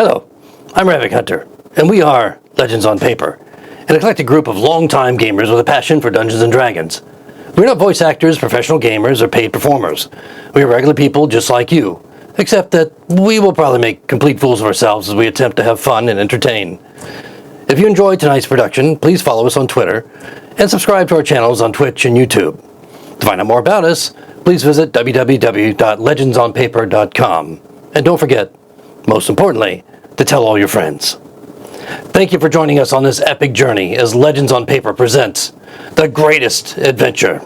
Hello, I'm Ravik Hunter, and we are Legends on Paper, an eclectic group of longtime gamers with a passion for Dungeons & Dragons. We're not voice actors, professional gamers, or paid performers. We are regular people just like you, except that we will probably make complete fools of ourselves as we attempt to have fun and entertain. If you enjoyed tonight's production, please follow us on Twitter, and subscribe to our channels on Twitch and YouTube. To find out more about us, please visit www.legendsonpaper.com. And don't forget, most importantly, to tell all your friends. Thank you for joining us on this epic journey as Legends on Paper presents the greatest adventure.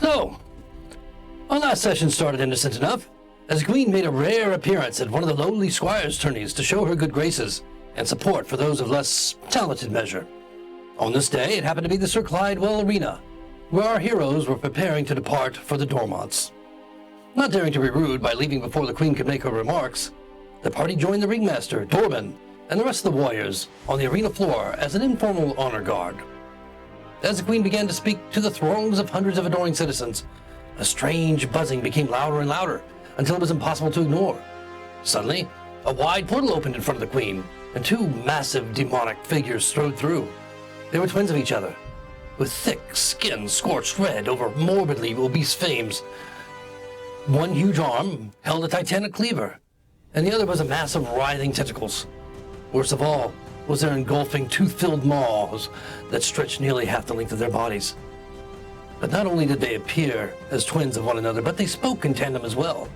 So, our last session started innocent enough, as the Queen made a rare appearance at one of the lowly squires' tourneys to show her good graces and support for those of less talented measure. On this day, it happened to be the Sir Clydewell Arena, where our heroes were preparing to depart for the Dormonts. Not daring to be rude by leaving before the Queen could make her remarks, the party joined the ringmaster, Dorman, and the rest of the warriors on the arena floor as an informal honor guard. As the Queen began to speak to the throngs of hundreds of adoring citizens, a strange buzzing became louder and louder until it was impossible to ignore. Suddenly, a wide portal opened in front of the Queen, and two massive demonic figures strode through. They were twins of each other, with thick skin scorched red over morbidly obese frames. One huge arm held a titanic cleaver, and the other was a mass of writhing tentacles. Worst of all was their engulfing tooth-filled maws that stretched nearly half the length of their bodies. But not only did they appear as twins of one another, but they spoke in tandem as well,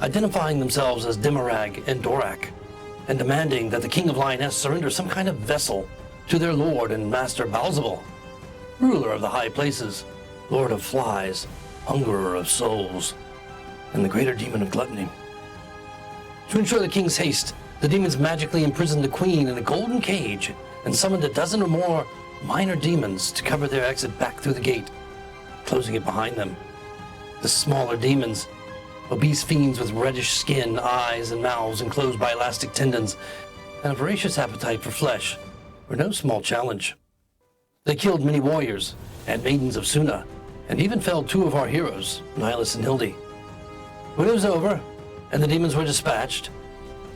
identifying themselves as Demarag and Dorak, and demanding that the King of Lioness surrender some kind of vessel to their lord and master Balzabul, ruler of the high places, lord of flies, hungerer of souls, and the greater demon of gluttony. To ensure the king's haste, the demons magically imprisoned the Queen in a golden cage and summoned a dozen or more minor demons to cover their exit back through the gate, closing it behind them. The smaller demons, obese fiends with reddish skin, eyes, and mouths enclosed by elastic tendons, and a voracious appetite for flesh, were no small challenge. They killed many warriors and maidens of Suna, and even felled two of our heroes, Nihilus and Hildy. When it was over, and the demons were dispatched,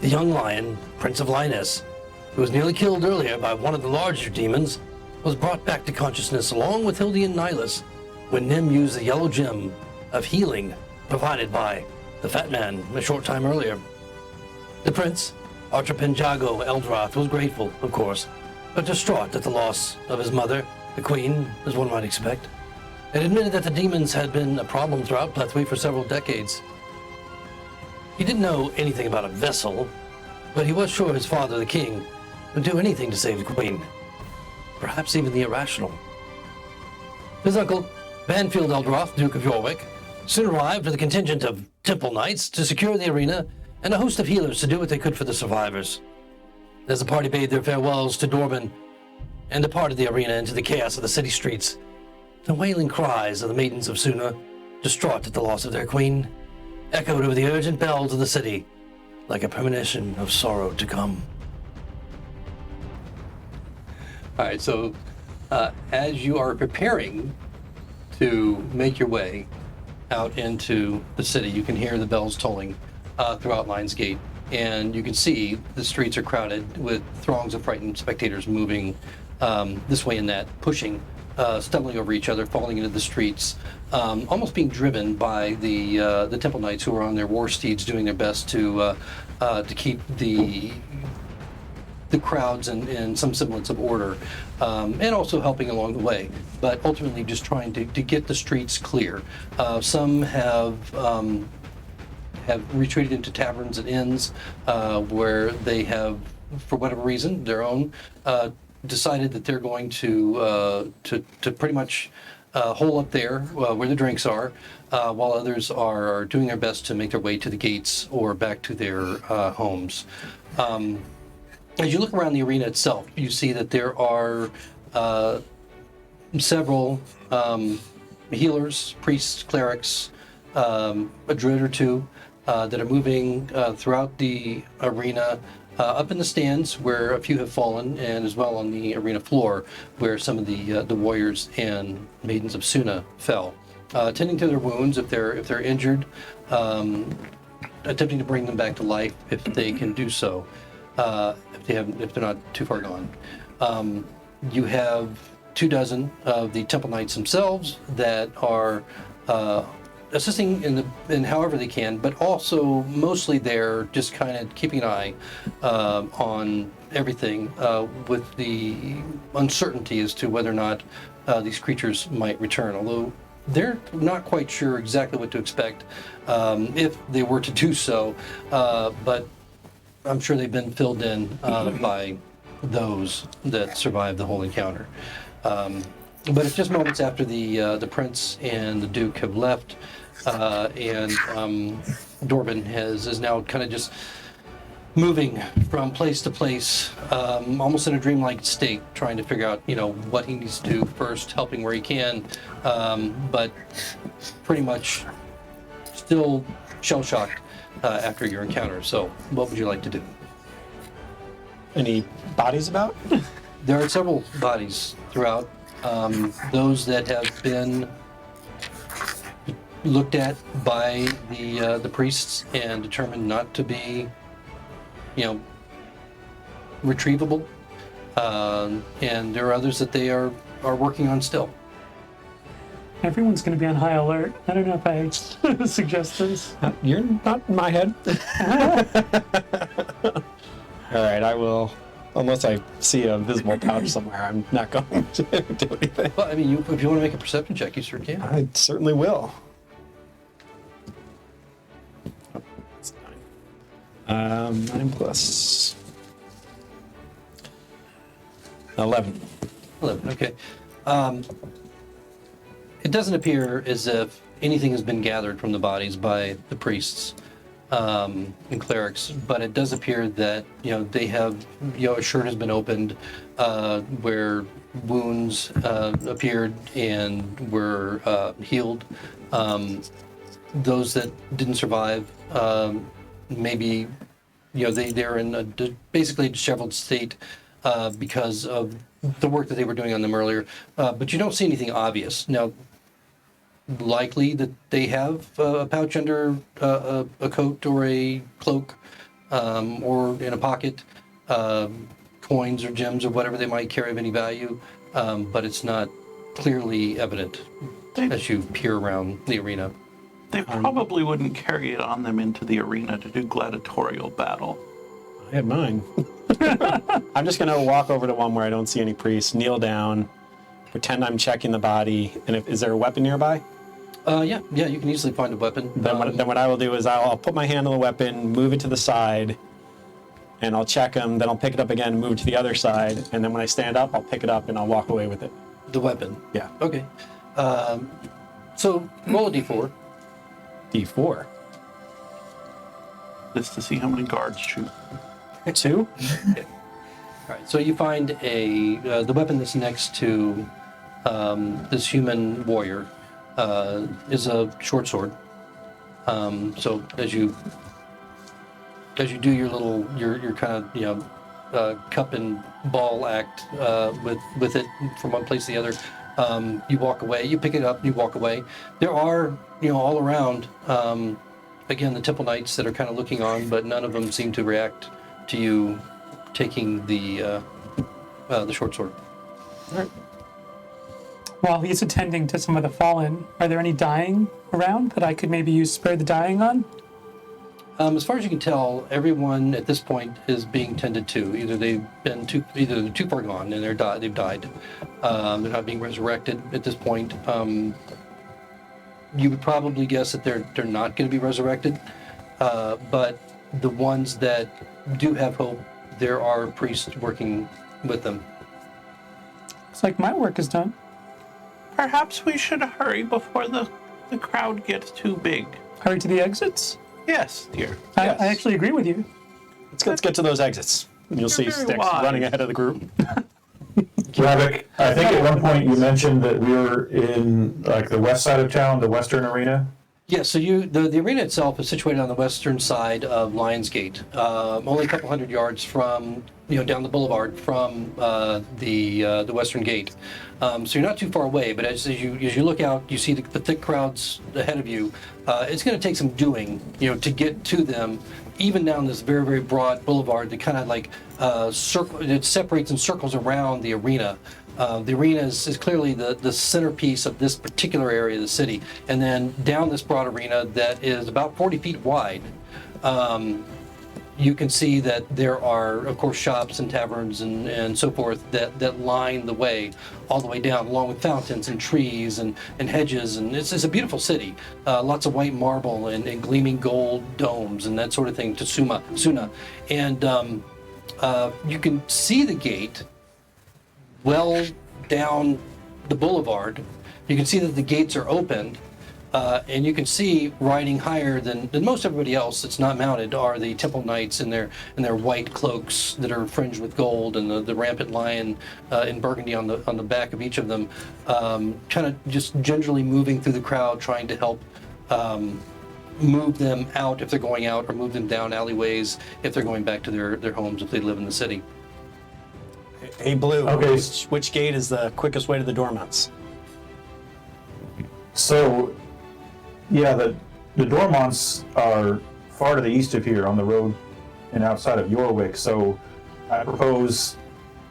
the young lion, Prince of Lioness, who was nearly killed earlier by one of the larger demons, was brought back to consciousness along with Hildy and Nihilus when Nim used the yellow gem of healing provided by the FatMan a short time earlier. The prince, Archipelago Eldrath, was grateful, of course, but distraught at the loss of his mother, the Queen, as one might expect, and admitted that the demons had been a problem throughout Plethwy for several decades. He didn't know anything about a vessel, but he was sure his father, the king, would do anything to save the Queen, perhaps even the irrational. His uncle, Banfield Eldroth, Duke of Yorwick, soon arrived with a contingent of temple knights to secure the arena and a host of healers to do what they could for the survivors. As the party bade their farewells to Dorman and departed the arena into the chaos of the city streets, the wailing cries of the maidens of Suna, distraught at the loss of their queen, echoed over the urgent bells of the city like a premonition of sorrow to come. All right, so as you are preparing to make your way out into the city, you can hear the bells tolling throughout Lions Gate, and you can see the streets are crowded with throngs of frightened spectators moving this way and that, pushing, stumbling over each other, falling into the streets, almost being driven by the Temple Knights who are on their war steeds, doing their best to keep the crowds in some semblance of order, and also helping along the way, but ultimately just trying to get the streets clear. Some have retreated into taverns and inns where they have, for whatever reason, their own, decided that they're going to pretty much hole up there where the drinks are, while others are doing their best to make their way to the gates or back to their homes. As you look around the arena itself, you see that there are several healers, priests, clerics, a druid or two that are moving throughout the arena, up in the stands where a few have fallen, and as well on the arena floor where some of the warriors and maidens of Suna fell, tending to their wounds if they're injured, attempting to bring them back to life if they can do so, if they're not too far gone. You have 24 of the Temple Knights themselves that are assisting in however they can, but also mostly there just kind of keeping an eye on everything with the uncertainty as to whether or not these creatures might return, although they're not quite sure exactly what to expect if they were to do so, but I'm sure they've been filled in by those that survived the whole encounter. But it's just moments after the prince and the duke have left, and Dorban is now kind of just moving from place to place, almost in a dreamlike state, trying to figure out, what he needs to do first, helping where he can, but pretty much still shell-shocked after your encounter. So, what would you like to do? Any bodies about? There are several bodies throughout. Those that have been looked at by the priests and determined not to be, retrievable, and there are others that they are working on still. Everyone's going to be on high alert. I don't know if I suggest this. You're not in my head. All right, I will. Unless I see a visible pouch somewhere, I'm not going to do anything. Well, I mean, if you want to make a perception check, you certainly can. I certainly will. Oh, that's 9. 9 plus 11. 11, okay. It doesn't appear as if anything has been gathered from the bodies by the priests and clerics, but it does appear that they have a shirt has been opened where wounds appeared and were healed. Those that didn't survive, maybe they're in basically a disheveled state because of the work that they were doing on them earlier. But you don't see anything obvious now. Likely that they have a pouch under a coat or a cloak, or in a pocket, coins or gems or whatever they might carry of any value, but it's not clearly evident as you peer around the arena. They probably wouldn't carry it on them into the arena to do gladiatorial battle. I had mine. I'm just going to walk over to one where I don't see any priests, kneel down, pretend I'm checking the body, and is there a weapon nearby? Yeah, you can easily find a weapon. Then what I will do is I'll put my hand on the weapon, move it to the side, and I'll check them. Then I'll pick it up again, move it to the other side, and then when I stand up, I'll pick it up and I'll walk away with it. The weapon? Yeah. Okay. So roll a d4. D4. This to see how many guards shoot. 2? Okay. All right, so you find the weapon that's next to this human warrior is a short sword. So as you do your kind of cup and ball act with it from one place to the other, you walk away. You pick it up. You walk away. There are all around again the Temple Knights that are kind of looking on, but none of them seem to react to you taking the short sword. All right. While he's attending to some of the fallen, are there any dying around that I could maybe use spare the dying on? As far as you can tell, everyone at this point is being tended to. Either they're too far gone and they've died. They're not being resurrected at this point. You would probably guess that they're not going to be resurrected. But the ones that do have hope, there are priests working with them. Looks like my work is done. Perhaps we should hurry before the crowd gets too big. Hurry to the exits. Yes, dear. I Yes. actually agree with you. Let's get to those exits. And you'll see You're very Styx wise. running ahead of the group. Ravik, I think at one point you mentioned that we were in like the west side of town, the Western Arena. Yeah, so the arena itself is situated on the western side of Lionsgate, only a couple hundred yards from, down the boulevard from the western gate. So you're not too far away, but as you look out, you see the thick crowds ahead of you. It's going to take some doing, to get to them, even down this very, very broad boulevard that kind of like it separates and circles around the arena. The arena is clearly the centerpiece of this particular area of the city. And then down this broad arena that is about 40 feet wide, you can see that there are, of course, shops and taverns and so forth that line the way, all the way down, along with fountains and trees and hedges. And it's a beautiful city. Lots of white marble and gleaming gold domes and that sort of thing, Suna. And you can see the gate well down the boulevard. You can see that the gates are open, and you can see riding higher than most everybody else that's not mounted are the temple knights in their white cloaks that are fringed with gold, and the rampant lion in burgundy on the back of each of them, kind of just gingerly moving through the crowd, trying to help move them out if they're going out, or move them down alleyways if they're going back to their homes if they live in the city. Hey, Blue, Okay. which gate is the quickest way to the Dormonts? So, yeah, the Dormonts are far to the east of here on the road and outside of Yorwick. So I propose,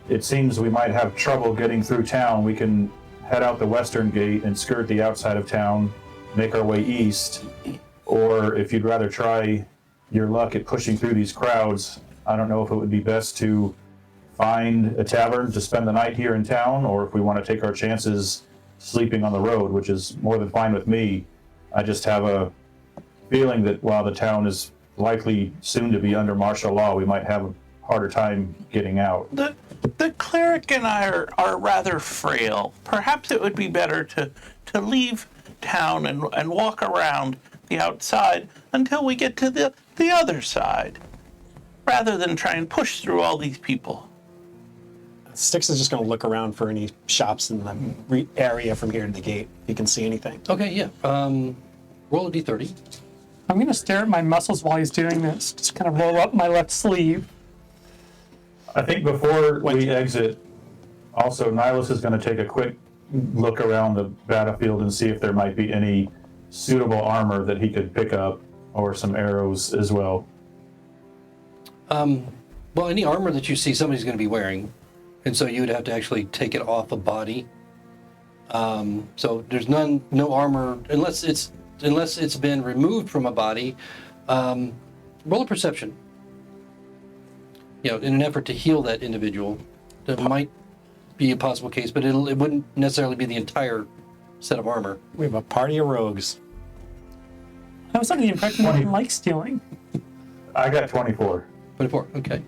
it seems we might have trouble getting through town. We can head out the western gate and skirt the outside of town, make our way east. Or if you'd rather try your luck at pushing through these crowds, I don't know if it would be best to find a tavern to spend the night here in town, or if we want to take our chances sleeping on the road, which is more than fine with me. I just have a feeling that while the town is likely soon to be under martial law, we might have a harder time getting out. The cleric and I are rather frail. Perhaps it would be better to leave town and walk around the outside until we get to the other side, rather than try and push through all these people. Styx is just going to look around for any shops in the area from here to the gate. If he can see anything. Okay, yeah. Roll a d30. I'm going to stare at my muscles while he's doing this. Just kind of roll up my left sleeve. I think before we exit, also Nihilus is going to take a quick look around the battlefield and see if there might be any suitable armor that he could pick up, or some arrows as well. Well, any armor that you see somebody's going to be wearing, and so you would have to actually take it off a body. So there's no armor unless it's been removed from a body. Roll a perception. In an effort to heal that individual. That might be a possible case, but it wouldn't necessarily be the entire set of armor. We have a party of rogues. I was under the impression that he didn't like stealing. I got 24. 24, okay.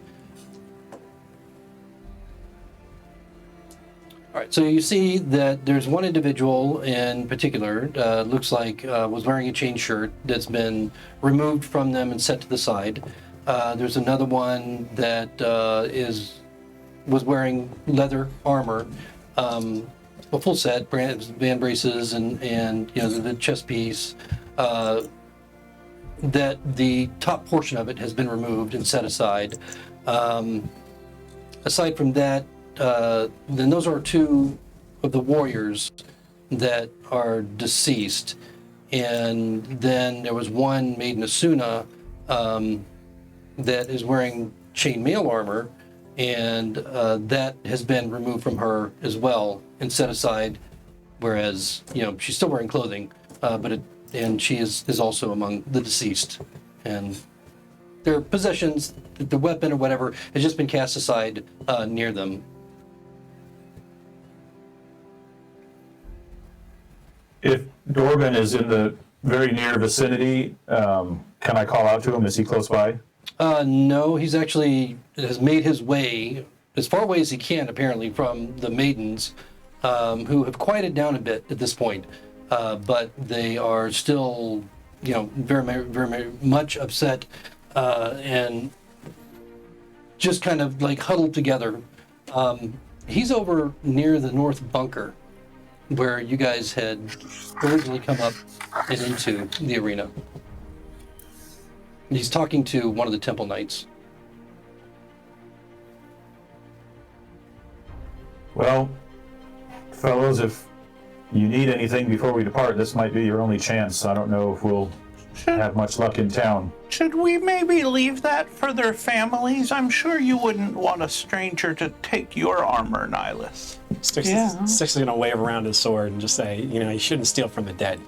All right, so you see that there's one individual in particular, looks like was wearing a chain shirt that's been removed from them and set to the side. There's another one that was wearing leather armor, a full set, band braces and the chest piece. That the top portion of it has been removed and set aside. Aside from that, then those are two of the warriors that are deceased. And then there was one maiden Asuna that is wearing chainmail armor, and that has been removed from her as well and set aside, whereas she's still wearing clothing, and she is also among the deceased, and their possessions, the weapon or whatever, has just been cast aside near them. If Dorgan is in the very near vicinity, can I call out to him? Is he close by? No, he's actually has made his way as far away as he can, apparently, from the maidens, who have quieted down a bit at this point, but they are still, very much upset and just kind of like huddled together. He's over near the north bunker, where you guys had originally come up and into the arena. He's talking to one of the temple knights. Well, fellows, if you need anything before we depart, this might be your only chance. I don't know if we'll have much luck in town. Should we maybe leave that for their families? I'm sure you wouldn't want a stranger to take your armor, Nihilus. Styx Yeah. is going to wave around his sword and just say, you shouldn't steal from the dead.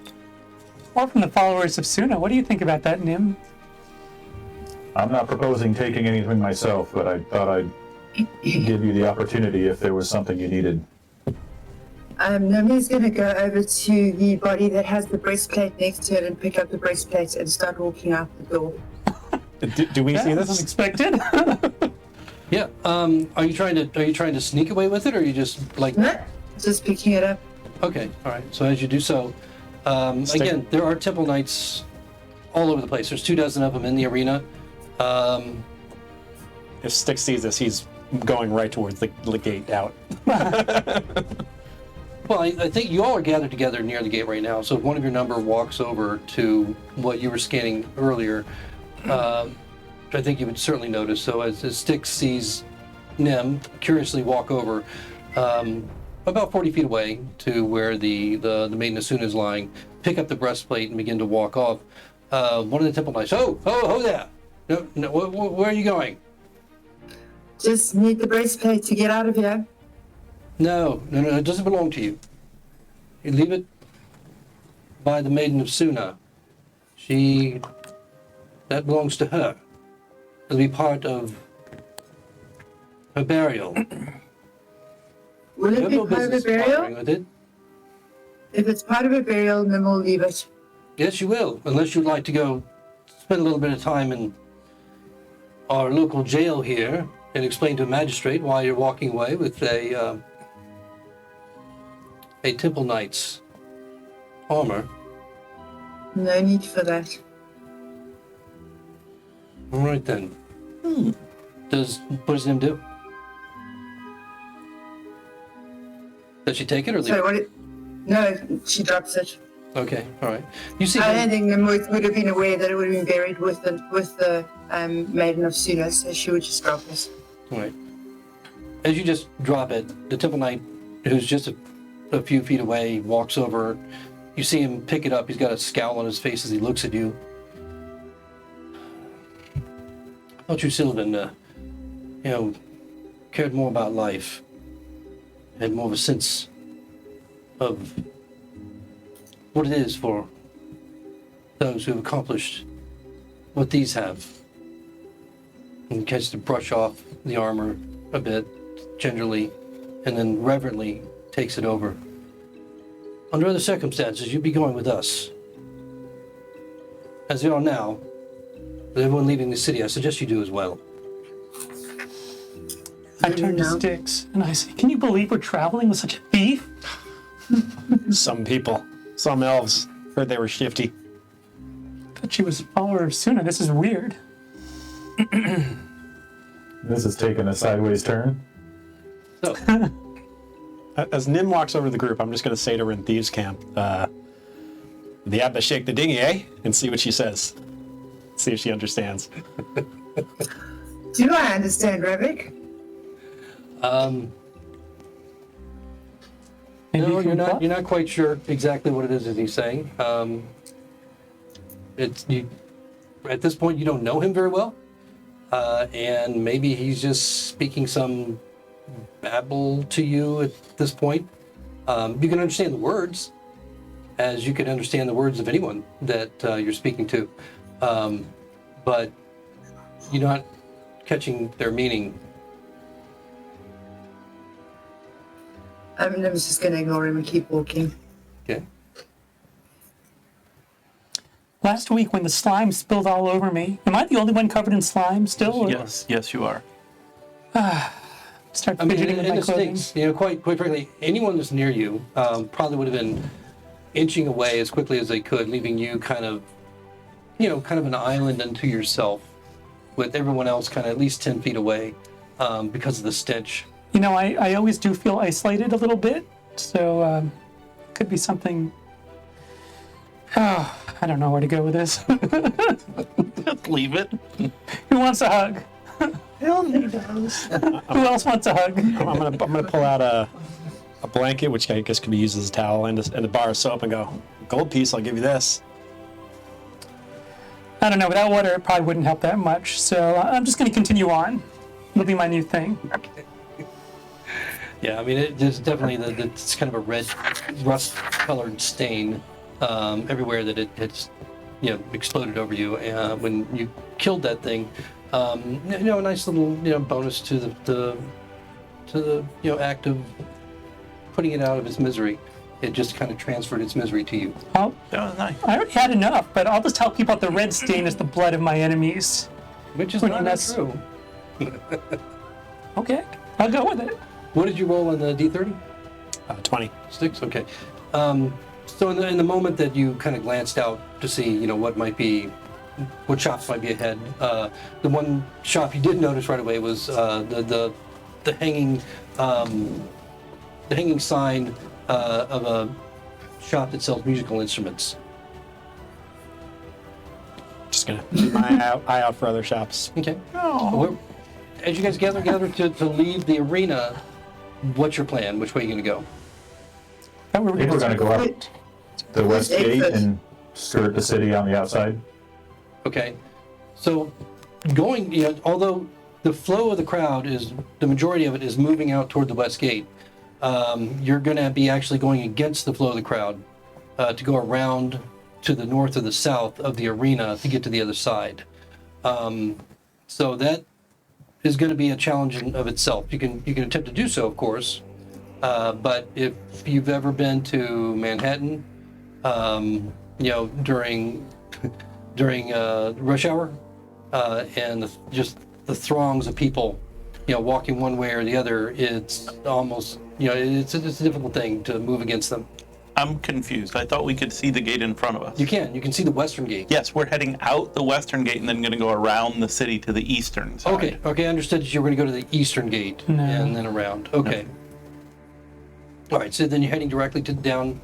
Or from the followers of Suna. What do you think about that, Nim? I'm not proposing taking anything myself, but I thought I'd give you the opportunity if there was something you needed. Nami's going to go over to the body that has the breastplate next to it and pick up the breastplate and start walking out the door. Do we see That was this? unexpected. Yeah. Are you trying to sneak away with it, or are you just like? No, just picking it up. Okay. All right. So as you do so, again, there are temple knights all over the place. There's 24 of them in the arena. If Styx sees this, he's going right towards the gate out. Well, I think you all are gathered together near the gate right now. So if one of your number walks over to what you were scanning earlier, I think you would certainly notice. So as Styx sees Nim curiously walk over, about 40 feet away to where the maiden Asuna is lying, pick up the breastplate and begin to walk off. One of the temple knights, oh there! No, where are you going? Just need the breastplate to get out of here. No, it doesn't belong to you. You leave it by the maiden of Suna. That belongs to her. It'll be part of her burial. Will You it have be no part of a business burial? bothering with it. If it's part of a burial, then we'll leave it. Yes, you will, unless you'd like to go spend a little bit of time in our local jail here and explain to a magistrate why you're walking away with a temple knight's armor. No need for that. All right then. What does Nim do? Does she take it or leave So it? what it... No, she drops it. Okay, all right. You see I him, don't think Nim would have been aware that it would have been buried with the maiden of Suna, so she would just drop it. all right. As you just drop it, the temple knight, who's just a few feet away, walks over. You see him pick it up. He's got a scowl on his face as he looks at you. I thought you, Sylvan, cared more about life, had more of a sense of what it is for those who have accomplished what these have. And he tries to brush off the armor a bit, gingerly, and then reverently takes it over. Under other circumstances, you'd be going with us. As you are now, with everyone leaving the city, I suggest you do as well. I turn to No. Styx and I say, can you believe we're traveling with such a thief? Some people, some elves, heard they were shifty. I thought she was a follower of Suna. This is weird. This has taken a sideways turn. So, As Nim walks over to the group, I'm just going to say to her in Thieves' Camp, the Abba shake the dinghy, eh? And see what she says. See if she understands. Do I understand, Ravik? Maybe no, you can plot? you're not quite sure exactly what it is that he's saying. At this point, you don't know him very well, and maybe he's just speaking some babble to you at this point. You can understand the words, as you can understand the words of anyone that you're speaking to, but you're not catching their meaning. I'm just going to ignore him and keep walking. Okay. Last week when the slime spilled all over me, am I the only one covered in slime still? Or- Yes, you are. Start I mean, fidgeting with and my the clothing. stakes, quite frankly, anyone that's near you probably would have been inching away as quickly as they could, leaving you kind of an island unto yourself, with everyone else kind of at least 10 feet away because of the stench. I always do feel isolated a little bit, so could be something. Oh, I don't know where to go with this. Just leave it. Who wants a hug? He does. Who else wants a hug? I'm gonna pull out a blanket, which I guess could be used as a towel, and a bar of soap, and go, gold piece, I'll give you this. I don't know. Without water, it probably wouldn't help that much. So I'm just going to continue on. It'll be my new thing. Yeah, I mean, there's definitely it's kind of a red, rust-colored stain everywhere that it's exploded over you when you killed that thing. A nice little bonus to the act of putting it out of its misery. It just kind of transferred its misery to you. Oh, That was nice. I already had enough, but I'll just tell people that the red stain is the blood of my enemies. Which is Pretty not mess- true. Okay, I'll go with it. What did you roll on the D30? 20. Six? Okay. So in the moment that you kind of glanced out to see, what shops might be ahead, the one shop you did notice right away was the hanging sign of a shop that sells musical instruments. Just gonna keep my eye out for other shops. Okay. Oh. As you guys gather to leave the arena, what's your plan? Which way are you going to go? That were I think we're going to go up the west Where's gate exit? and skirt the city on the outside. Okay. So although the flow of the crowd the majority of it is moving out toward the west gate, you're going to be actually going against the flow of the crowd to go around to the north or the south of the arena to get to the other side. So that is going to be a challenge in of itself. You can attempt to do so, of course, but if you've ever been to Manhattan, during rush hour, and just the throngs of people, walking one way or the other, it's almost, it's a difficult thing to move against them. I'm confused. I thought we could see the gate in front of us. You can see the western gate. Yes, we're heading out the western gate and then going to go around the city to the eastern side. Okay, I understood that you were going to go to the eastern gate No. and then around. Okay. All right, so then you're heading directly down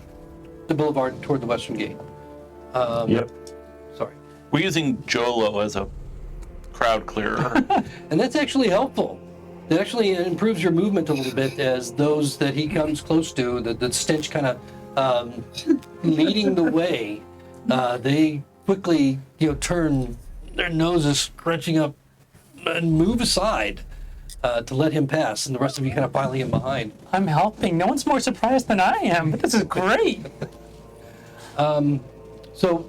the boulevard toward the western gate. Yep. Sorry. We're using Jolo as a crowd clearer. And that's actually helpful. It actually improves your movement a little bit as those that he comes close to, the stench kind of leading the way, they quickly, turn their noses scrunching up and move aside to let him pass, and the rest of you kind of filing in behind. I'm helping. No one's more surprised than I am, but this is great. So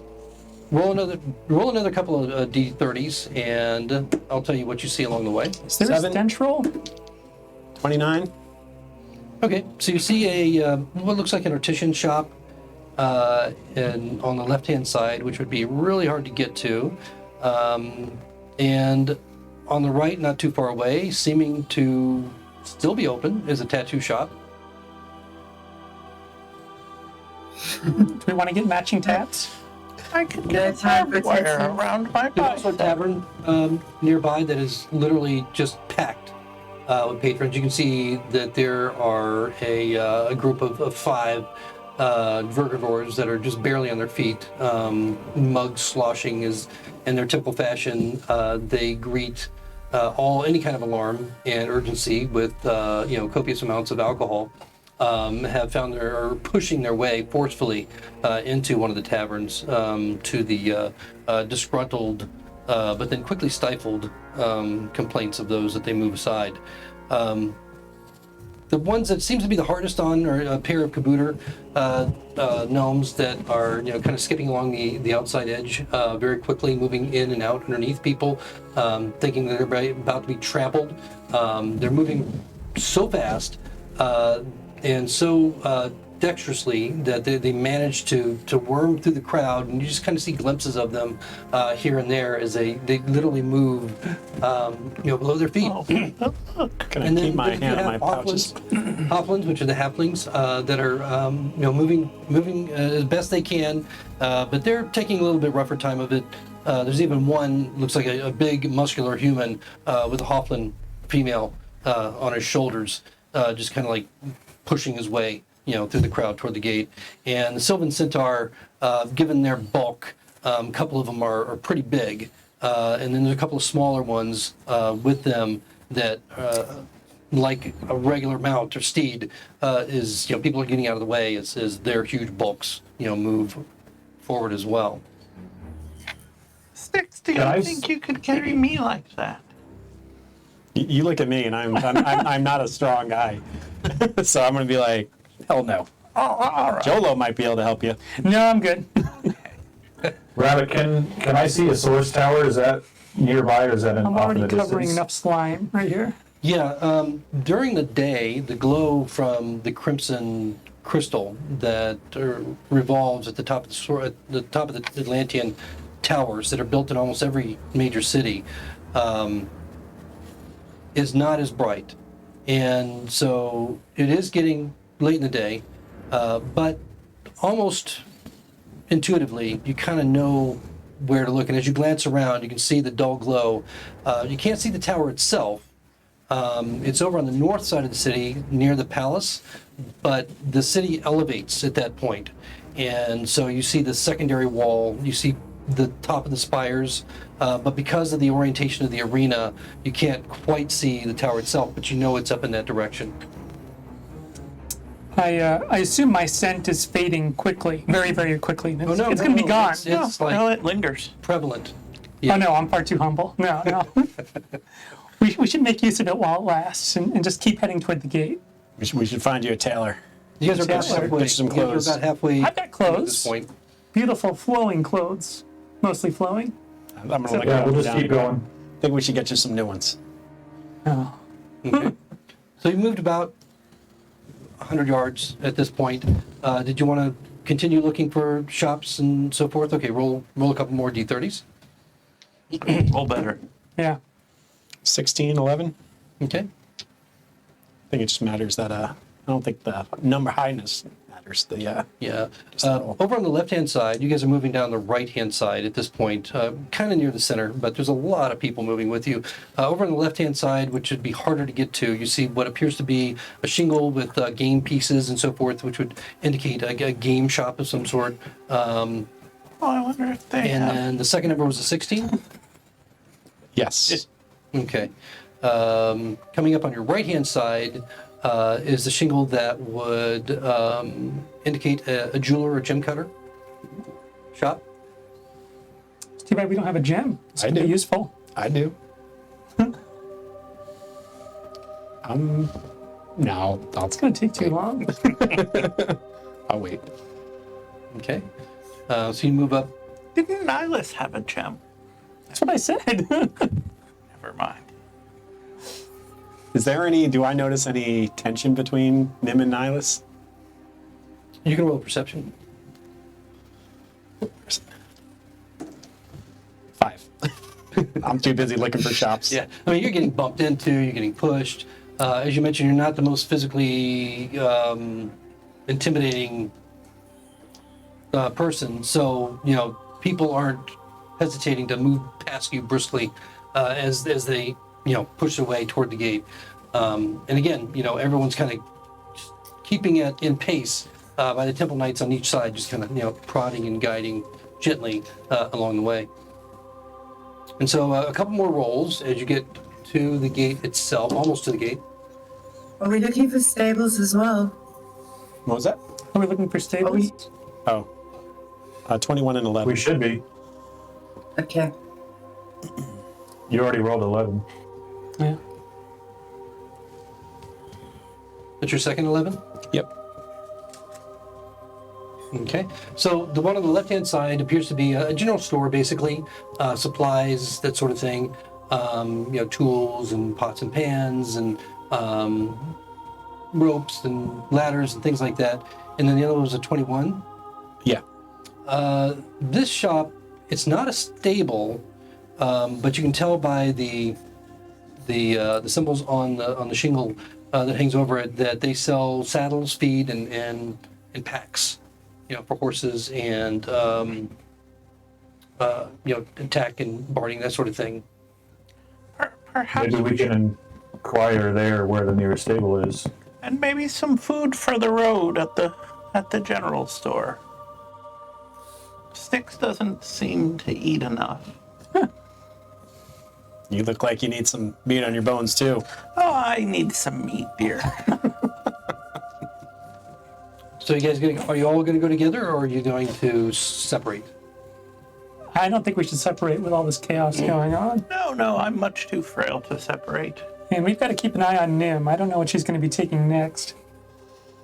roll another couple of D30s, and I'll tell you what you see along the way. Is there 7. a stench roll? 29. Okay, so you see what looks like an artisan shop, and on the left-hand side, which would be really hard to get to, and on the right, not too far away, seeming to still be open, is a tattoo shop. Do we want to get matching tats? I could No get time for wire tattoos. around my There's also a body. tavern nearby that is literally just packed with patrons. You can see that there are a group of 5 vergivores that are just barely on their feet, mugs sloshing in their typical fashion. They greet any kind of alarm and urgency with copious amounts of alcohol. Have found are pushing their way forcefully into one of the taverns to the disgruntled but then quickly stifled complaints of those that they move aside. The ones that seems to be the hardest on are a pair of kabooter gnomes that are kind of skipping along the outside edge very quickly, moving in and out underneath people, thinking that they're about to be trampled. They're moving so fast and so dexterously that they manage to worm through the crowd, and you just kind of see glimpses of them here and there as they literally move, below their feet. Oh, look. Can I And then keep my you hand on my have pouches? Hoplins, which are the halflings that are moving as best they can, but they're taking a little bit rougher time of it. There's even one looks like a big muscular human with a Hoplin female on his shoulders, just kind of like pushing his way, through the crowd toward the gate. And the Sylvan Centaur, given their bulk, a couple of them are pretty big, and then there's a couple of smaller ones with them that, like a regular mount or steed, is people are getting out of the way as their huge bulks move forward as well. Sticks, do you Guys? think you could carry me like that? You look at me, and I'm not a strong guy, so I'm gonna be like, hell no. Oh, all right. Jolo might be able to help you. No, I'm good. Rabbit, can I see a source tower? Is that nearby, or is that I'm off in already the covering distance? enough slime right here. Yeah, during the day, the glow from the crimson crystal that revolves at the top of the Atlantean towers that are built in almost every major city is not as bright, and so it is getting late in the day, but almost intuitively, you kind of know where to look, and as you glance around, you can see the dull glow. You can't see the tower itself. It's over on the north side of the city, near the palace, but the city elevates at that point. And so you see the secondary wall, you see the top of the spires, but because of the orientation of the arena, you can't quite see the tower itself, but you know it's up in that direction. I assume my scent is fading quickly, very, very quickly. It's, Oh, no, it's no, going to no, be gone. It's like No, it lingers. prevalent. Oh no, I'm far too humble. No. we should make use of it while it lasts and just keep heading toward the gate. We should find you a tailor. You guys are about Get halfway. some You guys clothes. are about halfway I've got at this clothes. point. Beautiful flowing clothes, mostly flowing. I'm gonna look Yeah, up we'll and just down. keep going. I think we should get you some new ones. Oh. Okay. So you moved about 100 yards at this point. Did you want to continue looking for shops and so forth? Okay, roll a couple more d30s. All better. Yeah. 16, 11. Okay. I think it just matters that I don't think the number highness matters. The Yeah. Just a little. Over on the left-hand side, you guys are moving down the right-hand side at this point, kind of near the center, but there's a lot of people moving with you. Over on the left-hand side, which would be harder to get to, you see what appears to be a shingle with game pieces and so forth, which would indicate a game shop of some sort. Oh, I wonder if they And have. then the second number was a 16. yes. Okay. Coming up on your right-hand side is the shingle that would indicate a jeweler or gem cutter shop. It's too bad we don't have a gem. It's I gonna be do. useful. I do. No, It's gonna take too long. I'll wait. Okay. So you move up. Didn't Nihilus have a gem? That's what I said. Never mind. Is there any? Do I notice any tension between Nim and Nihilus? You can roll perception. 5. I'm too busy looking for shops. Yeah. I mean, you're getting bumped into, you're getting pushed. As you mentioned, you're not the most physically intimidating person. So, people aren't hesitating to move past you briskly as they, push their way toward the gate. And again, everyone's kind of keeping it in pace by the Temple Knights on each side, just kind of, prodding and guiding gently along the way. And so a couple more rolls as you get to the gate itself, almost to the gate. Are we looking for stables as well? What was that? Are we looking for stables? Oh, 21 and 11. We should be. Okay. You already rolled 11. Yeah. That's your second 11? Yep. Okay. So the one on the left-hand side appears to be a general store, basically. Supplies, that sort of thing. Tools and pots and pans and ropes and ladders and things like that. and then the other one was a 21. Yeah. This shop, it's not a stable, but you can tell by the symbols on the shingle that hangs over it that they sell saddles, feed, and packs, for horses and tack and barding, that sort of thing. Perhaps Maybe we can inquire there where the nearest stable is. and maybe some food for the road at the general store. Styx doesn't seem to eat enough. You look like you need some meat on your bones too. Oh, I need some meat, dear. So you guys are you all going to go together, or are you going to separate? I don't think we should separate with all this chaos going on. No, I'm much too frail to separate. And we've got to keep an eye on Nim. I don't know what she's going to be taking next.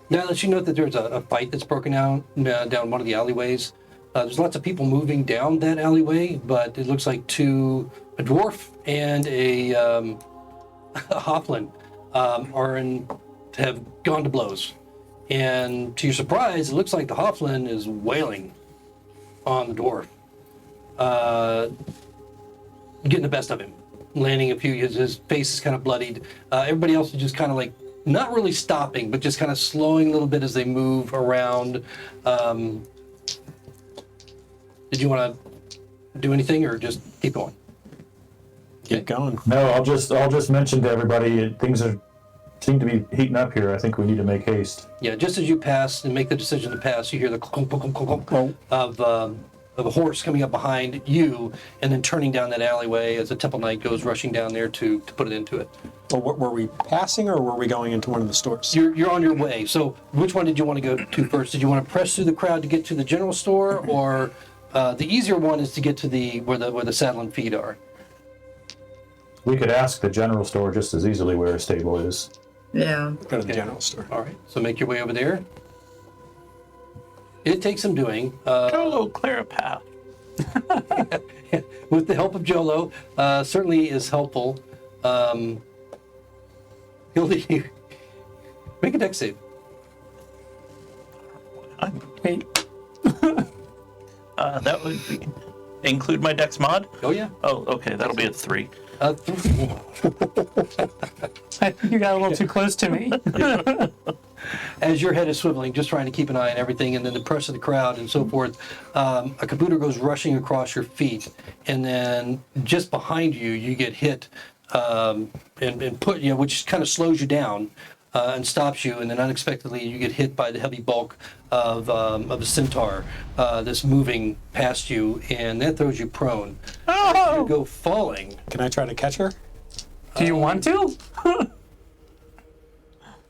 Now that you note that there's a fight that's broken out down one of the alleyways, there's lots of people moving down that alleyway, but it looks like a dwarf and a hoplin have gone to blows. And to your surprise, it looks like the hoplin is wailing on the dwarf, getting the best of him, landing a few. His face is kind of bloodied. Everybody else is just kind of like not really stopping, but just kind of slowing a little bit as they move around. Did you want to do anything, or just keep going? Keep going. No, I'll just mention to everybody things seem to be heating up here. I think we need to make haste. Yeah, just as you pass and make the decision to pass, you hear the clunk, clunk, clunk, clunk of a horse coming up behind you, and then turning down that alleyway as a temple knight goes rushing down there to put it into it. Well, were we passing, or were we going into one of the stores? You're on your way. So which one did you want to go to first? Did you want to press through the crowd to get to the general store, or the easier one is to get to where the saddle and feed are? We could ask the general store just as easily where a stable is. Yeah. Go to the general store. All right. So make your way over there. It takes some doing. Jolo, clear a path. With the help of Jolo, certainly is helpful. He'll make a dex save. Wait, That would include my dex mod? Oh yeah. Oh, okay, that'll be a 3. I think you got a little too close to me. As your head is swiveling, just trying to keep an eye on everything, and then the press of the crowd and so forth, a caboodle goes rushing across your feet, and then just behind you, you get hit and put, which kind of slows you down and stops you, and then unexpectedly you get hit by the heavy bulk of a centaur that's moving past you, and that throws you prone. You go falling. Can I try to catch her? Do you want to?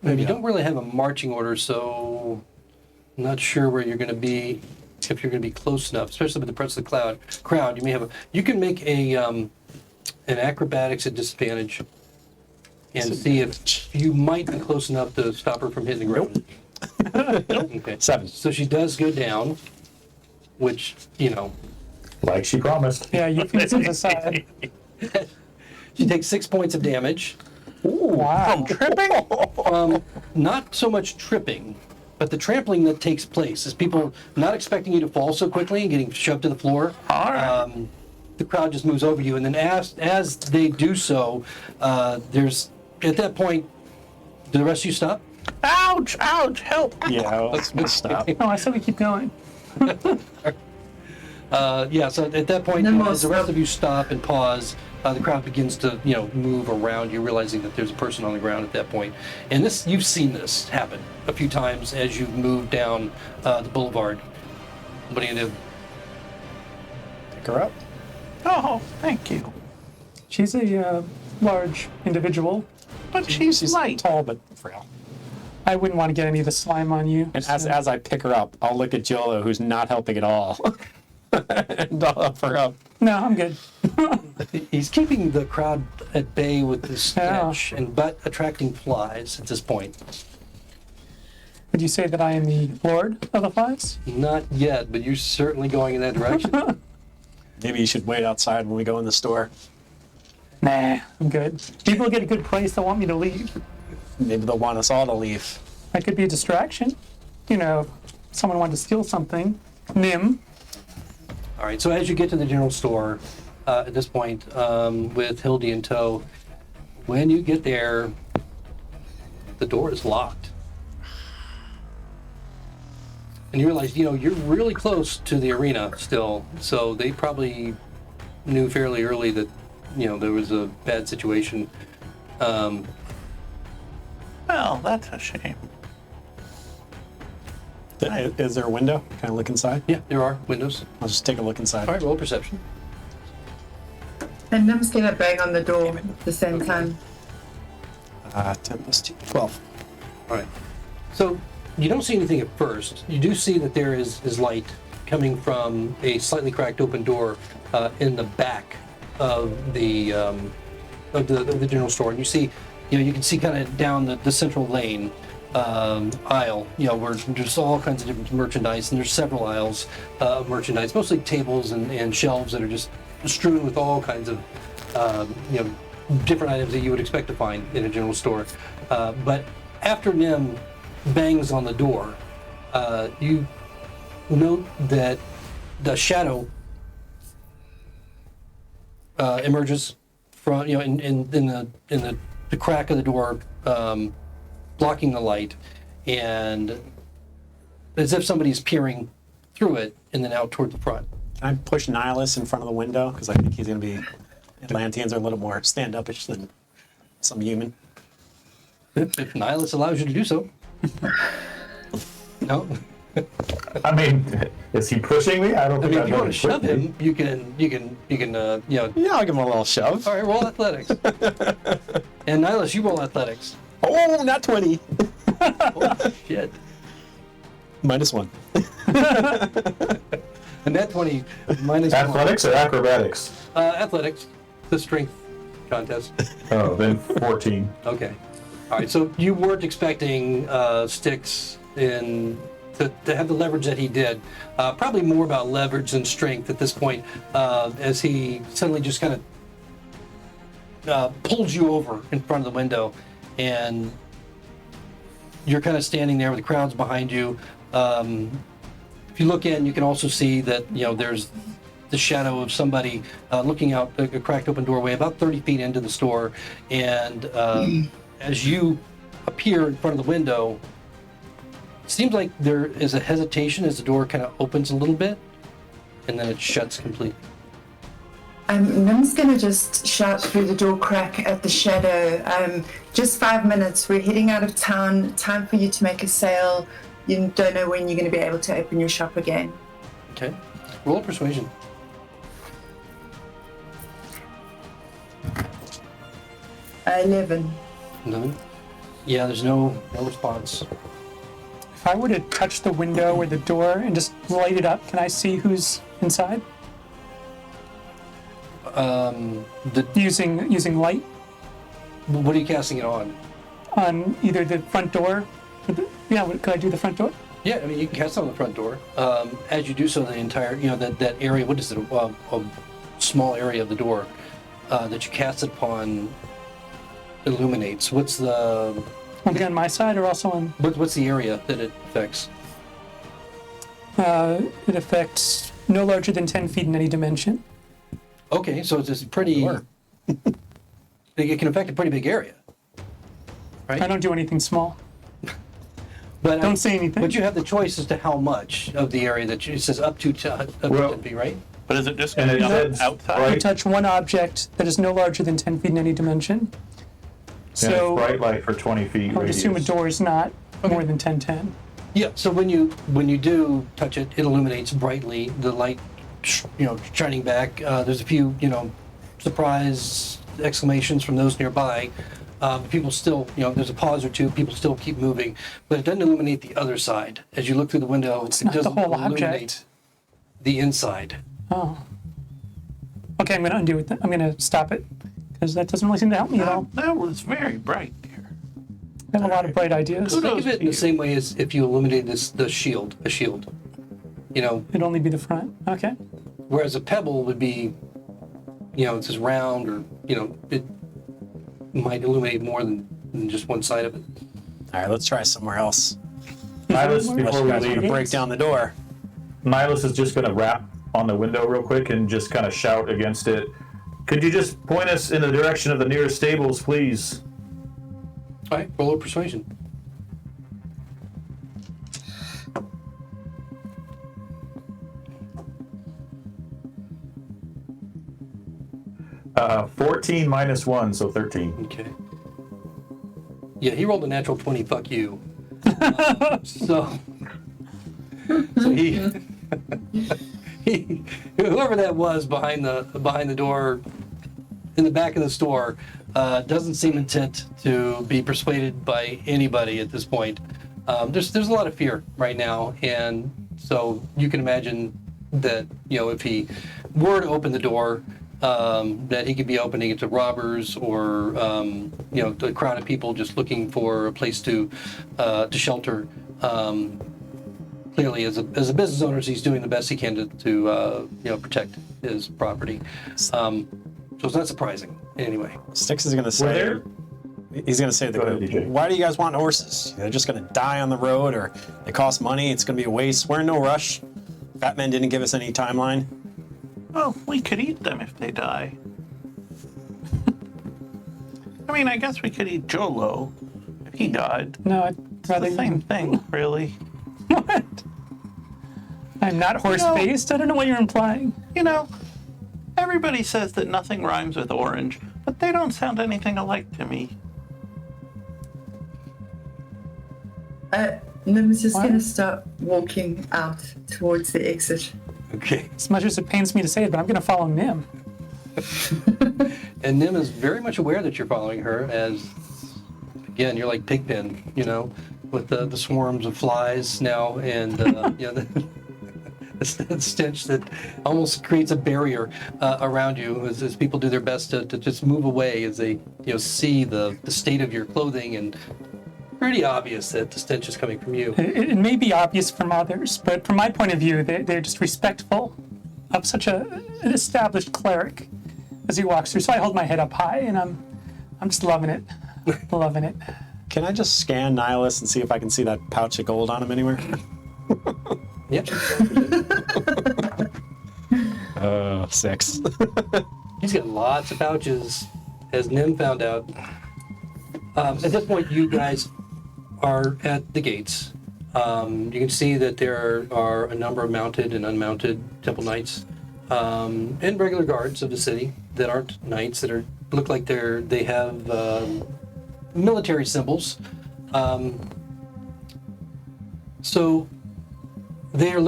You don't really have a marching order, so I'm not sure where you're going to be, if you're going to be close enough, especially with the press of the crowd. You may have you can make an acrobatics at disadvantage and see if you might be close enough to stop her from hitting the ground. Okay. 7. So she does go down, which, Like she promised. Yeah, you can set aside. she takes 6 points of damage. Wow. Tripping? Not so much tripping, but the trampling that takes place is people not expecting you to fall so quickly and getting shoved to the floor. All right. The crowd just moves over you, and then as they do so, there's at that point, do the rest of you stop? Ouch, help. Yeah, let's stop. No, I said we keep going. So at that point, No more as the rest stop. of you stop and pause, the crowd begins to, move around you, realizing that there's a person on the ground at that point. And you've seen this happen a few times as you've moved down the boulevard. What are you gonna do? Pick her up. Oh, thank you. She's a large individual. But she's light. Tall but frail. I wouldn't want to get any of the slime on you. And so- as I pick her up, I'll look at Jolo, who's not helping at all. And I'll up her up. No, I'm good. He's keeping the crowd at bay with his Yeah. sketch, but attracting flies at this point. Would you say that I am the lord of the flies? Not yet, but you're certainly going in that direction. Maybe you should wait outside when we go in the store. Nah, I'm good. People get a good place, they'll want me to leave. Maybe they'll want us all to leave. I could be a distraction. someone wanted to steal something, Nim. All right, so as you get to the general store, at this point, with Hildy in tow, when you get there, the door is locked. And you realize, you're really close to the arena still, so they probably knew fairly early that, there was a bad situation. Well, that's a shame. Is there a window? Can I look inside? Yeah, there are windows. I'll just take a look inside. All right, roll perception. And Nim's gonna bang on the door at the same time. 10 plus 2, 12. All right. So you don't see anything at first. You do see that there is light coming from a slightly cracked open door in the back of the general store, and you see, you can see kind of down the central lane aisle, where there's all kinds of different merchandise, and there's several aisles of merchandise, mostly tables and shelves that are just strewn with all kinds of different items that you would expect to find in a general store. But after Nim bangs on the door, you note that the shadow emerges from in the crack of the door, blocking the light, and as if somebody's peering through it and then out toward the front. Can I push Nihilus in front of the window? Because I think he's going to be... Atlanteans are a little more stand-upish than some human. If Nihilus allows you to do so. No? I mean, is he pushing me? I don't think If I'd you let want to shove push me. him, you can. Yeah, I'll give him a little shove. All right, roll athletics. And Nihilus, you roll athletics. Oh, not 20. Oh, shit. -1. And that 20 minus Athletics or acrobatics? athletics, the strength contest. Oh, then 14. Okay. All right. So you weren't expecting Styx to have the leverage that he did. Probably more about leverage than strength at this point, as he suddenly just kind of pulls you over in front of the window, and you're kind of standing there with the crowds behind you. If you look in, you can also see that there's the shadow of somebody looking out a cracked open doorway about 30 feet into the store, and as you appear in front of the window, it seems like there is a hesitation as the door kind of opens a little bit, and then it shuts completely. Nim's gonna just shout through the door crack at the shadow. Just 5 minutes. We're heading out of town. Time for you to make a sale. You don't know when you're going to be able to open your shop again. Okay. Roll persuasion. 11. 11. Yeah, there's no response. If I were to touch the window or the door and just light it up, can I see who's inside? Using light What are you casting it on? on either the front door. Could I do the front door? Yeah, I mean, you can cast it on the front door. As you do so, the entire, that area, what is it, a small area of the door that you cast it upon illuminates. What's the... Only on my side or also on... What's the area that it affects? It affects no larger than 10 feet in any dimension. Okay, so it's pretty... It can affect a pretty big area, right? I don't do anything small. But Don't say anything. But you have the choice as to how much of the area that it says up to 10 feet, right? But is it just And going it to be says, outside? You right, touch one object that is no larger than 10 feet in any dimension. and it's So bright light for 20 feet I would assume a radius. door is not more than 10. Yeah. So when you do touch it, it illuminates brightly. The light, shining back. There's a few, surprise exclamations from those nearby. People still, there's a pause or two. People still keep moving, but it doesn't illuminate the other side. As you look through the window, it Not the doesn't whole illuminate object. the inside. Oh. Okay, I'm going to undo it. I'm going to stop it because that doesn't really seem to help me at all. That was very bright there. I have a lot of bright ideas. Think of it in the same way as if you illuminated a shield. It'd only be the front. Okay. Whereas a pebble would be, it's just round, or it might illuminate more than just one side of it. All right, let's try somewhere else. Nihilus, Unless before you we guys want to leave, break down the door. Nihilus is just going to rap on the window real quick and just kind of shout against it. Could you just point us in the direction of the nearest stables, please? All right, roll a persuasion. 14 minus 1, so 13. Okay. Yeah, he rolled a natural 20. Fuck you. So he, whoever that was behind the door, in the back of the store, doesn't seem intent to be persuaded by anybody at this point. There's a lot of fear right now, and so you can imagine that if he were to open the door, that he could be opening it to robbers or a crowd of people just looking for a place to shelter. Clearly, as a business owner, he's doing the best he can to protect his property. So it's not surprising anyway. Styx is going to say, he's going to say to the Go ahead, group, DJ. why do you guys want horses? They're just going to die on the road, or they cost money. It's going to be a waste. We're in no rush. FatMan didn't give us any timeline. Well, we could eat them if they die. I mean, I guess we could eat Jolo if he died. No, I'd It's rather the same thing, really. What? I'm not horse-faced. I don't know what you're implying. Everybody says that nothing rhymes with orange, but they don't sound anything alike to me. Nim's just What? going to start walking out towards the exit. Okay. As much as it pains me to say it, but I'm going to follow Nim. And Nim is very much aware that you're following her, as again you're like Pigpen, with the swarms of flies now, and the stench that almost creates a barrier around you as people do their best to just move away as they see the state of your clothing, and pretty obvious that the stench is coming from you. It may be obvious from others, but from my point of view, they're just respectful of such an established cleric as he walks through. So I hold my head up high, and I'm just loving it, loving it. Can I just scan Nihilus and see if I can see that pouch of gold on him anywhere? Yep. 6. He's got lots of pouches, as Nim found out. At this point, you guys are at the gates. You can see that there are a number of mounted and unmounted temple knights and regular guards of the city that aren't knights, that look like they have military symbols. So they are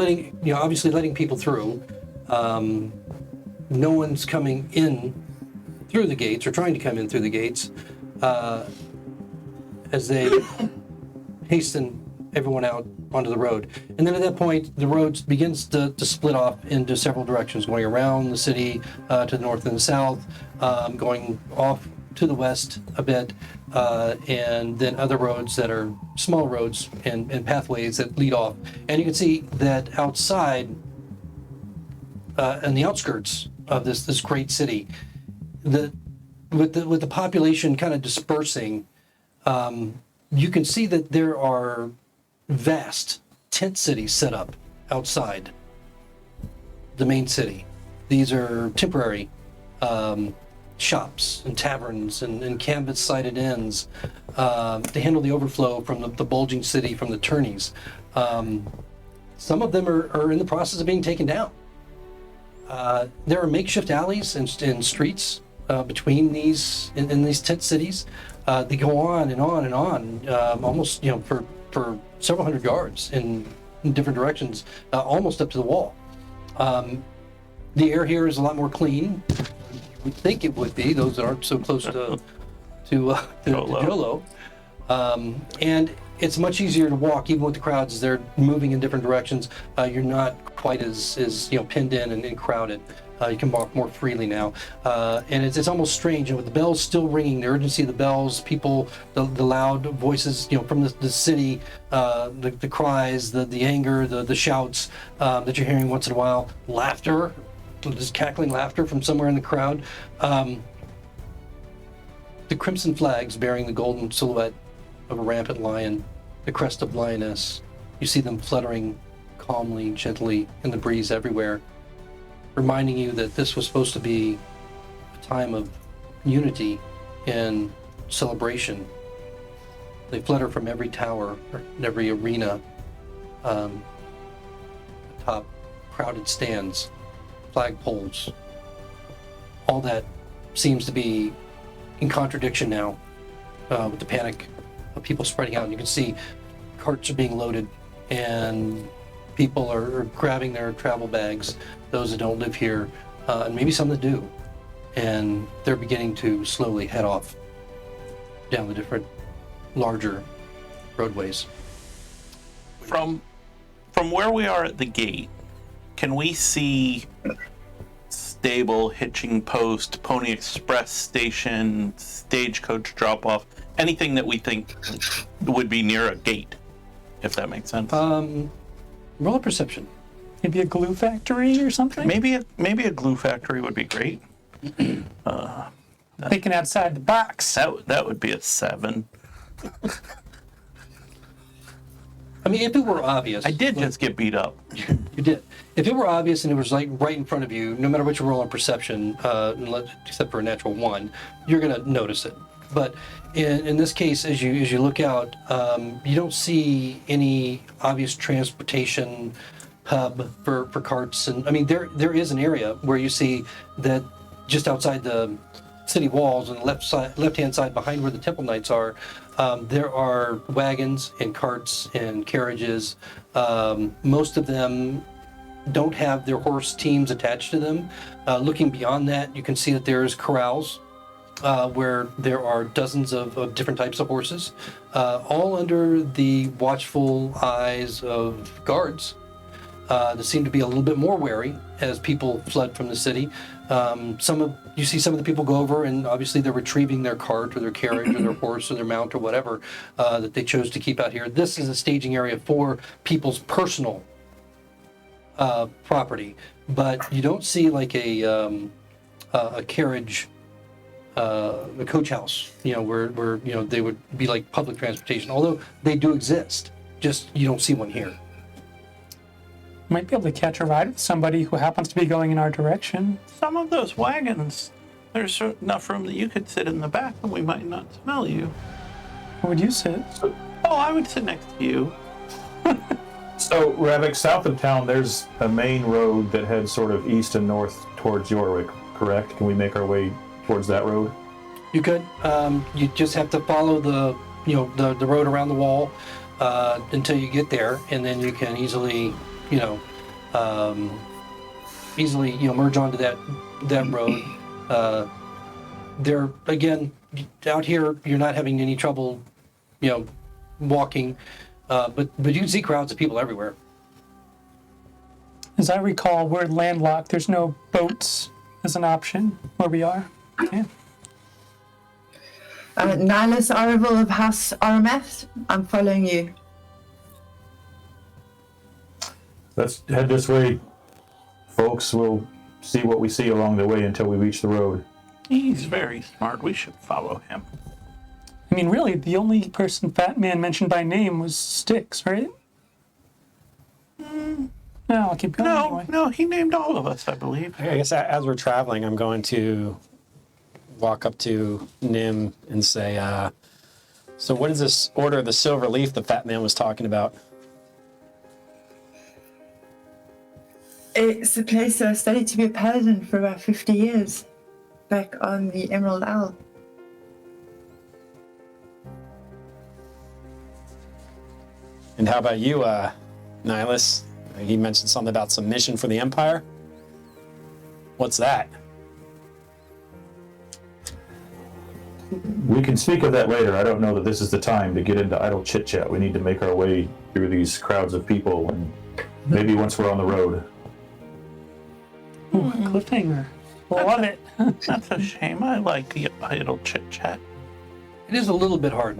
obviously letting people through. No one's coming in through the gates or trying to come in through the gates as they hasten everyone out onto the road. And then at that point, the road begins to split off into several directions, going around the city to the north and the south, going off to the west a bit, and then other roads that are small roads and pathways that lead off. And you can see that outside, on the outskirts of this great city, with the population kind of dispersing, you can see that there are vast tent cities set up outside the main city. These are temporary shops and taverns and canvas-sided inns to handle the overflow from the bulging city from the tourneys. Some of them are in the process of being taken down. There are makeshift alleys and streets between these in these tent cities. They go on and on and on, almost for several hundred yards in different directions, almost up to the wall. The air here is a lot more clean. You would think it would be. Those that aren't so close to Jolo. And it's much easier to walk, even with the crowds as they're moving in different directions. You're not quite as pinned in and crowded. You can walk more freely now, and it's almost strange. With the bells still ringing, the urgency of the bells, people, the loud voices, from the city, the cries, the anger, the shouts that you're hearing once in a while, laughter, just cackling laughter from somewhere in the crowd. The crimson flags bearing the golden silhouette of a rampant lion, the crest of lioness, You see them fluttering calmly, gently in the breeze everywhere, reminding you that this was supposed to be a time of unity and celebration. They flutter from every tower, or every arena, atop crowded stands, flagpoles. All that seems to be in contradiction now with the panic of people spreading out. And you can see carts are being loaded and people are grabbing their travel bags, those that don't live here, and maybe some that do. And they're beginning to slowly head off down the different larger roadways. From where we are at the gate, can we see stable, hitching post, Pony Express station, stagecoach drop-off, anything that we think would be near a gate, if that makes sense? Roll a perception. Maybe a glue factory or something? Maybe a glue factory would be great. Thinking outside the box. That would be a 7. I mean, if it were obvious. I did just get beat up. You did. If it were obvious and it was like right in front of you, no matter what you roll on perception, except for a natural 1, you're going to notice it. But in this case, as you look out, you don't see any obvious transportation hub for carts. And I mean, there is an area where you see that just outside the city walls on the left-hand side behind where the Temple Knights are, there are wagons and carts and carriages. Most of them don't have their horse teams attached to them. Looking beyond that, you can see that there's corrals where there are dozens of different types of horses, all under the watchful eyes of guards that seem to be a little bit more wary as people flood from the city. You see some of the people go over and obviously they're retrieving their cart or their carriage or their horse or their mount or whatever that they chose to keep out here. This is a staging area for people's personal property, but you don't see like a carriage, a coach house, where they would be like public transportation, although they do exist, just you don't see one here. Might be able to catch a ride with somebody who happens to be going in our direction. Some of those wagons, there's enough room that you could sit in the back and we might not smell you. Where would you sit? Oh, I would sit next to you. So, Ravik, south of town, there's a main road that heads sort of east and north towards Yorwick, correct? Can we make our way towards that road? You could. You just have to follow the road around the wall until you get there, and then you can easily merge onto that road. There again, out here, you're not having any trouble, walking, but you can see crowds of people everywhere. As I recall, we're landlocked. There's no boats as an option where we are. Okay. Nihilus Arrival of House Arameth, I'm following you. Let's head this way, folks. We'll see what we see along the way until we reach the road. He's very smart. We should follow him. I mean, really, the only person FatMan mentioned by name was Styx, right? No, I'll keep going anyway. No, he named all of us, I believe. I guess as we're traveling, I'm going to walk up to Nim and say, so what is this Order of the Silver Leaf the FatMan was talking about? It's a place that I studied to be a paladin for about 50 years, back on the Emerald Isle. And how about you, Nihilus? He mentioned something about some mission for the Empire. What's that? We can speak of that later. I don't know that this is the time to get into idle chit-chat. We need to make our way through these crowds of people, and maybe once we're on the road. Ooh, cliffhanger. Love it. That's a shame. I like the idle chit chat. It is a little bit hard,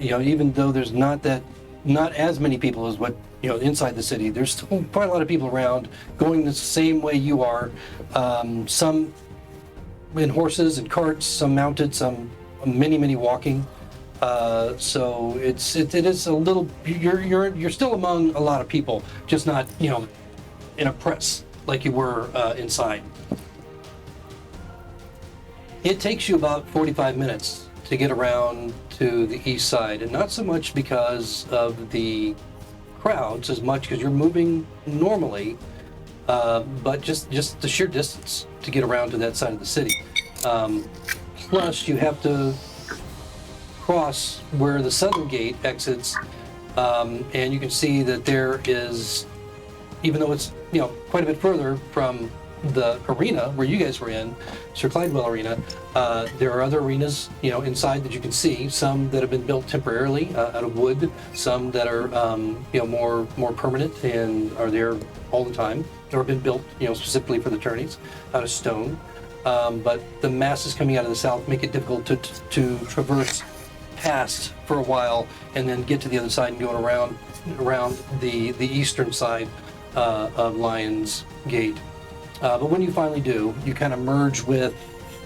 even though there's not as many people as what inside the city. There's still quite a lot of people around going the same way you are. Some in horses and carts, some mounted, some many walking. So it is a little, you're still among a lot of people, just not, in a press like you were inside. It takes you about 45 minutes to get around to the east side, and not so much because of the crowds as much because you're moving normally, but just the sheer distance to get around to that side of the city. Plus, you have to cross where the southern gate exits, and you can see that there is, even though it's quite a bit further from the arena where you guys were in, Sir Clydewell Arena, there are other arenas inside that you can see. Some that have been built temporarily out of wood, some that are more permanent and are there all the time, or have been built specifically for the tourneys out of stone. But the masses coming out of the south make it difficult to traverse past for a while and then get to the other side and go around the eastern side of Lions Gate. But when you finally do, you kind of merge with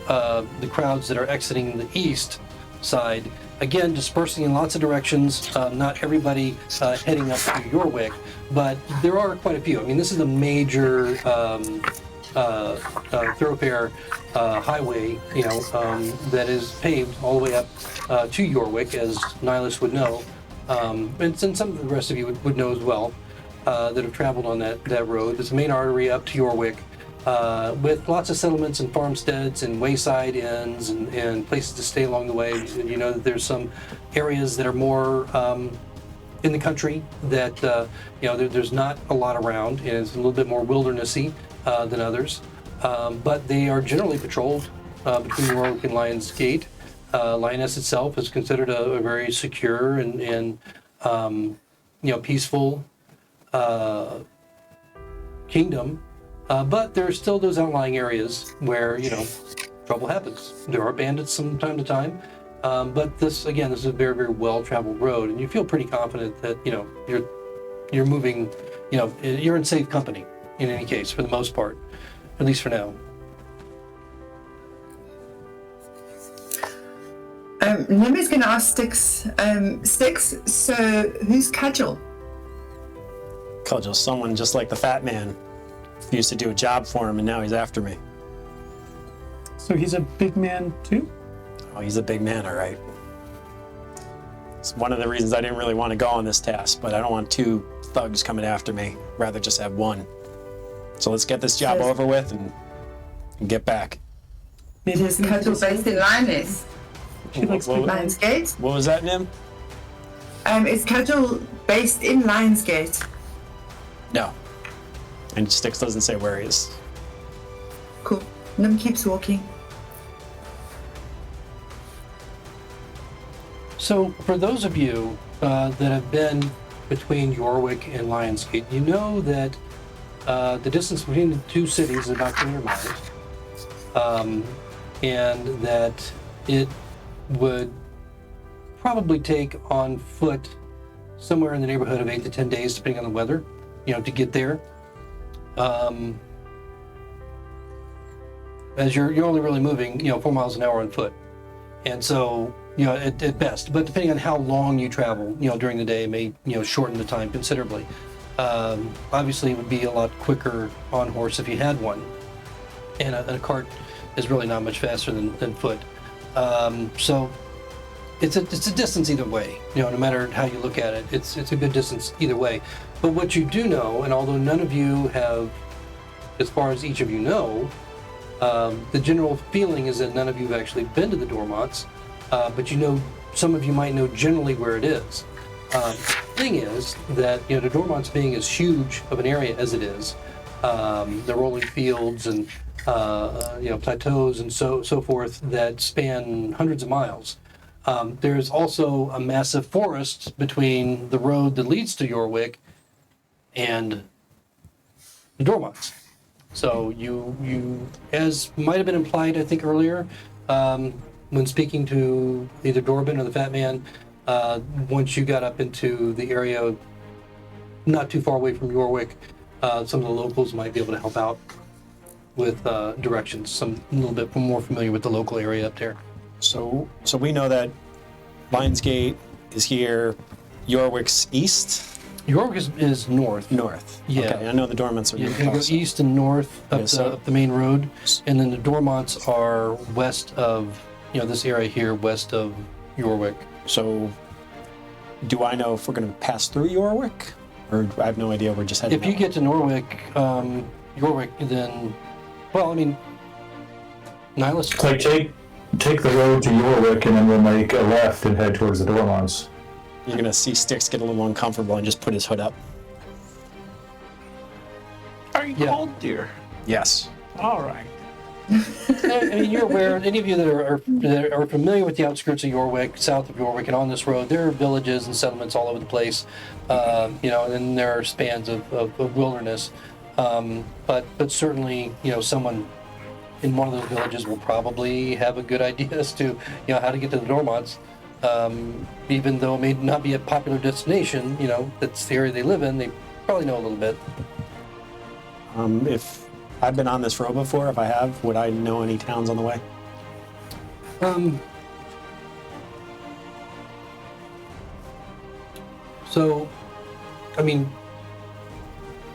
the crowds that are exiting the east side, again dispersing in lots of directions. Not everybody heading up to Yorwick, but there are quite a few. I mean, this is a major thoroughfare highway, that is paved all the way up to Yorwick, as Nihilus would know, and some of the rest of you would know as well, that have traveled on that road. It's a main artery up to Yorwick, with lots of settlements and farmsteads and wayside inns and places to stay along the way. You know that there's some areas that are more in the country that there's not a lot around, and it's a little bit more wildernessy than others, but they are generally patrolled between Yorwick and Lions Gate. Lioness itself is considered a very secure and peaceful kingdom, but there are still those outlying areas where trouble happens. There are bandits from time to time, but this is a very, very well-traveled road, and you feel pretty confident that you're moving. You're in safe company in any case, for the most part, at least for now. Nimi's going to ask Styx. Styx, so who's Cudgel? Cudgel's someone just like the FatMan. He used to do a job for him, and now he's after me. So he's a big man too? Oh, he's a big man, all right. It's one of the reasons I didn't really want to go on this task, but I don't want two thugs coming after me. Rather just have one. So let's get this job over with and get back. It is Cudgel based in Lioness. She likes big Lions Gate. What was that, Nim? Is Cudgel based in Lions Gate? No. And Styx doesn't say where he is. Cool. Nim keeps walking. So, for those of you that have been between Yorwick and Lions Gate, you know that the distance between the two cities is about 300 miles, and that it would probably take on foot somewhere in the neighborhood of 8 to 10 days, depending on the weather, to get there. As you're only really moving, 4 miles an hour on foot, and so at best. But depending on how long you travel, during the day, it may shorten the time considerably. Obviously, it would be a lot quicker on horse if you had one, and a cart is really not much faster than foot. So it's a distance either way. No matter how you look at it, it's a good distance either way. But what you do know, and although none of you have, as far as each of you know, the general feeling is that none of you have actually been to the Dormonts, but some of you might know generally where it is. Thing is that the Dormonts, being as huge of an area as it is, the rolling fields and plateaus and so forth that span hundreds of miles. There's also a massive forest between the road that leads to Yorwick and the Dormonts. So you, as might have been implied, I think earlier, when speaking to either Dorban or the FatMan, once you got up into the area not too far away from Yorwick, some of the locals might be able to help out with directions. Some a little bit more familiar with the local area up there. So we know that Lionsgate is here. Yorwick's east? York is north. North. Yeah. Okay, I know the Dormonts are You're north going to go also. east and north up, Yes, sir. up the main road, and then the Dormonts are west of, this area here, west of Yorwick. So, do I know if we're going to pass through Yorwick? Or I have no idea, we're just heading If you out? get to Yorwick, then, well, I mean, Nihilus. It's like take the road to Yorwick and then we'll make a left and head towards the Dormonts. You're going to see Styx get a little uncomfortable and just put his hood up. Are you Yeah. cold, dear? Yes. All right. I mean, you're aware, any of you that are familiar with the outskirts of Yorwick, south of Yorwick, and on this road, there are villages and settlements all over the place, and then there are spans of wilderness. But certainly, someone in one of those villages will probably have a good idea as to, how to get to the Dormonts. Even though it may not be a popular destination, that's the area they live in, they probably know a little bit. If I've been on this road before, if I have, would I know any towns on the way? So, I mean,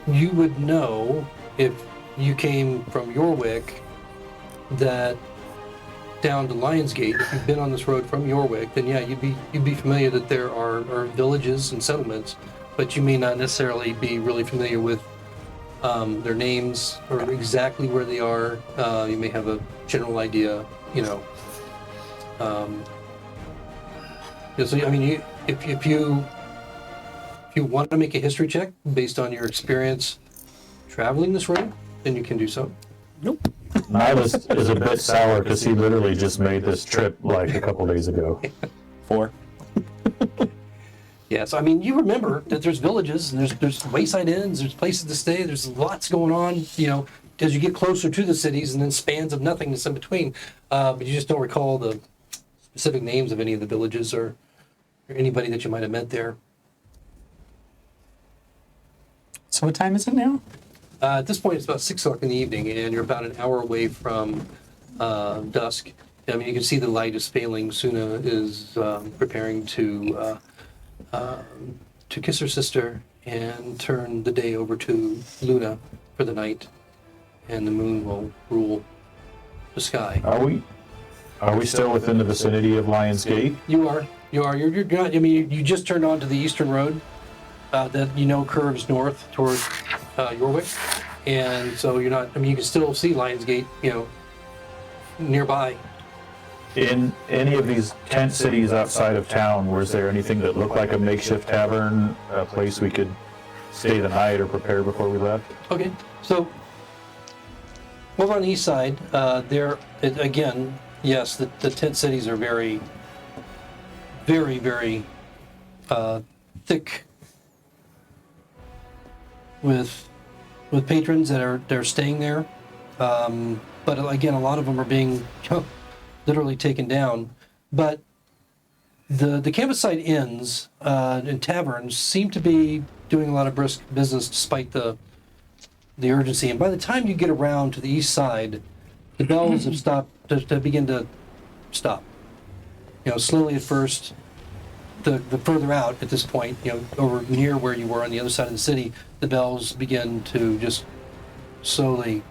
you would know if you came from Yorwick that down to Lionsgate, if you've been on this road from Yorwick, then yeah, you'd be familiar that there are villages and settlements, but you may not necessarily be really familiar with their names or exactly where they are. You may have a general idea, So I mean, if you want to make a history check based on your experience traveling this road, then you can do so. Nope. Nihilus is a bit sour because he literally just made this trip like a couple days ago. 4. Yeah, so I mean, you remember that there's villages and there's wayside inns, there's places to stay, there's lots going on, as you get closer to the cities, and then spans of nothingness in between. But you just don't recall the specific names of any of the villages or anybody that you might have met there. So what time is it now? At this point, it's about 6 o'clock in the evening, and you're about an hour away from dusk. I mean, you can see the light is failing. Suna is preparing to kiss her sister and turn the day over to Luna for the night, and the moon will rule the sky. Are we still within the vicinity of Lionsgate? You are. You're not. I mean, you just turned onto the eastern road that curves north toward Yorwick, and so you're not. I mean, you can still see Lionsgate, nearby. In any of these tent cities outside of town, was there anything that looked like a makeshift tavern, a place we could stay the night or prepare before we left? Okay, so over on the east side, again, yes, the tent cities are very, very, very thick with patrons that are staying there. But again, a lot of them are being literally taken down. But the campsite inns and taverns seem to be doing a lot of brisk business despite the urgency. And by the time you get around to the east side, the bells have stopped to begin to stop. Slowly at first. The further out at this point, over near where you were on the other side of the city, the bells begin to just slowly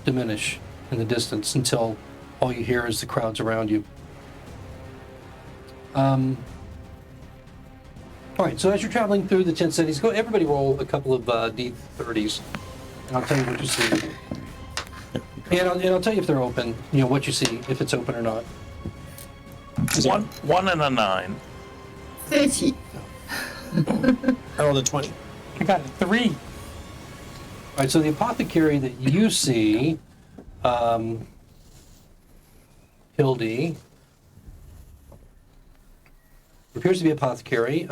diminish in the distance until all you hear is the crowds around you. All right, so as you're traveling through the 10 cities, everybody roll a couple of D30s, and I'll tell you what you see. And I'll tell you if they're open, what you see, if it's open or not. One and a 9. 30. I rolled a 20. I got a 3. All right, so the apothecary that you see, Hildy, appears to be apothecary.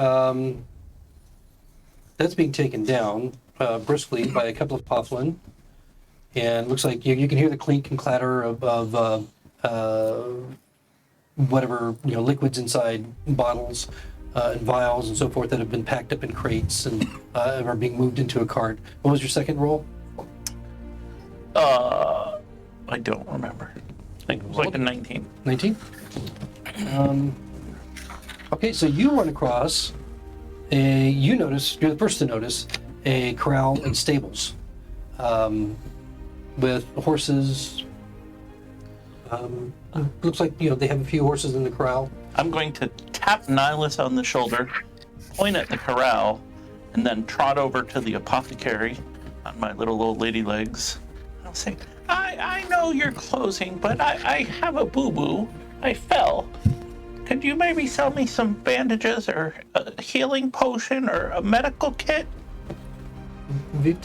That's being taken down briskly by a couple of Pufflin, and looks like you can hear the clink and clatter of whatever liquids inside bottles and vials and so forth that have been packed up in crates and are being moved into a cart. What was your second roll? I don't remember. I think it was like a 19. 19? Okay, so you run across you're the first to notice a corral and stables with horses. Looks like, they have a few horses in the corral. I'm going to tap Nihilus on the shoulder, point at the corral, and then trot over to the apothecary on my little old lady legs. I'll say, I know you're closing, but I have a boo-boo. I fell. Could you maybe sell me some bandages or a healing potion or a medical kit? We've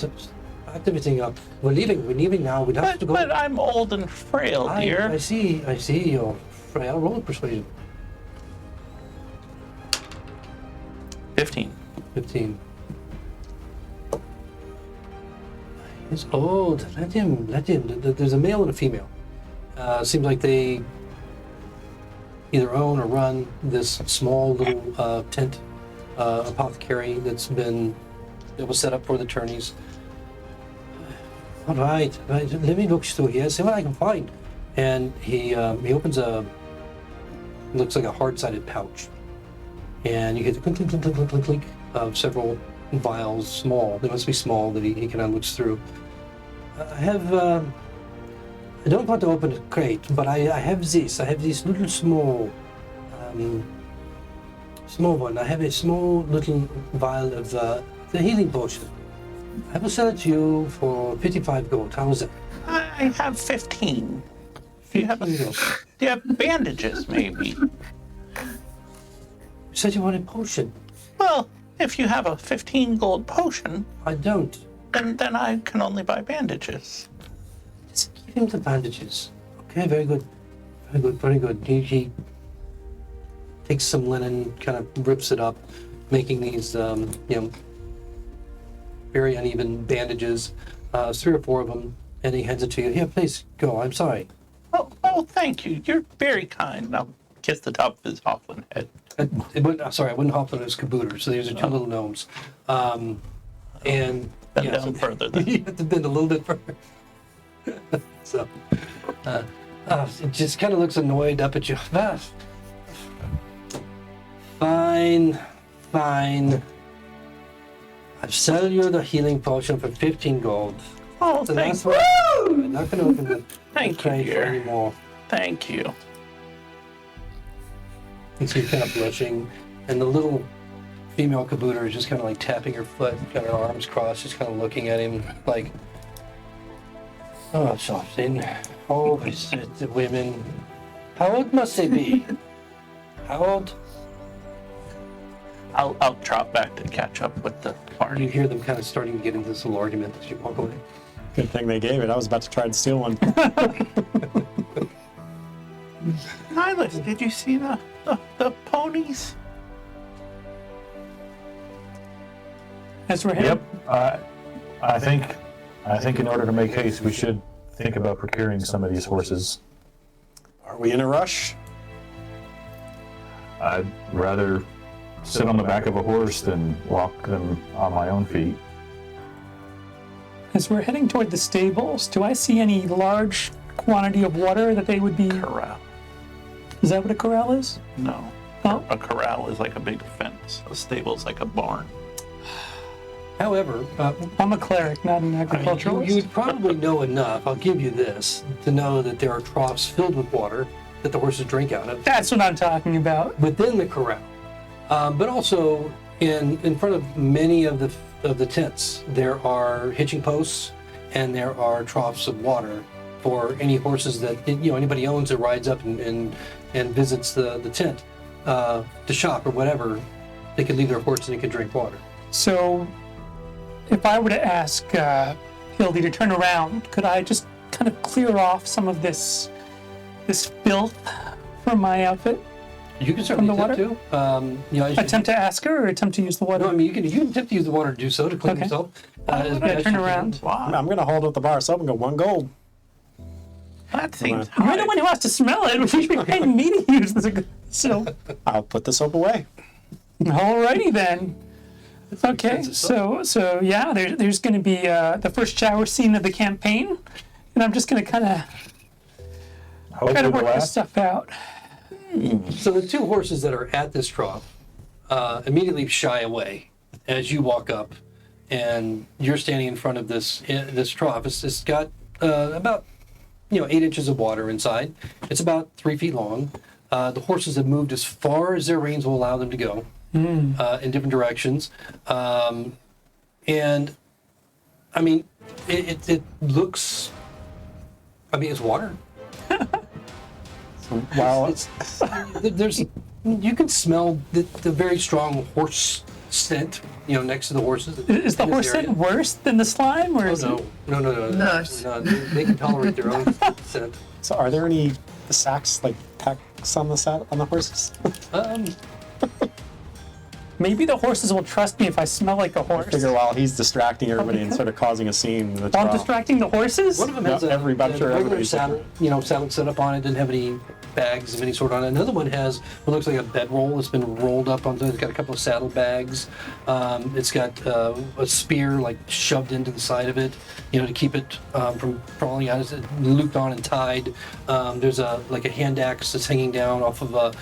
packed everything up. We're leaving now. We have to go. But I'm old and frail, dear. I see your frail. Roll persuasion. 15. 15. He's old. Let him. There's a male and a female. Seems like they either own or run this small little tent apothecary that was set up for the tourneys. All right. Let me look through here, see what I can find. And he opens looks like a hard-sided pouch. And you hear the clink, clink, clink, clink, clink, clink, clink of several vials, small. They must be small that he kind of looks through. I don't want to open a crate, but I have this. I have this little small one. I have a small little vial of the healing potion. I will sell it to you for 55 gold. How is it? I have 15. Do you have bandages, maybe? You said you wanted potion. Well, if you have a 15 gold potion, I don't. then I can only buy bandages. Just give him the bandages. Okay, very good. Very good, very good. He takes some linen, kind of rips it up, making these, very uneven bandages, 3 or 4 of them, and he hands it to you. Here, please, go. I'm sorry. Oh, thank you. You're very kind. I'll kiss the top of his hofflin head. I wouldn't hofflin, it was caboodle, so these are 2 little gnomes. And Bend down further then. You have to bend a little bit further. So, it just kind of looks annoyed up at you. Fine. I'll sell you the healing potion for 15 gold. Oh, So thank that's you. why I'm not going to open the Thank you, crate dear. anymore. Thank you. And so you're kind of blushing, and the little female caboodle is just kind of like tapping her foot, got her arms crossed, just kind of looking at him like, oh, something. Always the women. How old must they be? How old? I'll trot back to catch up with the You party. hear them kind of starting to get into this little argument as you walk away. Good thing they gave it. I was about to try and steal one. Nihilus, did you see the ponies? As we're heading, Yep. I think in order to make haste, we should think about procuring some of these horses. Are we in a rush? I'd rather sit on the back of a horse than walk them on my own feet. as we're heading toward the stables, do I see any large quantity of water that they would be? Corral. Is that what a corral is? No. Oh. A corral is like a big fence. A stable's like a barn. However, I'm a cleric, not an agriculturalist. you would probably know enough, I'll give you this, to know that there are troughs filled with water that the horses drink out of That's what I'm talking about. within the corral. But also in front of many of the tents, there are hitching posts and there are troughs of water for any horses that anybody owns or rides up and visits the tent to shop or whatever. They could leave their horse and they could drink water. So, if I were to ask Hildy to turn around, could I just kind of clear off some of this filth from my outfit? You can certainly From the attempt to. As you- Attempt to ask her, or attempt to use the water? No, I mean you can attempt to use the water to do so to clean Okay. yourself. Why would I best turn you can. around? Wow. I'm going to hold up the bar so I can go 1 gold. That seems You're high. the one who has to smell it. You should be paying me to use this. So, I'll put the soap away. alrighty then. Okay, expensive stuff. so yeah, there's going to be the first shower scene of the campaign, and I'm just going to kind of try to Hopefully the work this last. stuff out. So the two horses that are at this trough immediately shy away as you walk up, and you're standing in front of this trough. It's got about 8 inches of water inside. It's about 3 feet long. The horses have moved as far as their reins will allow them to go in different directions, and I mean it looks. I mean, it's water. Well, There's you can smell the very strong horse scent, next to the horses. Is the in this horse area. scent worse than the slime, or Oh, is it? no. No. They can tolerate their own scent. so are there any sacks like packs on the horses? Maybe the horses will trust me if I smell like a horse. Figure while he's distracting everybody and sort of causing a scene in the While I'm trough. distracting the horses? One of them No, has a I'm sure regular everybody's saddle, saddle set up on it. Didn't have any bags of any sort on it. Another one has what looks like a bedroll that's been rolled up onto. It's got a couple of saddle bags. It's got a spear like shoved into the side of it, to keep it from falling out. It's looped on and tied. There's a hand axe that's hanging down off of a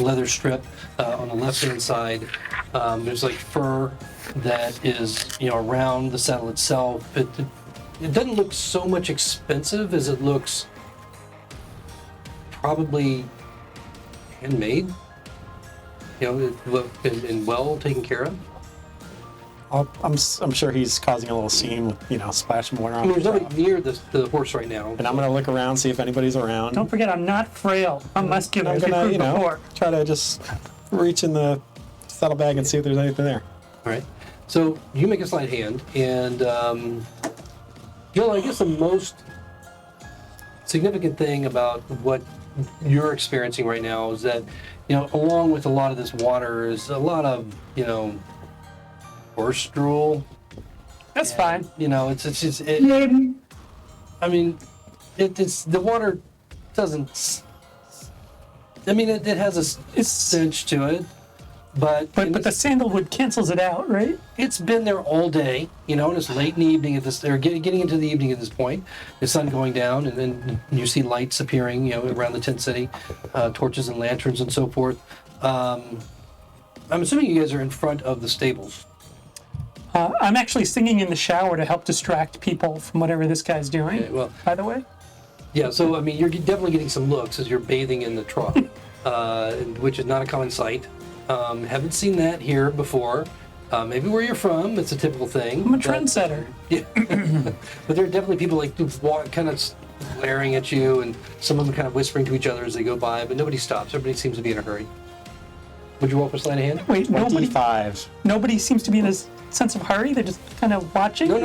leather strip on the left-hand side. There's fur that is around the saddle itself. It doesn't look so much expensive as it looks probably handmade. And well taken care of. I'm sure he's causing a little scene with splashing water I on mean, the there's trough. nobody near the horse right now. And I'm gonna look around, see if anybody's around. Don't forget, I'm not frail. I'm muscular, I'm as we gonna, proved before. try to just reach in the saddlebag and see if there's anything there. All right. So you make a sleight hand, and Jill, I guess the most significant thing about what you're experiencing right now is that, along with a lot of this water, is a lot of, horse drool. That's fine. It's just. I mean, it's the water doesn't. I mean, it has a stench to it, but But the sandalwood cancels it out, right? it's been there all day, and it's late in the evening at this, or getting into the evening at this point. The sun going down, and then you see lights appearing, around the tent city, torches and lanterns and so forth. I'm assuming you guys are in front of the stables. I'm actually singing in the shower to help distract people from whatever this guy's doing, Okay, well, by the way. yeah, so, I mean, you're definitely getting some looks as you're bathing in the trough, which is not a common sight. Haven't seen that here before. Maybe where you're from, it's a typical thing. I'm a but- trendsetter. Yeah. But there are definitely people kind of glaring at you, and some of them kind of whispering to each other as they go by, but nobody stops. Everybody seems to be in a hurry. Would you roll for sleight of hand? Wait, nobody 25. seems to be in a sense of hurry? They're just kind of watching? No.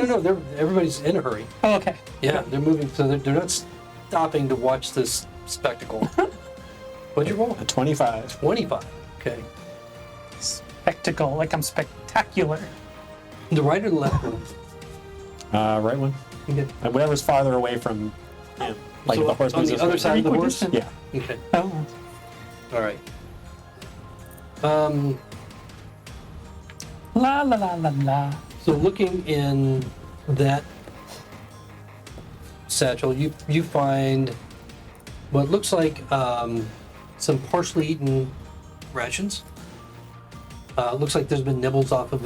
Everybody's in a hurry. Oh, okay. Yeah, they're moving, so they're not stopping to watch this spectacle. What'd you roll? A 25. 25. Okay. Spectacle, like I'm spectacular. The right or the left one? Right one. Okay. Whatever's farther away from him. Like So the horse on moves the this other way. side of the horse? Equidistant. Yeah. Okay. Oh. All right. La la la la la. So looking in that satchel, you find what looks like some partially eaten rations. Looks like there's been nibbles off of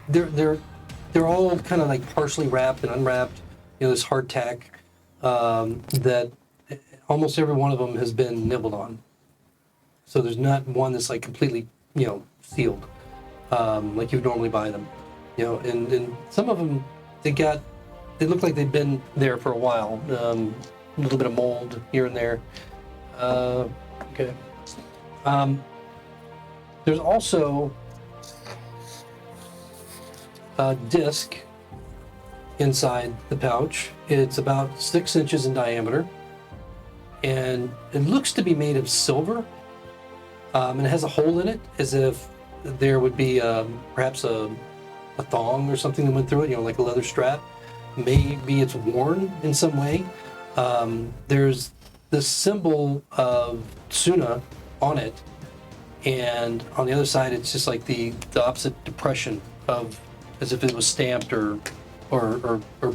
they're all kind of like partially wrapped and unwrapped. This hardtack that almost every one of them has been nibbled on. So there's not one that's like completely sealed. Like you would normally buy them, and some of them they look like they've been there for a while. A little bit of mold here and there. Okay. There's also a disc inside the pouch. It's about 6 inches in diameter, and it looks to be made of silver. And it has a hole in it, as if there would be perhaps a thong or something that went through it, like a leather strap. Maybe it's worn in some way. There's the symbol of Tsuna on it, and on the other side, it's just like the opposite depression of, as if it was stamped or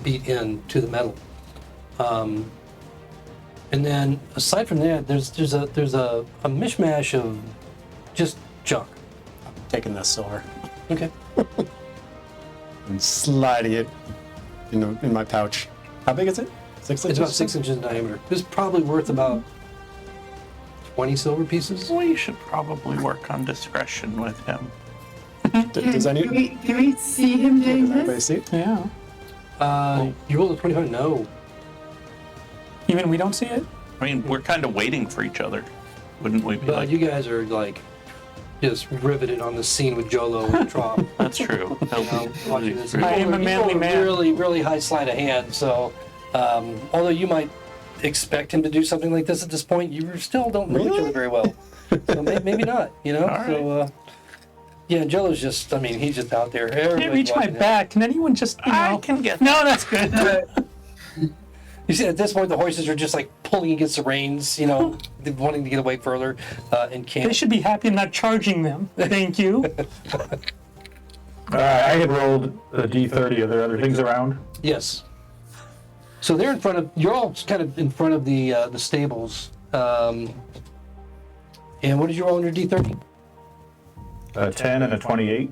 beat in to the metal. And then aside from that, there's a mishmash of just junk. Taking the silver Okay. and sliding it in my pouch. How big is it? 6 inches? It's about 6 inches in diameter. This is probably worth about 20 silver pieces. We should probably work on discretion with him. Does any? Do we see him doing Does anybody this? see it? Yeah. You rolled a 25? No. Even we don't see it? I mean, we're kind of waiting for each other, wouldn't we be But like? you guys are like just riveted on the scene with Jolo and the Trop. That's true. You know, watching this. I am a You manly rolled man. Really, really high sleight of hand. So, although you might expect him to do something like this at this point, you still don't know each other very well. So maybe not. You know. All So, yeah, Jolo's just. I mean, he's just out there. Can't Everybody's reach my watching him. back. Can anyone just, I can get No, that's good. You see, at this point, the horses are just like pulling against the reins. You know, wanting to get away further, and They can't. should be happy I'm not charging them. Thank you. I had rolled a d30. Are there other things around? Yes. So they're in front of. You're all kind of in front of the stables. And what did you roll on your D30? A 10 and a 28.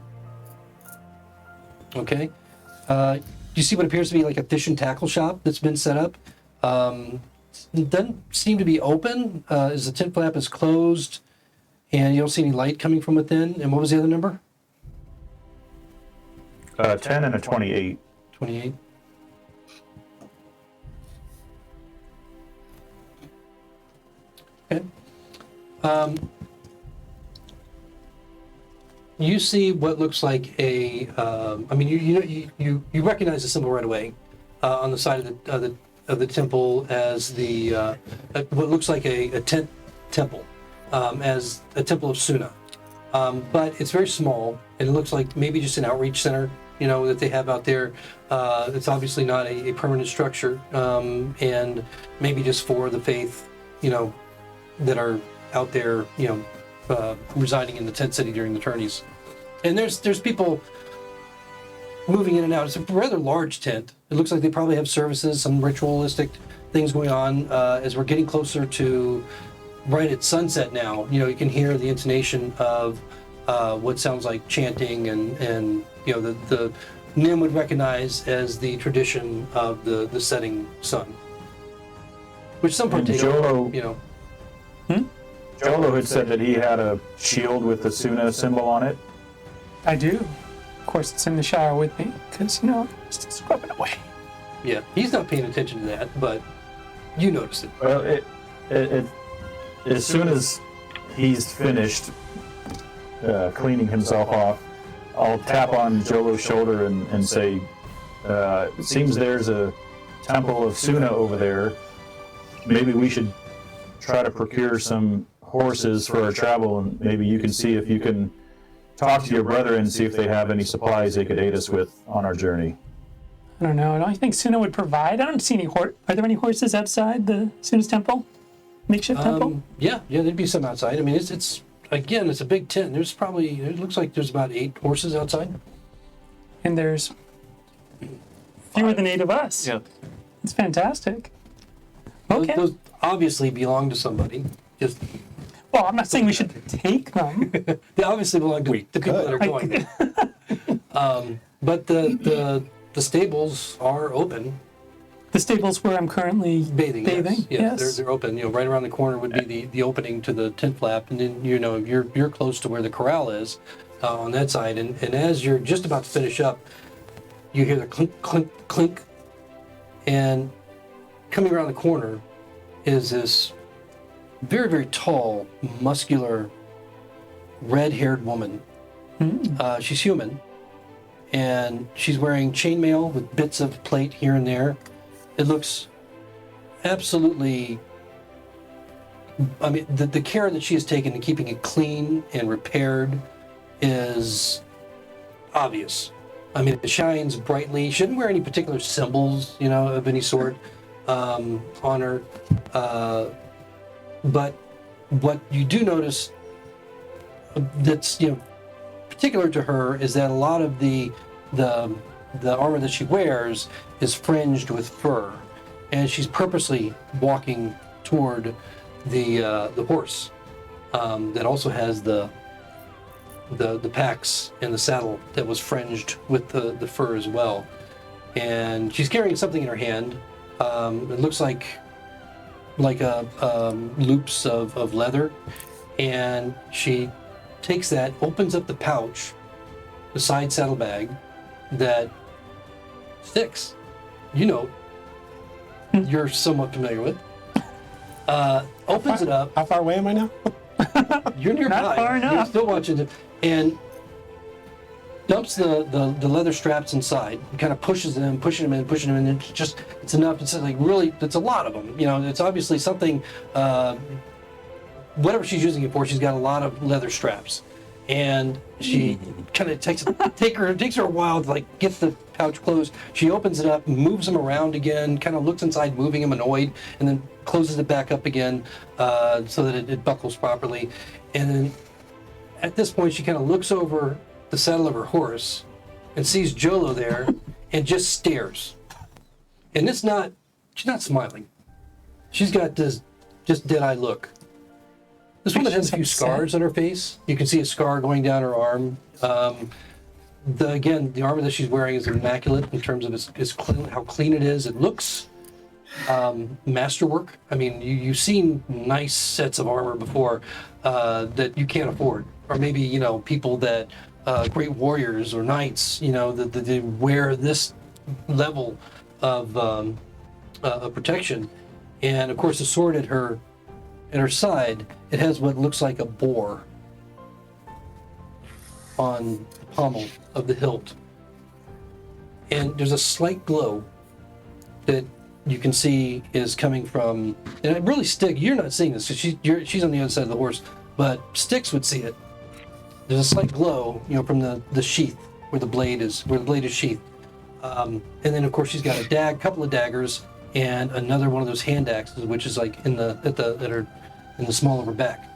Okay. You see what appears to be like a fish and tackle shop that's been set up. It doesn't seem to be open, as the tent flap is closed, and you don't see any light coming from within. And what was the other number? 10 and a 28. 28. Okay. You see what looks like a. I mean, you recognize the symbol right away on the side of the temple as the what looks like a tent temple, as a temple of Suna, but it's very small and it looks like maybe just an outreach center. You know, that they have out there. It's obviously not a permanent structure, and maybe just for the faith, you know, that are out there, you know, residing in the tent city during the tourneys. And there's people moving in and out. It's a rather large tent. It looks like they probably have services, some ritualistic things going on. As we're getting closer to right at sunset now, you know, you can hear the intonation of what sounds like chanting and you know, the Nim would recognize as the tradition of the setting sun, which some And partake Jolo- of, you know. Jolo had said that he had a shield with the Suna symbol on it. I do. Of course, it's in the shower with me, because, you know, I'm still scrubbing away. Yeah, he's not paying attention to that, but you noticed it. Well, it as soon as he's finished cleaning himself off, I'll tap on Jolo's shoulder and say, it seems there's a temple of Suna over there. Maybe we should try to procure some horses for our travel, and maybe you can see if you can talk to your brother and see if they have any supplies they could aid us with on our journey. I don't know. Don't you think Suna would provide? I don't see any Are there any horses outside the Suna's temple? Makeshift temple? Yeah, there'd be some outside. I mean, it's again, it's a big tent. There's probably, it looks like there's about 8 horses outside. And there's fewer than 8 of us. Yeah. It's fantastic. Those- Okay. Those obviously belong to somebody. Just Well, I'm not saying we should take them. they obviously belong to the people that are going. But the stables are open. The stable's where I'm currently Bathing. bathing. Yes. They're open. You know, right around the corner would be the opening to the tent flap, and then you know you're close to where the corral is on that side. And as you're just about to finish up, you hear the clink, clink, clink, and coming around the corner is this very, very tall, muscular, red-haired woman. She's human, and she's wearing chainmail with bits of plate here and there. It looks absolutely, I mean, the care that she has taken in keeping it clean and repaired is obvious. I mean, it shines brightly. She didn't wear any particular symbols, you know, of any sort on her. But what you do notice that's, you know, particular to her is that a lot of the armor that she wears is fringed with fur, and she's purposely walking toward the horse that also has the packs and the saddle that was fringed with the fur as well. And she's carrying something in her hand. It looks like loops of leather. And she takes that, opens up the pouch, the side saddlebag that Sticks, you're somewhat familiar with. Opens it up. How far away am I now? You're nearby. Not far enough. You're still watching it, and dumps the leather straps inside. And kind of pushes them, pushing them in, and it's enough. It's like really, it's a lot of them. It's obviously something. Whatever she's using it for, she's got a lot of leather straps, and she kind of takes her a while to like get the pouch closed. She opens it up, moves them around again, kind of looks inside, moving him annoyed, and then closes it back up again so that it buckles properly. And then at this point, she kind of looks over the saddle of her horse and sees Jolo there and just stares. And she's not smiling. She's got this just dead-eye look. This woman has a few scars on her face. You can see a scar going down her arm. The armor that she's wearing is immaculate in terms of how clean it is. It looks masterwork. I mean, you've seen nice sets of armor before that you can't afford, or maybe people that great warriors or knights, that they wear this level of protection. And of course, the sword at her side, it has what looks like a boar on the pommel of the hilt. And there's a slight glow that you can see is coming from, and it really you're not seeing this because she's on the other side of the horse, but Styx would see it. There's a slight glow, from the sheath where the blade is sheathed. And then of course she's got a couple of daggers, and another one of those hand axes, which is like in the small of her back.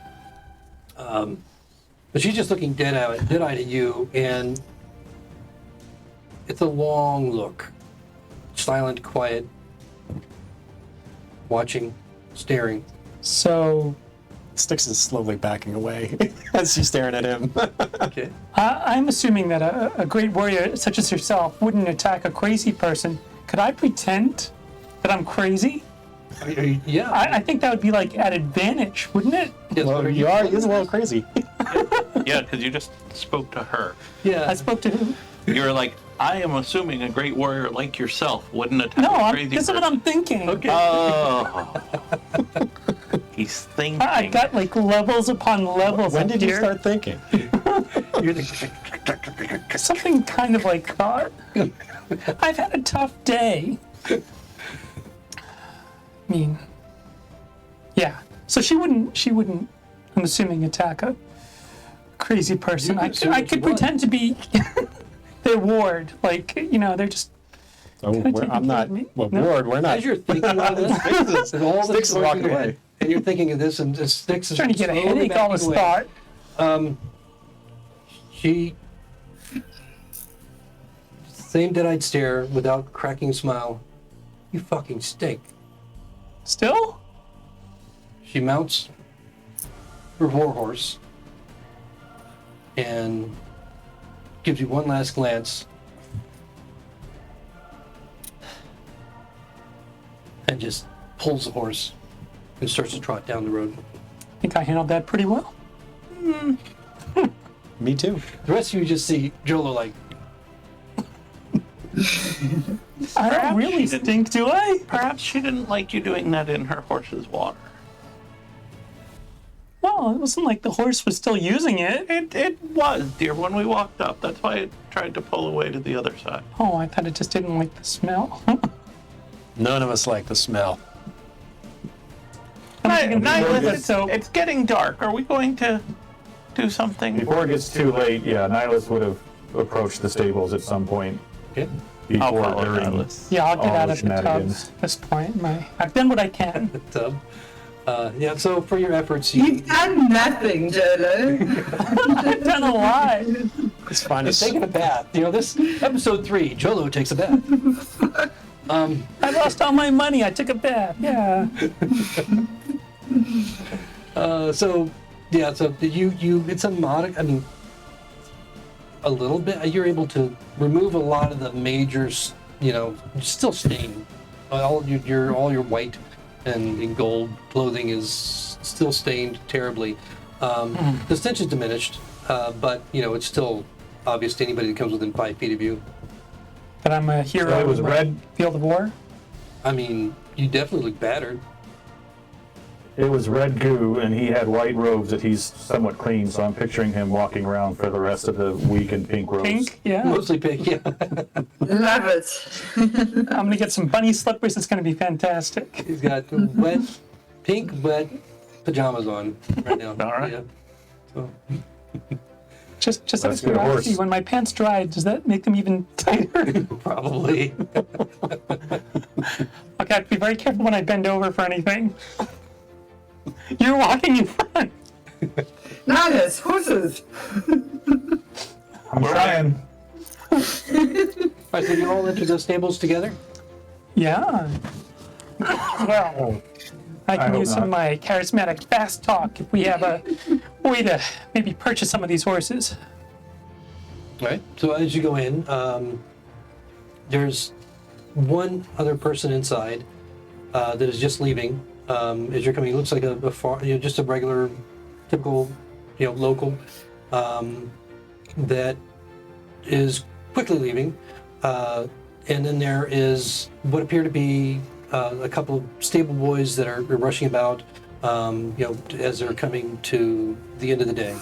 But she's just looking dead-eyed at you, and it's a long look. Silent, quiet, watching, staring. So Styx is slowly backing away as she's staring at him. Okay. I'm assuming that a great warrior such as yourself wouldn't attack a crazy person. Could I pretend that I'm crazy? Yeah. I think that would be like at advantage, wouldn't it? Yes, Well, but you are. He is a little crazy. Yeah, because you just spoke to her. Yeah. I spoke to who? You were like, I am assuming a great warrior like yourself wouldn't attack No, a crazy this is what person. I'm thinking. Okay. Oh. He's thinking. I got like levels upon levels. When up did you here. start thinking? You're the- Something kind of like thought. I've had a tough day. I mean, yeah. So she wouldn't. I'm assuming attack a crazy person. You I can assume could what you pretend to be their ward. Like they're just. Oh, I'm not. me? Well, No. Ward, we're not. As you're thinking of this, and all Styx this is walking going away. ahead, and you're thinking of this, and Styx is Trying to get a slowly headache all backing this away. thought. She, same dead-eyed stare without cracking a smile. You fucking stink. Still? She mounts her war horse and gives you one last glance and just pulls the horse and starts to trot down the road. I think I handled that pretty well. Me too. The rest of you just see Jolo like, I don't really she didn't- stink, do I? Perhaps she didn't like you doing that in her horse's water. Well, it wasn't like the horse was still using it. It was, dear, when we walked up. That's why it tried to pull away to the other side. Oh, I thought it just didn't like the smell. None of us like the smell. Nihilus, so- it's getting dark. Are we going to do something? Before it gets too late, yeah, Nihilus would have approached the stables at some point okay, I'll before follow during. Nihilus. Yeah, I'll get all out the of the tub shenanigans. at this point. I've done what I can. tub. Yeah, so for your efforts, You've done nothing, Jolo. I've done a lot. It's fine. He's taking a bath. This episode 3, Jolo takes a bath. I lost all my money. I took a bath. Yeah. So you it's a mod. I mean, a little bit. You're able to remove a lot of the majors. Still stained. All your white and gold clothing is still stained terribly. The stench is diminished, but it's still obvious to anybody that comes within 5 feet of you. That I'm a hero. So it was in the red. Field of war. I mean, you definitely look battered. It was red goo, and he had white robes that he's somewhat clean. So I'm picturing him walking around for the rest of the week in pink robes. Pink, yeah. Mostly pink, yeah. Love it. I'm gonna get some bunny slippers. It's gonna be fantastic. He's got pink wet pajamas on right now. All right. Yeah. So, Just out of Let's get a curiosity, horse. when my pants dry, does that make them even tighter? probably. Okay, I have to be very careful when I bend over for anything. You're walking in front. Nice horses. I'm trying. All right, so you all enter the stables together? Yeah. Well, I can hope use some of not. my charismatic fast talk if we have a way to maybe purchase some of these horses. All right. So as you go in, there's one other person inside that is just leaving. As you're coming, it looks like a farm, just a regular, typical, local that is quickly leaving. And then there is what appear to be a couple of stable boys that are rushing about, as they're coming to the end of the day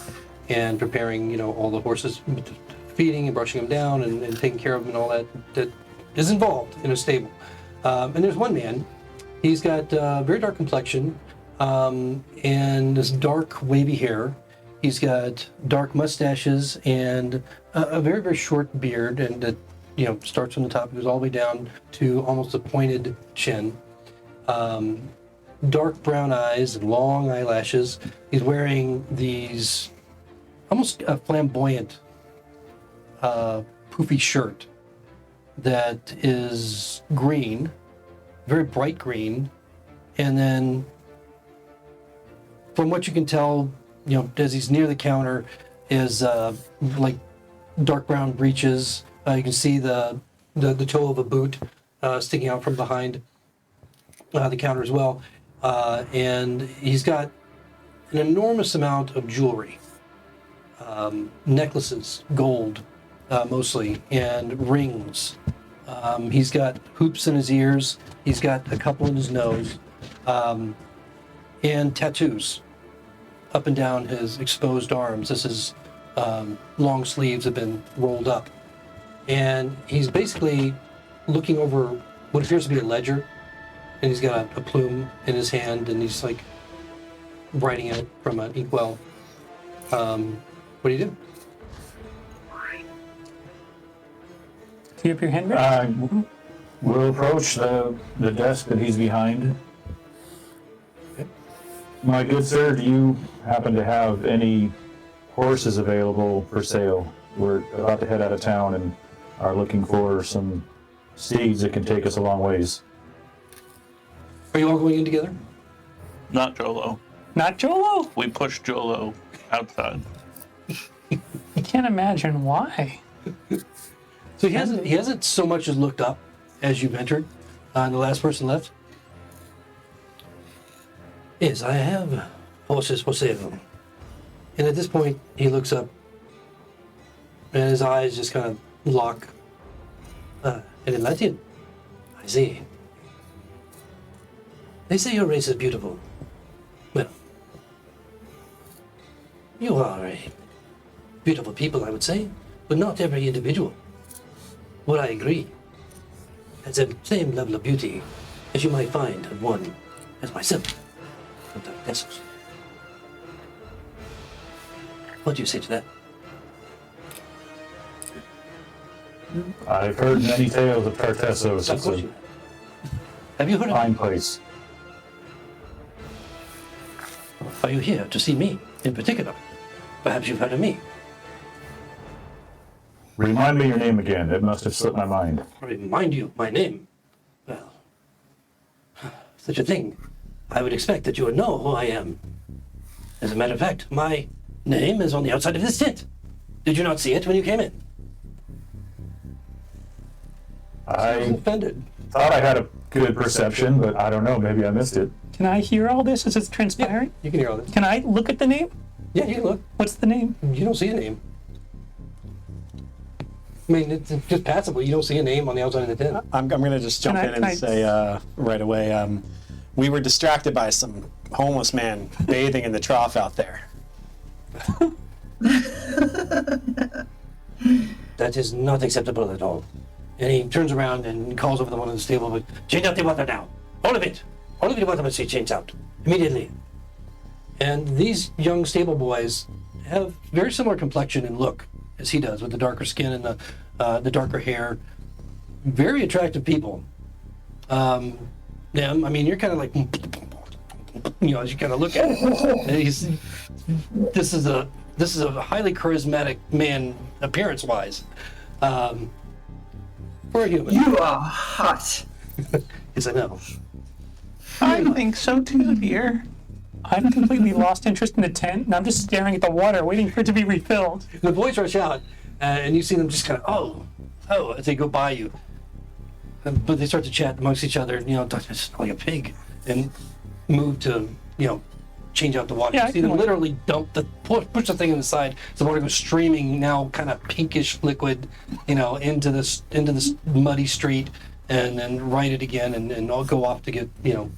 and preparing, all the horses, feeding and brushing them down and taking care of them and all that is involved in a stable. And there's one man. He's got very dark complexion and this dark wavy hair. He's got dark mustaches and a very, very short beard, and that starts from the top, goes all the way down to almost a pointed chin. Dark brown eyes and long eyelashes. He's wearing these almost flamboyant poofy shirt that is green, very bright green, and then from what you can tell, as he's near the counter, is like dark brown breeches. You can see the toe of a boot sticking out from behind the counter as well, and he's got an enormous amount of jewelry, necklaces, gold mostly, and rings. He's got hoops in his ears. He's got a couple in his nose, and tattoos up and down his exposed arms. This is long sleeves have been rolled up, and he's basically looking over what appears to be a ledger, and he's got a plume in his hand, and he's like writing it from an inkwell. What do you do? Do you have your hand ready? We'll approach the desk that he's behind. My good sir, do you happen to have any horses available for sale? We're about to head out of town and are looking for some steeds that can take us a long ways. Are you all going in together? Not Jolo. Not Jolo? We pushed Jolo outside. I can't imagine why. So he hasn't so much as looked up as you've entered, and the last person left. Yes, I have horses for sale. And at this point, he looks up, and his eyes just kind of lock. An Atlantean? I see. They say your race is beautiful. Well, you are a beautiful people, I would say, but not every individual. Would I agree? At the same level of beauty as you might find in one as myself. Vessels. What do you say to that? I've heard many tales of Tartessos. Of It's course a you have you heard of fine place. Are you here to see me in particular? Perhaps you've heard of me. Remind me your name again. It must have slipped my mind. Remind you my name. Well, such a thing. I would expect that you would know who I am. As a matter of fact, my name is on the outside of this tent. Did you not see it when you came in? I was I offended. thought I had a good perception, but I don't know. Maybe I missed it. Can I hear all this as it's transpiring? You can hear all this. Can I look at the name? Yeah, you can look. What's the name? You don't see a name. I mean, it's just passively. You don't see a name on the outside of the tent. I'm going to just jump Can I- in can I- and say right away, we were distracted by some homeless man bathing in the trough out there. That is not acceptable at all. And he turns around and calls over the one in the stable, but change out the water now. All of it. All of the water must be changed out. Immediately. And these young stable boys have very similar complexion and look as he does, with the darker skin and the darker hair. Very attractive people. I mean, you're kind of like, as you kind of look at it. This is a highly charismatic man, appearance-wise, for a human. You are hot. Yes, I know. I think so too, dear. I've completely lost interest in the tent, and I'm just staring at the water, waiting for it to be refilled. The boys rush out, and you see them just kind of, oh, as they go by you. But they start to chat amongst each other, talk like a pig, and move to, change out the water. Yeah, You see I them can- literally push the thing on the side. So the water goes streaming, now kind of pinkish liquid, into this muddy street, and then right it again, and I'll go off to get,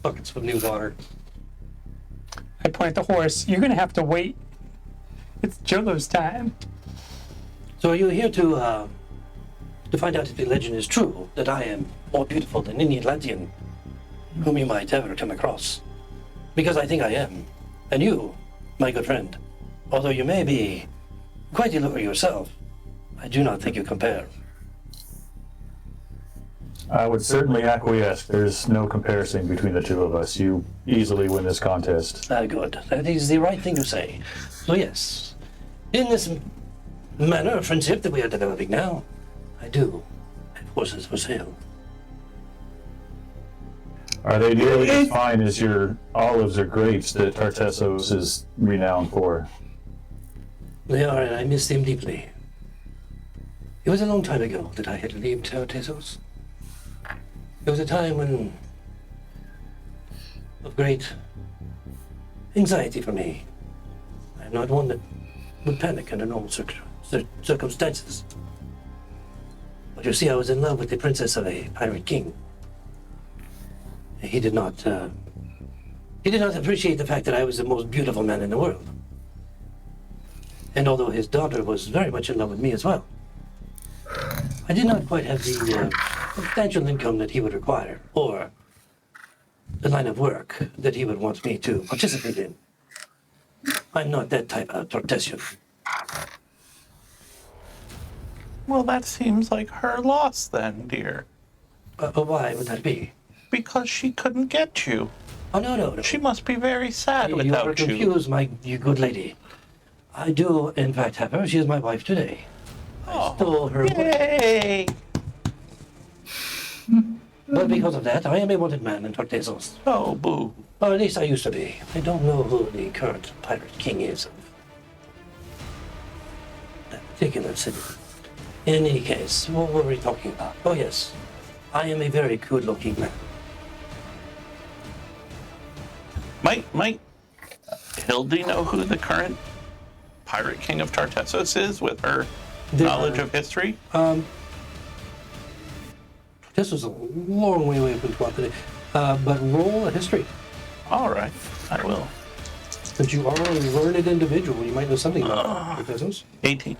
buckets of new water. I point at the horse. You're going to have to wait. It's Jolo's time. So are you here to find out if the legend is true, that I am more beautiful than any Atlantean whom you might ever come across? Because I think I am. And you, my good friend, although you may be quite a looker yourself, I do not think you compare. I would certainly acquiesce. There's no comparison between the two of us. You easily win this contest. Good. That is the right thing to say. So yes, in this manner of friendship that we are developing now, I do have horses for sale. Are they nearly as fine as your olives or grapes that Tartessos is renowned for? They are, and I miss them deeply. It was a long time ago that I had to leave Tartessos. It was a time when of great anxiety for me. I am not one that would panic under normal circumstances. But you see, I was in love with the princess of a pirate king. He did not appreciate the fact that I was the most beautiful man in the world. And although his daughter was very much in love with me as well, I did not quite have the substantial income that he would require, or the line of work that he would want me to participate in. I'm not that type of Tortesian. Well, that seems like her loss then, dear. Why would that be? Because she couldn't get you. Oh, no. She must be very sad You are without you. confused, you good lady. I do, in fact, have her. She is my wife today. I stole her. Yay! But because of that, I am a wanted man in Tortesos. Oh, boo. Or at least I used to be. I don't know who the current pirate king is of that particular city. In any case, what were we talking about? Oh, yes. I am a very good-looking man. Might Hildy know who the current pirate king of Tartessos is with her knowledge of history? This was a long way away from 12 today. But roll a history. All right, I will. Since you are a learned individual, you might know something about Tartessos. 18.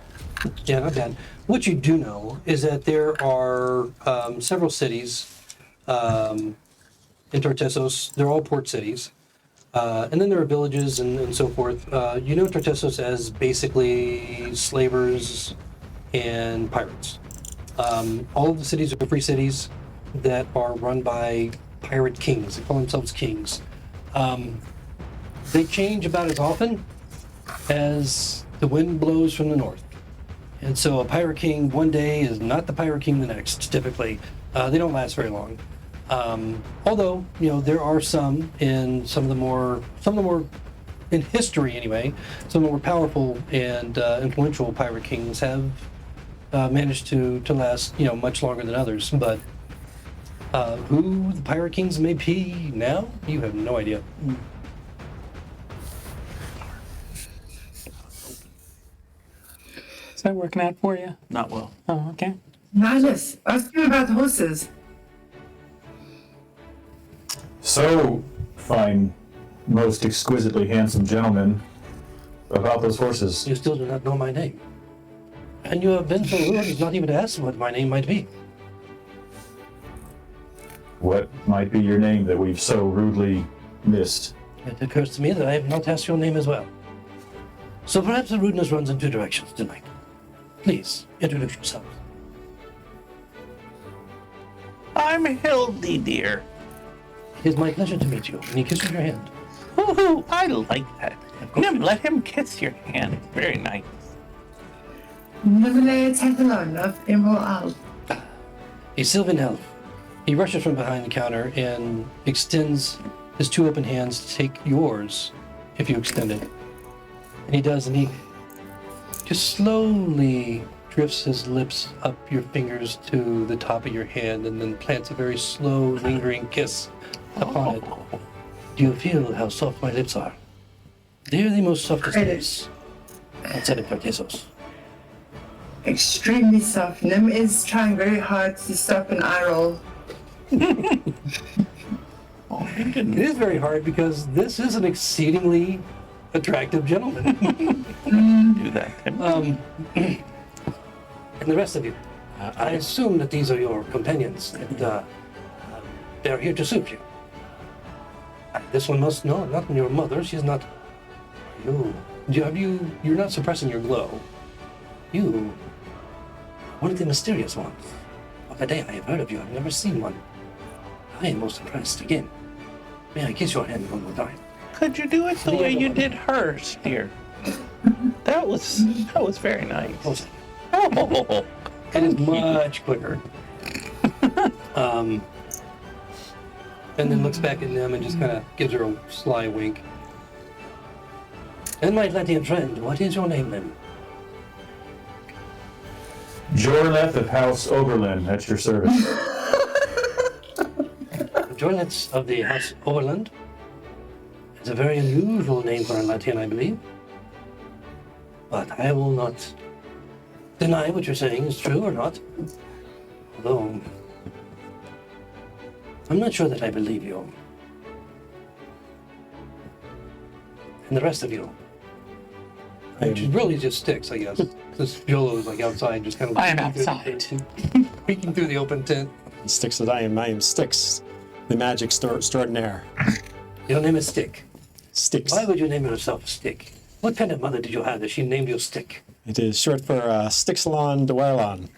Yeah, not bad. What you do know is that there are several cities in Tartessos. They're all port cities. And then there are villages and so forth. You know Tartessos as basically slavers and pirates. All of the cities are free cities that are run by pirate kings. They call themselves kings. They change about as often as the wind blows from the north. And so a pirate king one day is not the pirate king the next, typically. They don't last very long. Although, there are some in some of the more in history anyway, some of the more powerful and influential pirate kings have managed to last, much longer than others. But who the pirate kings may be now, you have no idea. Is that working out for you? Not well. Oh, okay. Nice. Ask him about horses. So, fine, most exquisitely handsome gentleman, about those horses. You still do not know my name. And you have been so rude as not even to ask what my name might be. What might be your name that we've so rudely missed? It occurs to me that I have not asked your name as well. So perhaps the rudeness runs in two directions tonight. Please, introduce yourself. I'm Hildy, dear. It is my pleasure to meet you. And he kisses your hand. Ooh, I like that. Nim, let him kiss your hand. Very nice. Nimble Tethalon of Emerald Isle. A Sylvan elf. He rushes from behind the counter and extends his two open hands to take yours if you extend it. And he does, and he just slowly drifts his lips up your fingers to the top of your hand and then plants a very slow, lingering kiss upon it. Do you feel how soft my lips are? They're the most softest lips outside of Cartesos. Extremely soft. Nim is trying very hard to stop an eye roll. It is very hard because this is an exceedingly attractive gentleman. Do that, Tim. And the rest of you, I assume that these are your companions, and they're here to serve you. This one must know, not your mother. She's not. You're not suppressing your glow. You, one of the mysterious ones. Of a day I have heard of you. I've never seen one. I am most impressed. Again, may I kiss your hand one more time? Could you do it the way you did hers, dear? That was very nice. Oh, It is much quicker. And then looks back at them and just kind of gives her a sly wink. And my Atlantean friend, what is your name then? Jorleth of House Oberlin, at your service. Jorlets of the House Overland. It's a very unusual name for an Atlantean, I believe. But I will not deny what you're saying is true or not. Although, I'm not sure that I believe you. And the rest of you. Which really just sticks, I guess. This Jolo is like outside, just kind of. I am outside. Peeking through the open tent. Sticks that I am Sticks, the magic extraordinaire. Your name is Stick. Sticks. Why would you name yourself Stick? What kind of mother did you have that she named you Stick? It is short for Stixalon de Wirelon.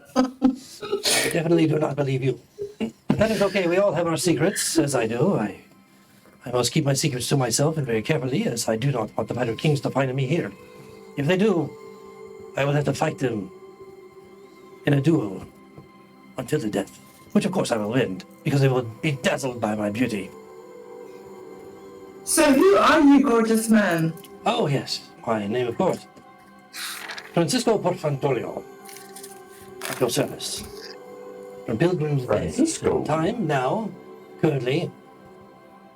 I definitely do not believe you. But that is okay. We all have our secrets, as I do. I must keep my secrets to myself and very carefully, as I do not want the Pirate Kings to find me here. If they do, I will have to fight them in a duel until the death. Which, of course, I will win, because they will be dazzled by my beauty. So who are you, gorgeous man? Oh, yes. My name, of course. Francisco Porfantorio. At your service. From Pilgrim's Bay. Francisco. Time now, currently,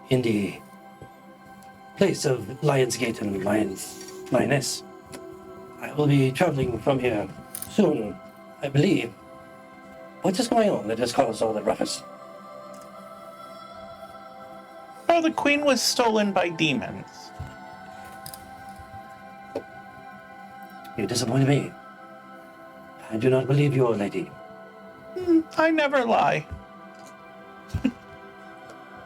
in the place of Lionsgate and Lioness. I will be traveling from here soon, I believe. What is going on that has caused all the ruckus? Oh, the queen was stolen by demons. You disappointed me. I do not believe you, lady. I never lie.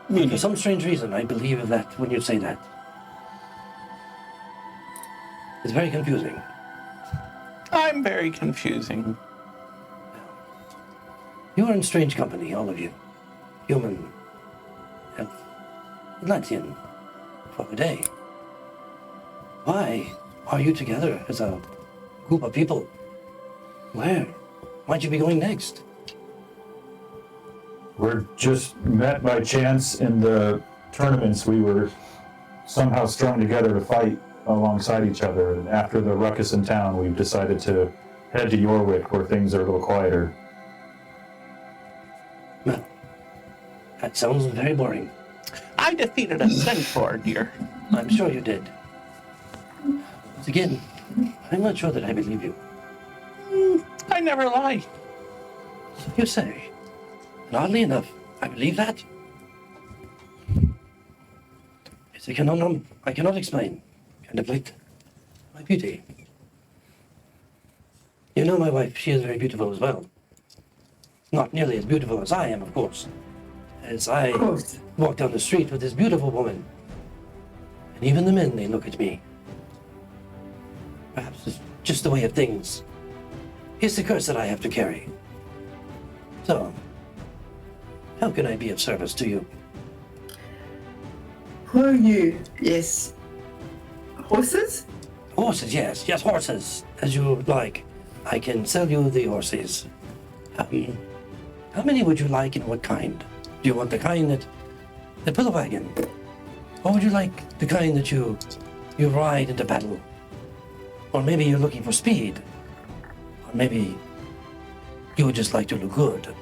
For some strange reason, I believe that when you say that. It's very confusing. I'm very confusing. You are in strange company, all of you. Human, elf, Atlantean, for a day. Why are you together as a group of people? Where might you be going next? We're just met by chance in the tournaments. We were somehow strung together to fight alongside each other. And after the ruckus in town, we've decided to head to Yorwick, where things are a little quieter. Well, that sounds very boring. I defeated a centaur, dear. I'm sure you did. Once again, I'm not sure that I believe you. I never lie. So you say. And oddly enough, I believe that. It's a conundrum I cannot explain. Contemplate my beauty. You know my wife, she is very beautiful as well. Not nearly as beautiful as I am, of course. As I Of course. walk down the street with this beautiful woman. And even the men, they look at me. Perhaps it's just the way of things. It's the curse that I have to carry. So, how can I be of service to you? Who are you? Yes. Horses? Horses, yes, horses, as you would like. I can sell you the horses. How many would you like and what kind? Do you want the kind the pillow wagon? Or would you like the kind that you ride into battle? Or maybe you're looking for speed? Or maybe you would just like to look good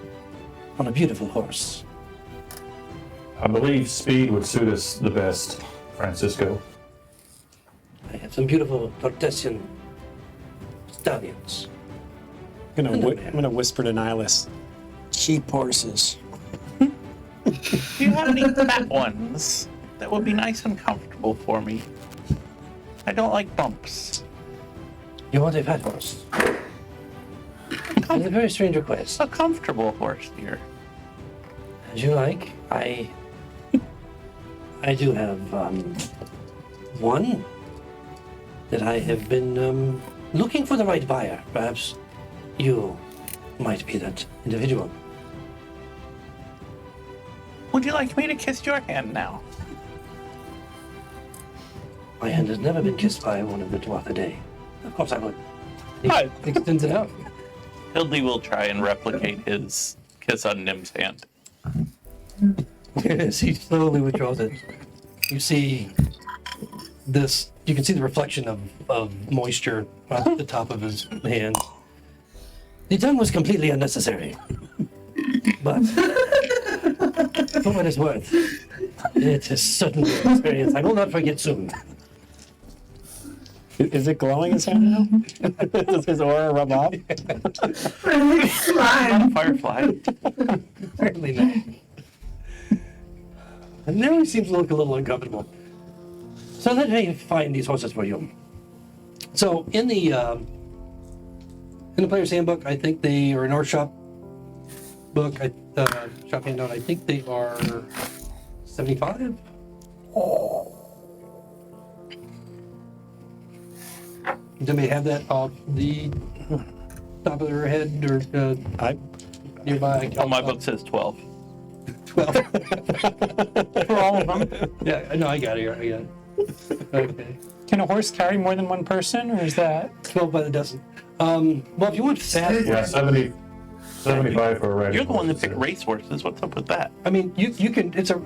on a beautiful horse? I believe speed would suit us the best, Francisco. I have some beautiful Tortesian stallions. I'm gonna whisper to Nihilus. Cheap horses. Do you have any fat ones that would be nice and comfortable for me? I don't like bumps. You want a fat horse? It's a very strange request. A comfortable horse, dear. As you like. I do have one that I have been looking for the right buyer. Perhaps you might be that individual. Would you like me to kiss your hand now? My hand has never been kissed by one of the dwarf a day. Of course I would. He Hi. extends it out. Hildy will try and replicate his kiss on Nim's hand. As he slowly withdraws it, you see this. You can see the reflection of moisture on the top of his hand. The tongue was completely unnecessary, but for what it's worth, it is certainly an experience I will not forget soon. Is it glowing his hand now? Does his aura rub off? Fine. Firefly. Apparently not. And now he seems to look a little uncomfortable. So let me find these horses for you. So in the player's handbook, I think they are in our shop book, shop handout. I think they are 75. Do they have that off the top of their head or nearby? Oh, my book says 12. 12. For all of them. Yeah, no, I got it here. I got it. Okay. Can a horse carry more than one person, or is that 12 by the dozen. Well, if you want fast, Yeah, 75 for a riding You're the one that horse, picked so- race horses. What's up with that? I mean, you can. It's a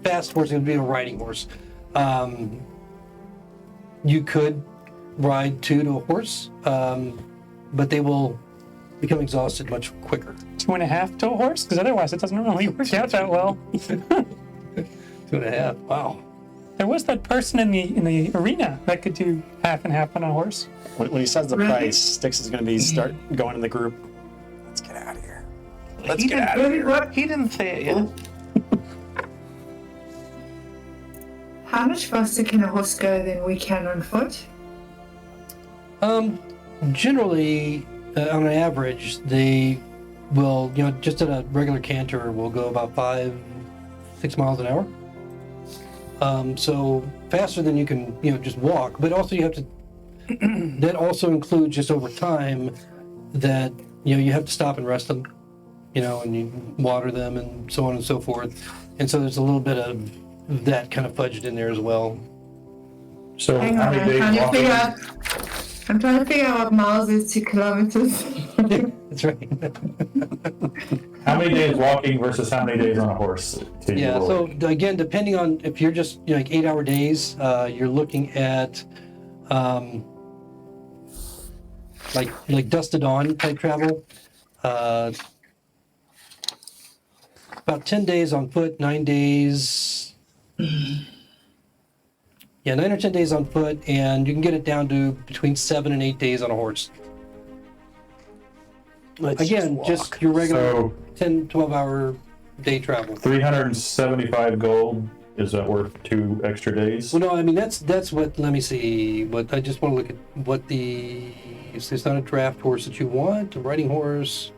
fast horse. It would be a riding horse. You could ride two to a horse, but they will become exhausted much quicker. 2.5 to a horse? Because otherwise it doesn't really work out that well. 2.5. Wow. There was that person in the arena that could do half and half on a horse. When he says the Really? price, Styx is gonna be start going in the group. Let's get out of here. Let's He get didn't- out of here. What? He didn't say it yet. How much faster can a horse go than we can on foot? Generally, on an average, they will, just at a regular canter, will go about 5-6 miles an hour. So faster than you can, just walk. But also you have to. That also includes just over time that you have to stop and rest them, and you water them and so on and so forth. And so there's a little bit of that kind of fudged in there as well. So Hang how on, many days walking? I'm trying to figure out what miles is to kilometers. That's right. How many days walking versus how many days on a horse? To Yeah, York? so again, depending on if you're just like 8-hour days, you're looking at like dusk to dawn type travel. About 10 days on foot, 9 days. Yeah, 9 or 10 days on foot, and you can get it down to between 7 and 8 days on a horse. Again, just your regular So 10, 12-hour day travel. 375 gold. Is that worth 2 extra days? Well, no, I mean that's what. Let me see. What I just want to look at what the. It's not a draft horse that you want. A riding horse.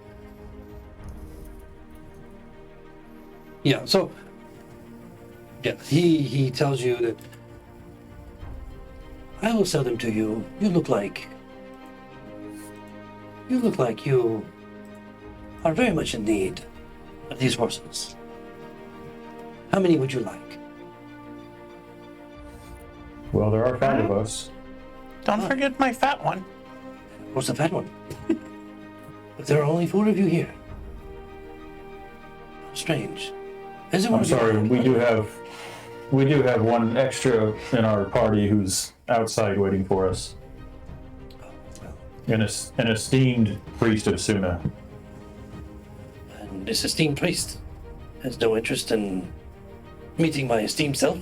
Yeah. So. Yeah, he tells you that. I will sell them to you. You look like you are very much in need of these horses. How many would you like? Well, there are 5 of us. Don't forget my fat one. What's the fat one? But there are only 4 of you here. Strange. Is it one I'm of you? sorry, we do have one extra in our party who's outside waiting for us. An esteemed priest of Suna. And this esteemed priest has no interest in meeting my esteemed self.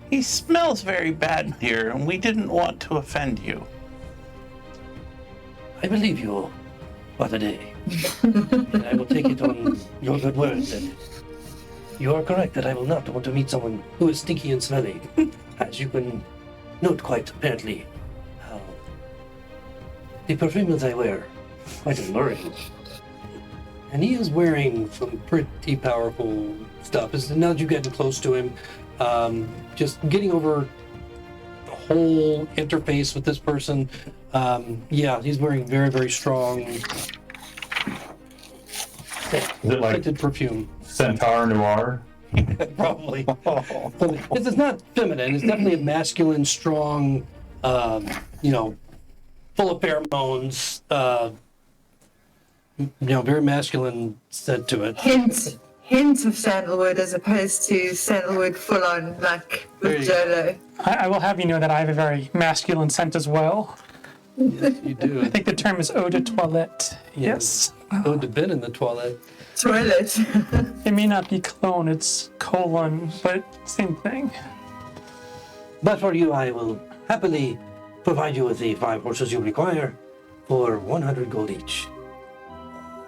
He smells very bad, dear, and we didn't want to offend you. I believe you, Father Day. And I will take it on your good word that you are correct that I will not want to meet someone who is stinky and smelly. As you can note quite apparently, how the perfume that I wear is quite alluring. And he is wearing some pretty powerful stuff. Now that you've gotten close to him, just getting over the whole interface with this person, yeah, he's wearing very, very strong Is it like scented perfume. Centaur Noir? Probably. It's not feminine. It's definitely a masculine, strong, full of pheromones, very masculine scent to it. Hint of sandalwood as opposed to sandalwood full on like There with you go. Jolo. I will have you know that I have a very masculine scent as well. Yes, you do. I think the term is eau de toilette. Yes. Go to bed in the toilet. Toilet. It may not be cologne, it's colon, but same thing. But for you, I will happily provide you with the 5 horses you require for 100 gold each.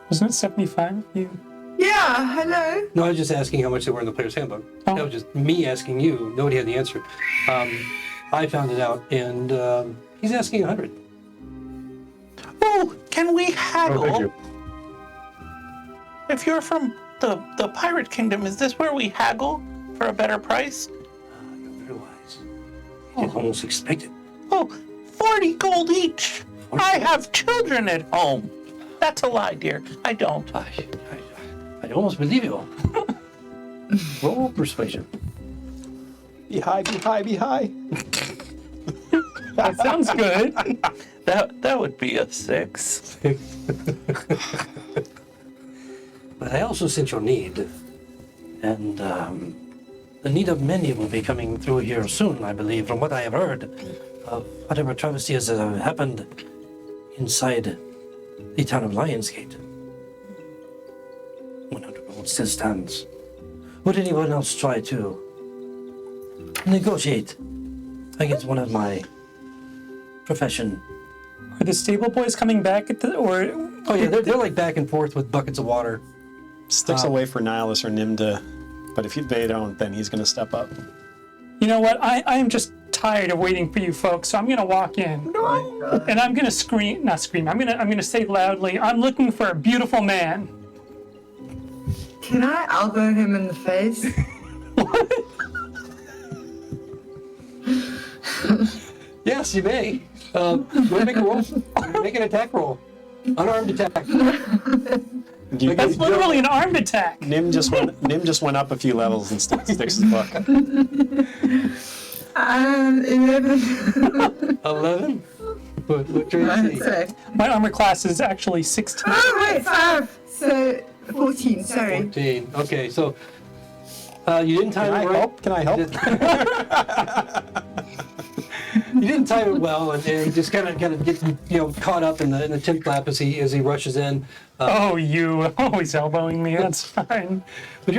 Wasn't it 75? You. Yeah, hello. No, I was just asking how much they were in the player's handbook. Oh. That was just me asking you. Nobody had the answer. I found it out, and he's asking 100. Oh, can we Oh, haggle? thank you. If you're from the Pirate Kingdom, is this where we haggle for a better price? You're very wise. I didn't almost expect it. Oh, 40 gold each. I have children at home. That's a lie, dear. I don't. I almost believe you. Roll persuasion. Be high, be high, be high. That sounds good. That would be a 6. But I also sense your need. And the need of many will be coming through here soon, I believe, from what I have heard of whatever travesties that have happened inside the town of Lionsgate. 100 gold still stands. Would anyone else try to negotiate against one of my profession? Are the stable boys coming back at the or? Oh yeah, they're like back and forth with buckets of water. Sticks away for Nihilus or Nim to, but if they don't, then he's going to step up. You know what? I am just tired of waiting for you folks, so I'm gonna walk in. And I'm gonna not scream. I'm gonna say loudly, I'm looking for a beautiful man. Can I elbow him in the face? Yes, you may. Want to make a roll? Make an attack roll. Unarmed attack. That's literally an armed attack. Nim just went up a few levels and sticks his buck. 11. 11. What's your AC? So, My armor class is actually 16. oh, wait, 5. So 14, sorry. 14. Okay, so you didn't time Can I it right. help? Can I help? You didn't time it well, and just kind of get caught up in the tent flap as he rushes in. Oh, you always elbowing me. That's fine. But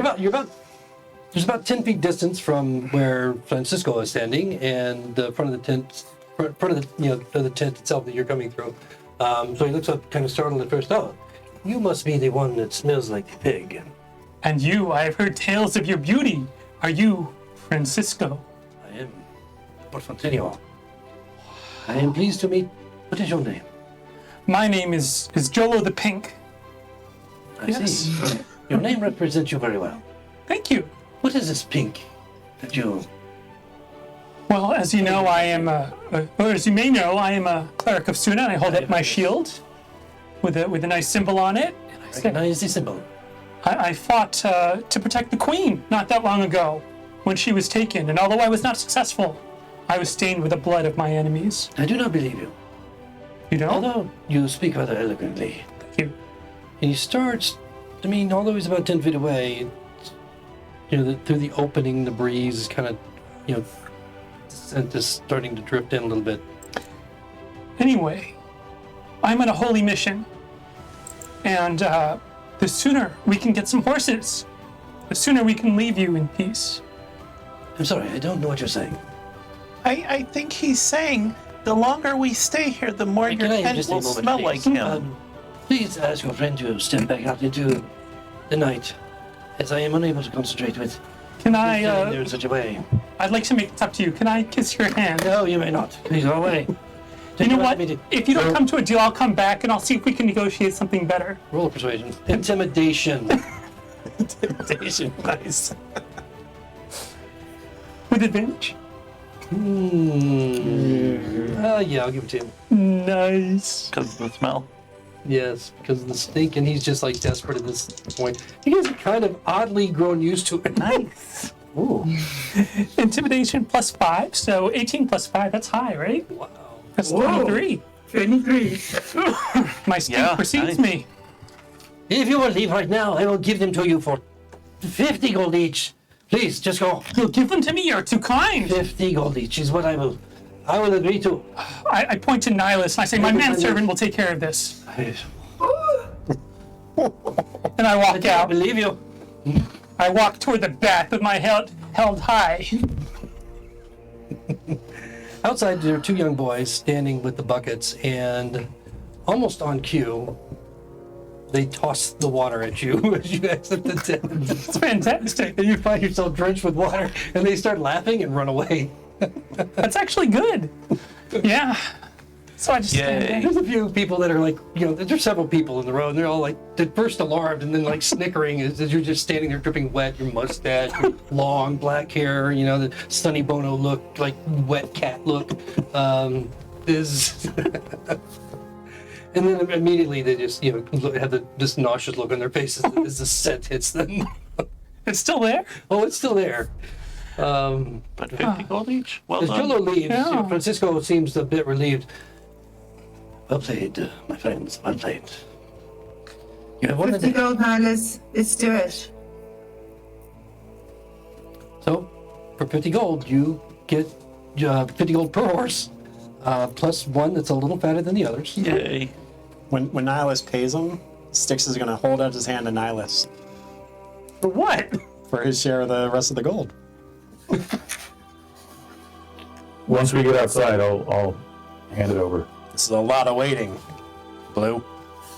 there's about 10 feet distance from where Francisco is standing, and the front of the tent, of the tent itself that you're coming through. So he looks up, kind of startled at first. Oh, you must be the one that smells like the pig. And you, I have heard tales of your beauty. Are you Francisco? I am Porfantinio. I am pleased to meet. What is your name? My name is Jolo the Pink. I Yes. see. Your name represents you very well. Thank you. What is this pink that you? Well, as you know, I am or as you may know, I am a cleric of Suna, and I hold up my shield with a nice symbol on it. And I said, Recognize the symbol. I fought to protect the queen not that long ago when she was taken, and although I was not successful, I was stained with the blood of my enemies. I do not believe you. You know? Although you speak rather eloquently. Thank you. And he starts, although he's about 10 feet away, through the opening, the breeze is kind of, scent is starting to drift in a little bit. Anyway, I'm on a holy mission, and the sooner we can get some horses, the sooner we can leave you in peace. I'm sorry, I don't know what you're saying. I think he's saying the longer we stay here, the more your Can I tent just will take a moment, smell please? like him. Please ask your friend to step back out into the night, as I am unable to concentrate with Can sitting I, there in such a way. I'd like to make this up to you. Can I kiss your hand? No, you may not. Please go away. You know what? Me to If you don't come to a deal, I'll come back and I'll see if we can negotiate something better. roll a persuasion. Intimidation. Intimidation, nice. With advantage. Yeah, I'll give it to him. Nice. Because of the smell. Yes, because of the stink, and he's just like desperate at this point. You guys are kind of oddly grown used to it. Nice. Ooh. Intimidation plus 5, so 18 plus 5, that's high, right? Wow. That's Whoa. 23. 23. My stink Yeah, precedes nice. me. If you will leave right now, I will give them to you for 50 gold each. Please, just go. You'll give them to me, you're too kind. 50 gold each is what I will agree to. I point to Nihilus and I say, my manservant will take care of this. And I I walk don't out. believe you. I walk toward the back with my head held high. Outside, there are two young boys standing with the buckets, and almost on cue, they toss the water at you as you exit the tent. It's fantastic. And you find yourself drenched with water, and they start laughing and run away. That's actually good. Yeah. So I just stand Yay. there. There's a few people that are like, there's several people in the road, and they're all like, at first alarmed, and then like snickering as you're just standing there dripping wet, your mustache, your long black hair, the Sonny Bono look, like wet cat look, is. And then immediately they just, have this nauseous look on their faces as the scent hits them. It's still there? Oh, it's still there. But 50 gold each? Well As done. Jolo leaves, Yeah. Francisco seems a bit relieved. Well played, my friends. Well played. You have won the 50 day. gold, Nihilus. Let's do it. So, for 50 gold, you get 50 gold per horse, plus one that's a little fatter than the others. Yay. When Nihilus pays him, Styx is going to hold out his hand to Nihilus For what? for his share of the rest of the gold. Once we get outside, I'll hand it over. This is a lot of waiting. Blue.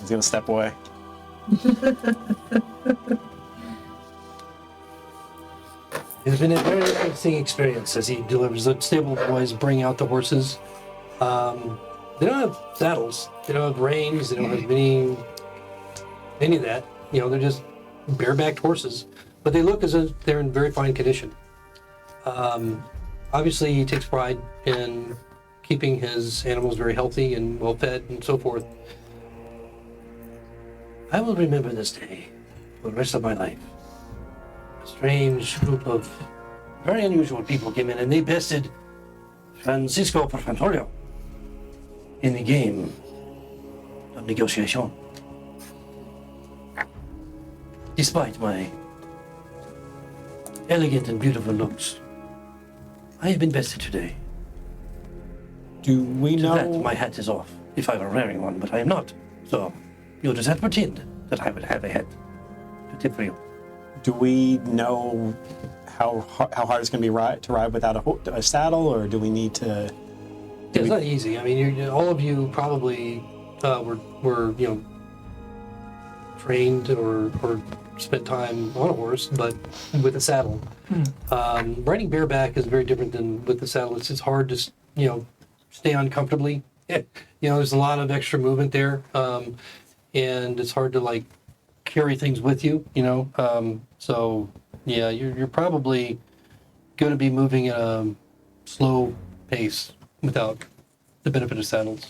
He's going to step away. It's been a very interesting experience as he delivers. The stable boys bring out the horses. They don't have saddles. They don't have reins. They don't have any of that. They're just barebacked horses. But they look as if they're in very fine condition. Obviously, he takes pride in keeping his animals very healthy and well fed and so forth. I will remember this day for the rest of my life. A strange group of very unusual people came in and they bested Francisco Porfantorio. in the game of negotiation. Despite my elegant and beautiful looks, I have been vested today. Do we To know? that, my hat is off, if I were wearing one, but I am not. So, you'll just have to pretend that I would have a hat to tip for you. Do we know how hard it's going to be to ride without a saddle, or do we need to? Yeah, it's not easy. I mean, all of you probably were trained or spent time on a horse, but with a saddle. Riding bareback is very different than with the saddle. It's hard to stay on comfortably. There's a lot of extra movement there, and it's hard to carry things with you. So yeah, you're probably going to be moving at a slow pace without the benefit of saddles.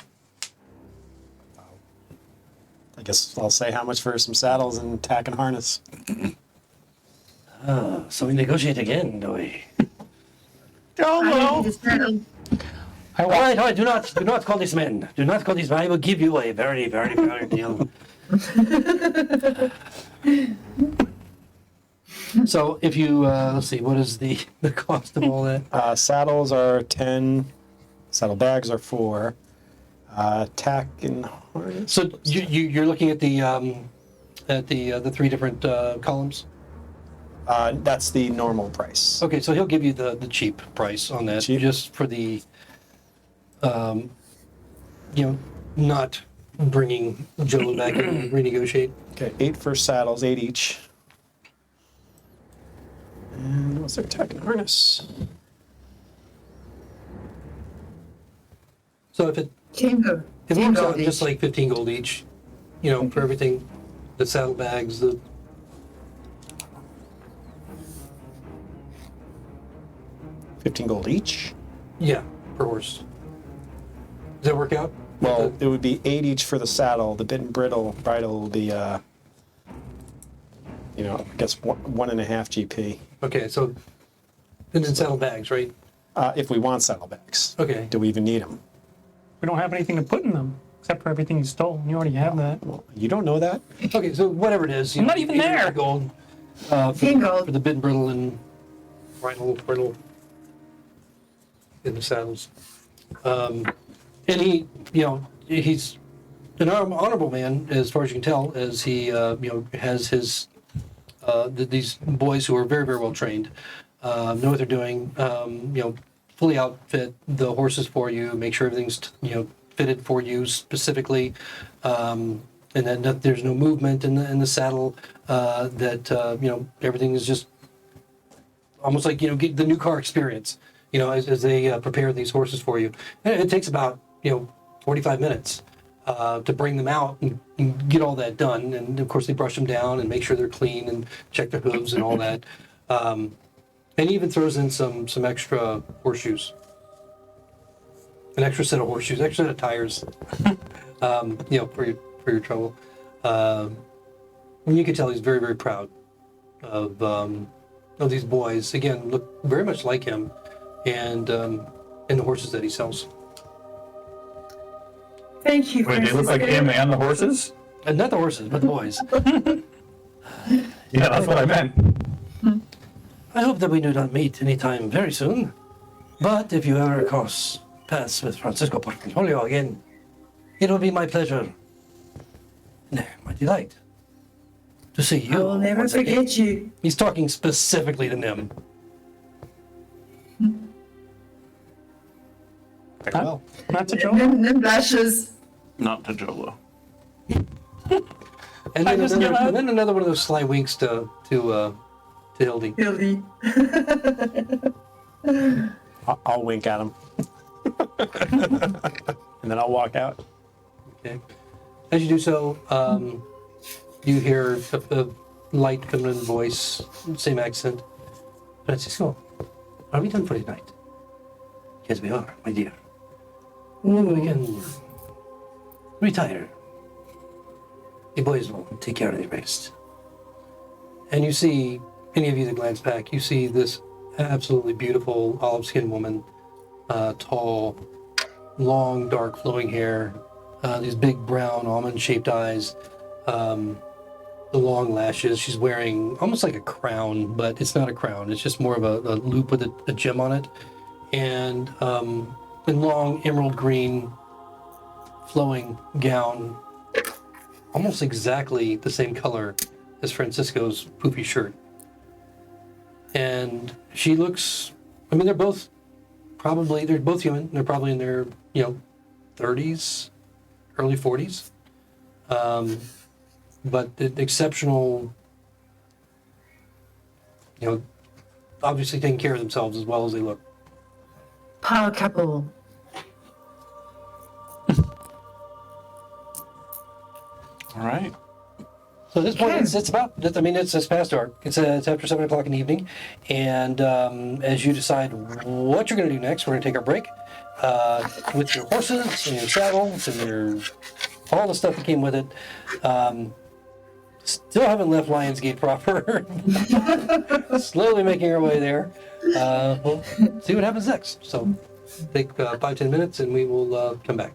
I guess I'll say how much for some saddles and tack and harness. So we negotiate again, do we? Jolo! All right, do not call these men. Do not call these men. I will give you a very, very fair deal. So if you let's see, what is the cost of all that? Saddles are 10. Saddlebags are 4. Tack and harness. So you're looking at the 3 different columns. That's the normal price. Okay, so he'll give you the cheap price on that, Cheap? just for the not bringing Joe back and renegotiate. Okay, 8 for saddles, 8 each. And what's their tack and harness? So if it Timber. works out just like 15 gold each, for everything, the saddlebags, the 15 gold each. yeah, per horse. Does that work out? Well, it would be 8 each for the saddle. The bit and bridle will be, I guess 1.5 GP. Okay, so then it's saddlebags, right? If we want saddlebags. Okay. Do we even need them? We don't have anything to put in them except for everything you stole. You already have that. Well, you don't know that? Okay, so whatever it is, I'm not even there. Gold, 10 gold. for the bit and bridle and bridle in the saddles. And he, he's an honorable man as far as you can tell, as he, has his these boys who are very, very well trained, know what they're doing. Fully outfit the horses for you, make sure everything's fitted for you specifically, and that there's no movement in the saddle. That everything is just almost like get the new car experience. As they prepare these horses for you, and it takes about 45 minutes to bring them out and get all that done. And of course, they brush them down and make sure they're clean and check their hooves and all that. And he even throws in some extra horseshoes, an extra set of horseshoes, extra set of tires, for your trouble. And you can tell he's very, very proud of these boys. Again, look very much like him, and the horses that he sells. Thank you. Wait, they look like him and the horses? And not the horses, but the boys. Yeah, that's what I meant. I hope that we do not meet anytime very soon. But if you ever cross paths with Francisco Portfolio again, it will be my pleasure, and my delight, to see you. I will never once again. forget you. He's talking specifically to Nim. Very well. Not to Joe. Nim blushes. Not to Jolo. And I then, just yell out. another one of those sly winks to Hildy. Hildy. I'll wink at him. And then I'll walk out. Okay. As you do so, you hear a light feminine voice, same accent. Francisco, are we done for tonight? Yes, we are, my dear. We can retire. The boys will take care of the rest. And you see, any of you that glance back, you see this absolutely beautiful olive-skinned woman, tall, long, dark, flowing hair, these big brown almond-shaped eyes, the long lashes. She's wearing almost like a crown, but it's not a crown. It's just more of a loop with a gem on it, and long emerald green flowing gown, almost exactly the same color as Francisco's poofy shirt. And she looks, I mean, they're both human. They're probably in their, 30s, early 40s. But the exceptional, obviously taking care of themselves as well as they look. Power couple. All right. So at this point, Okay. it's past dark. It's after 7 o'clock in the evening. And as you decide what you're going to do next, we're going to take our break with your horses and your saddles and all the stuff that came with it. Still haven't left Lionsgate proper. Slowly making our way there. We'll see what happens next. So take 5-10 minutes and we will come back.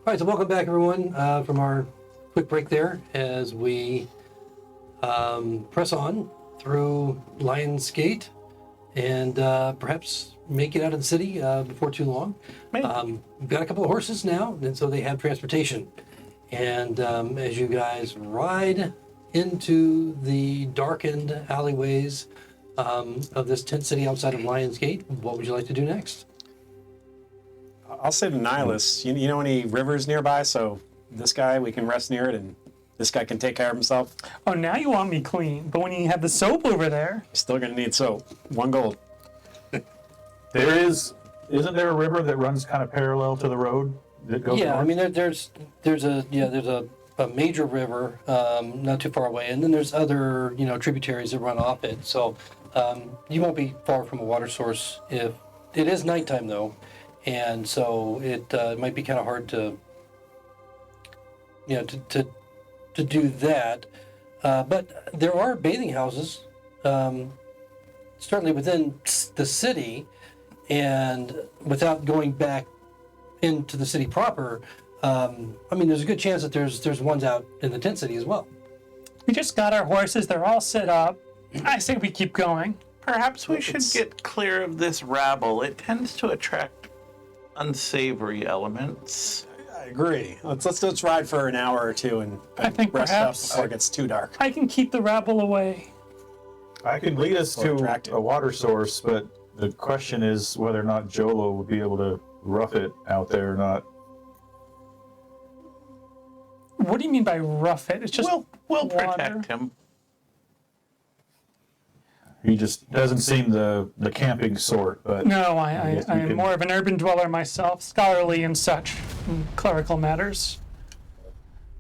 All right, so welcome back, everyone, from our quick break there as we press on through Lionsgate and perhaps make it out of the city before too long. Maybe. We've got a couple of horses now, and so they have transportation. And as you guys ride into the darkened alleyways of this tent city outside of Lionsgate, what would you like to do next? I'll say to Nihilus, you know any rivers nearby? So this guy, we can rest near it, and this guy can take care of himself. Oh, now you want me clean, but when you have the soap over there, Still gonna need soap. 1 gold. Isn't there a river that runs kind of parallel to the road that goes Yeah, I north? mean there's a major river not too far away, and then there's other tributaries that run off it. So you won't be far from a water source. If it is nighttime though, and so it might be kind of hard to to do that. But there are bathing houses, certainly within the city, and without going back into the city proper. I mean, there's a good chance that there's ones out in the tent city as well. we just got our horses. They're all set up. I say we keep going. Perhaps we should get clear of this rabble. It tends to attract unsavory elements. I agree. Let's ride for an hour or two and I think rest perhaps- up before it gets too dark. I can keep the rabble away. I could lead us to attractive. a water source, but the question is whether or not Jolo would be able to rough it out there or not. What do you mean by rough it? It's just We'll water. protect him. He just doesn't seem the camping sort, but No, guess we I am can- more of an urban dweller myself, scholarly and such, in clerical matters.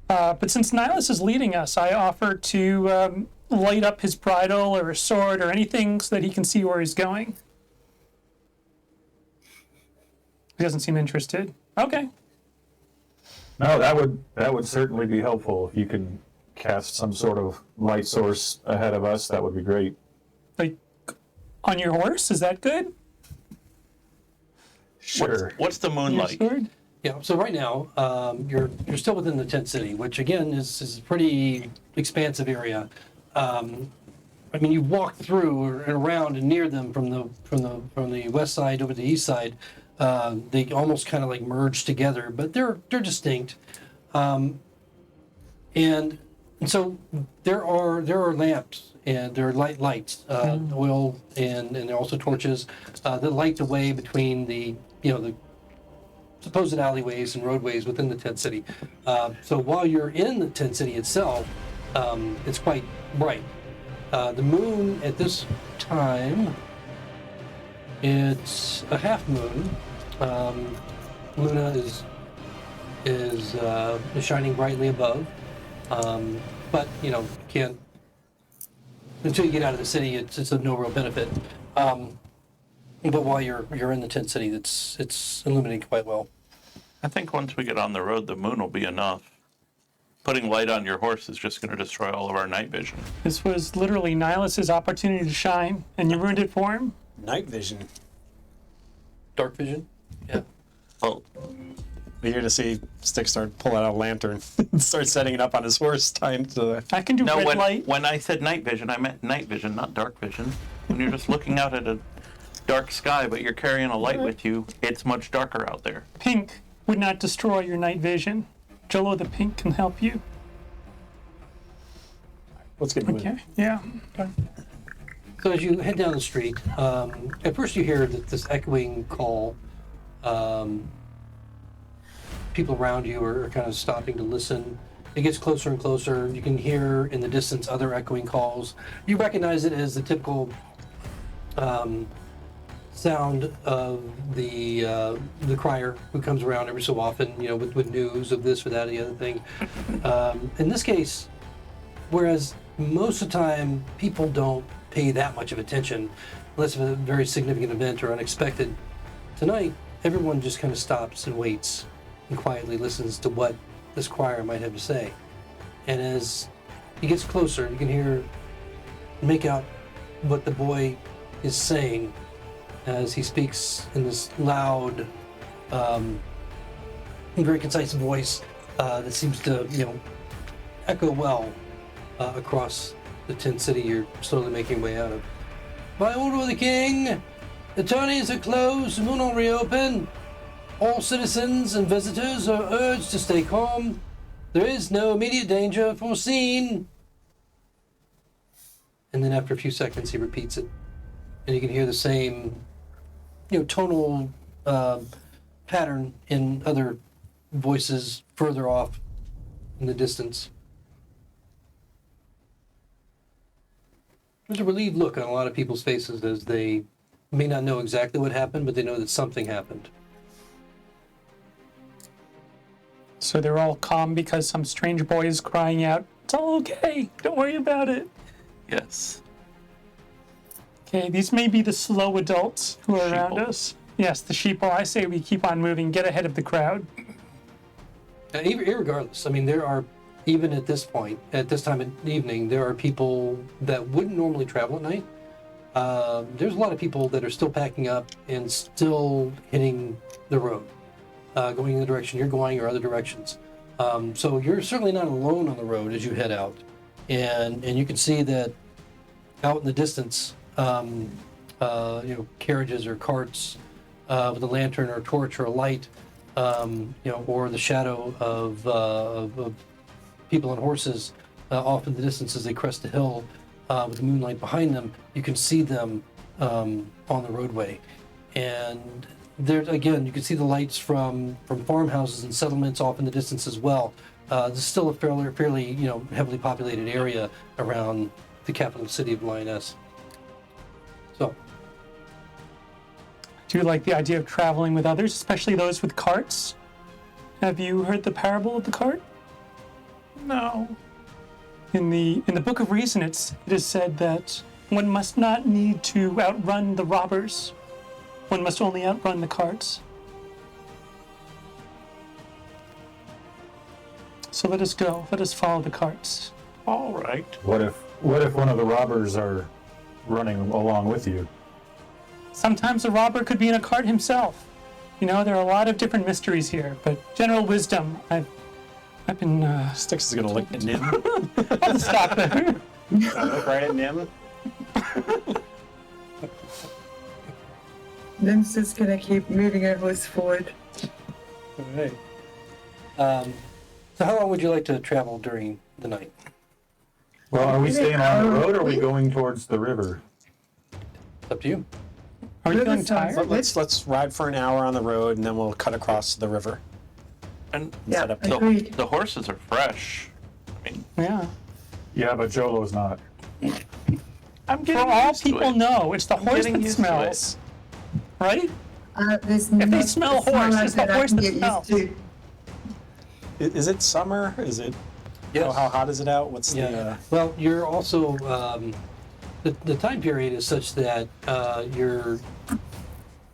But since Nihilus is leading us, I offer to light up his bridle or his sword or anything so that he can see where he's going. He doesn't seem interested. Okay. no, that would certainly be helpful if you can cast some sort of light source ahead of us. That would be great. Like, on your horse? Is that good? Sure. What's the moon Your like? sword? Yeah. So right now, you're still within the tent city, which again is a pretty expansive area. I mean, you walk through and around and near them from the west side over to the east side. They almost kind of like merge together, but they're distinct. And so there are lamps and there are lights, oil, and there are also torches that light the way between the supposed alleyways and roadways within the tent city. So while you're in the tent city itself, it's quite bright. The moon at this time, it's a half moon. Luna is shining brightly above, but can't until you get out of the city. It's of no real benefit. But while you're in the tent city, it's illuminating quite well. I think once we get on the road, the moon will be enough. Putting light on your horse is just going to destroy all of our night vision. This was literally Nihilus's opportunity to shine, and you ruined it for him? Night vision. Dark vision. Yeah. Well, We're here to see Stick start pulling out a lantern and start setting it up on his horse, tying to the... I can do no, red light. when I said night vision, I meant night vision, not dark vision. When you're just looking out at a dark sky, but you're carrying a light with you, it's much darker out there. Pink would not destroy your night vision. Jolo the pink can help you. Let's get moving. Okay, yeah. Okay. So as you head down the street, at first you hear this echoing call. People around you are kind of stopping to listen. It gets closer and closer. You can hear in the distance other echoing calls. You recognize it as the typical sound of the crier who comes around every so often, with news of this or that or the other thing. In this case, whereas most of the time people don't pay that much of attention unless it's a very significant event or unexpected, tonight everyone just kind of stops and waits and quietly listens to what this crier might have to say. And as he gets closer, you can make out what the boy is saying as he speaks in this loud, very concise voice that seems to, echo well across the tent city you're slowly making your way out of. By order of the king, the attorneys are closed and will not reopen. All citizens and visitors are urged to stay calm. There is no immediate danger foreseen. And then after a few seconds, he repeats it. And you can hear the same, tonal pattern in other voices further off in the distance. There's a relieved look on a lot of people's faces as they may not know exactly what happened, but they know that something happened. So they're all calm because some strange boy is crying out, "It's all okay. Don't worry about it." Yes. Okay, these may be the slow adults who are around Sheeple. us. Yes, the sheeple. I say we keep on moving, get ahead of the crowd. Irregardless, I mean, there are, even at this point, at this time of the evening, there are people that wouldn't normally travel at night. There's a lot of people that are still packing up and still hitting the road, going in the direction you're going or other directions. So you're certainly not alone on the road as you head out. And you can see that out in the distance, carriages or carts with a lantern or a torch or a light, or the shadow of people on horses off in the distance as they crest the hill with the moonlight behind them. You can see them on the roadway. And there, again, you can see the lights from farmhouses and settlements off in the distance as well. This is still a fairly heavily populated area around the capital city of Lioness. So, Do you like the idea of traveling with others, especially those with carts? Have you heard the parable of the cart? No. In the Book of Reason, it is said that one must not need to outrun the robbers. One must only outrun the carts. So let us go. Let us follow the carts. All right. What if one of the robbers are running along with you? Sometimes the robber could be in a cart himself. There are a lot of different mysteries here, but general wisdom, I've been, Styx is gonna look at Nim. I'll just stop there. Look right at Nim. Nim's just gonna keep moving her horse forward. all right. So how long would you like to travel during the night? Well, are we staying on the road or are we going towards the river? It's up to you. Are you River feeling sounds tired? Let's ride for an hour on the road and then we'll cut across the river. And Yeah, up the, agreed. the horses are fresh. I mean, Yeah. Yeah, but Jolo's not. I'm For getting all used to people it. know, it's the horse getting that used to smells. Right? There's they not smell a smell horse, like it's the I horse can that get used smells. to. Is it summer? Is it? Yes. How hot is it out? What's Yeah. the? Well, you're also the time period is such that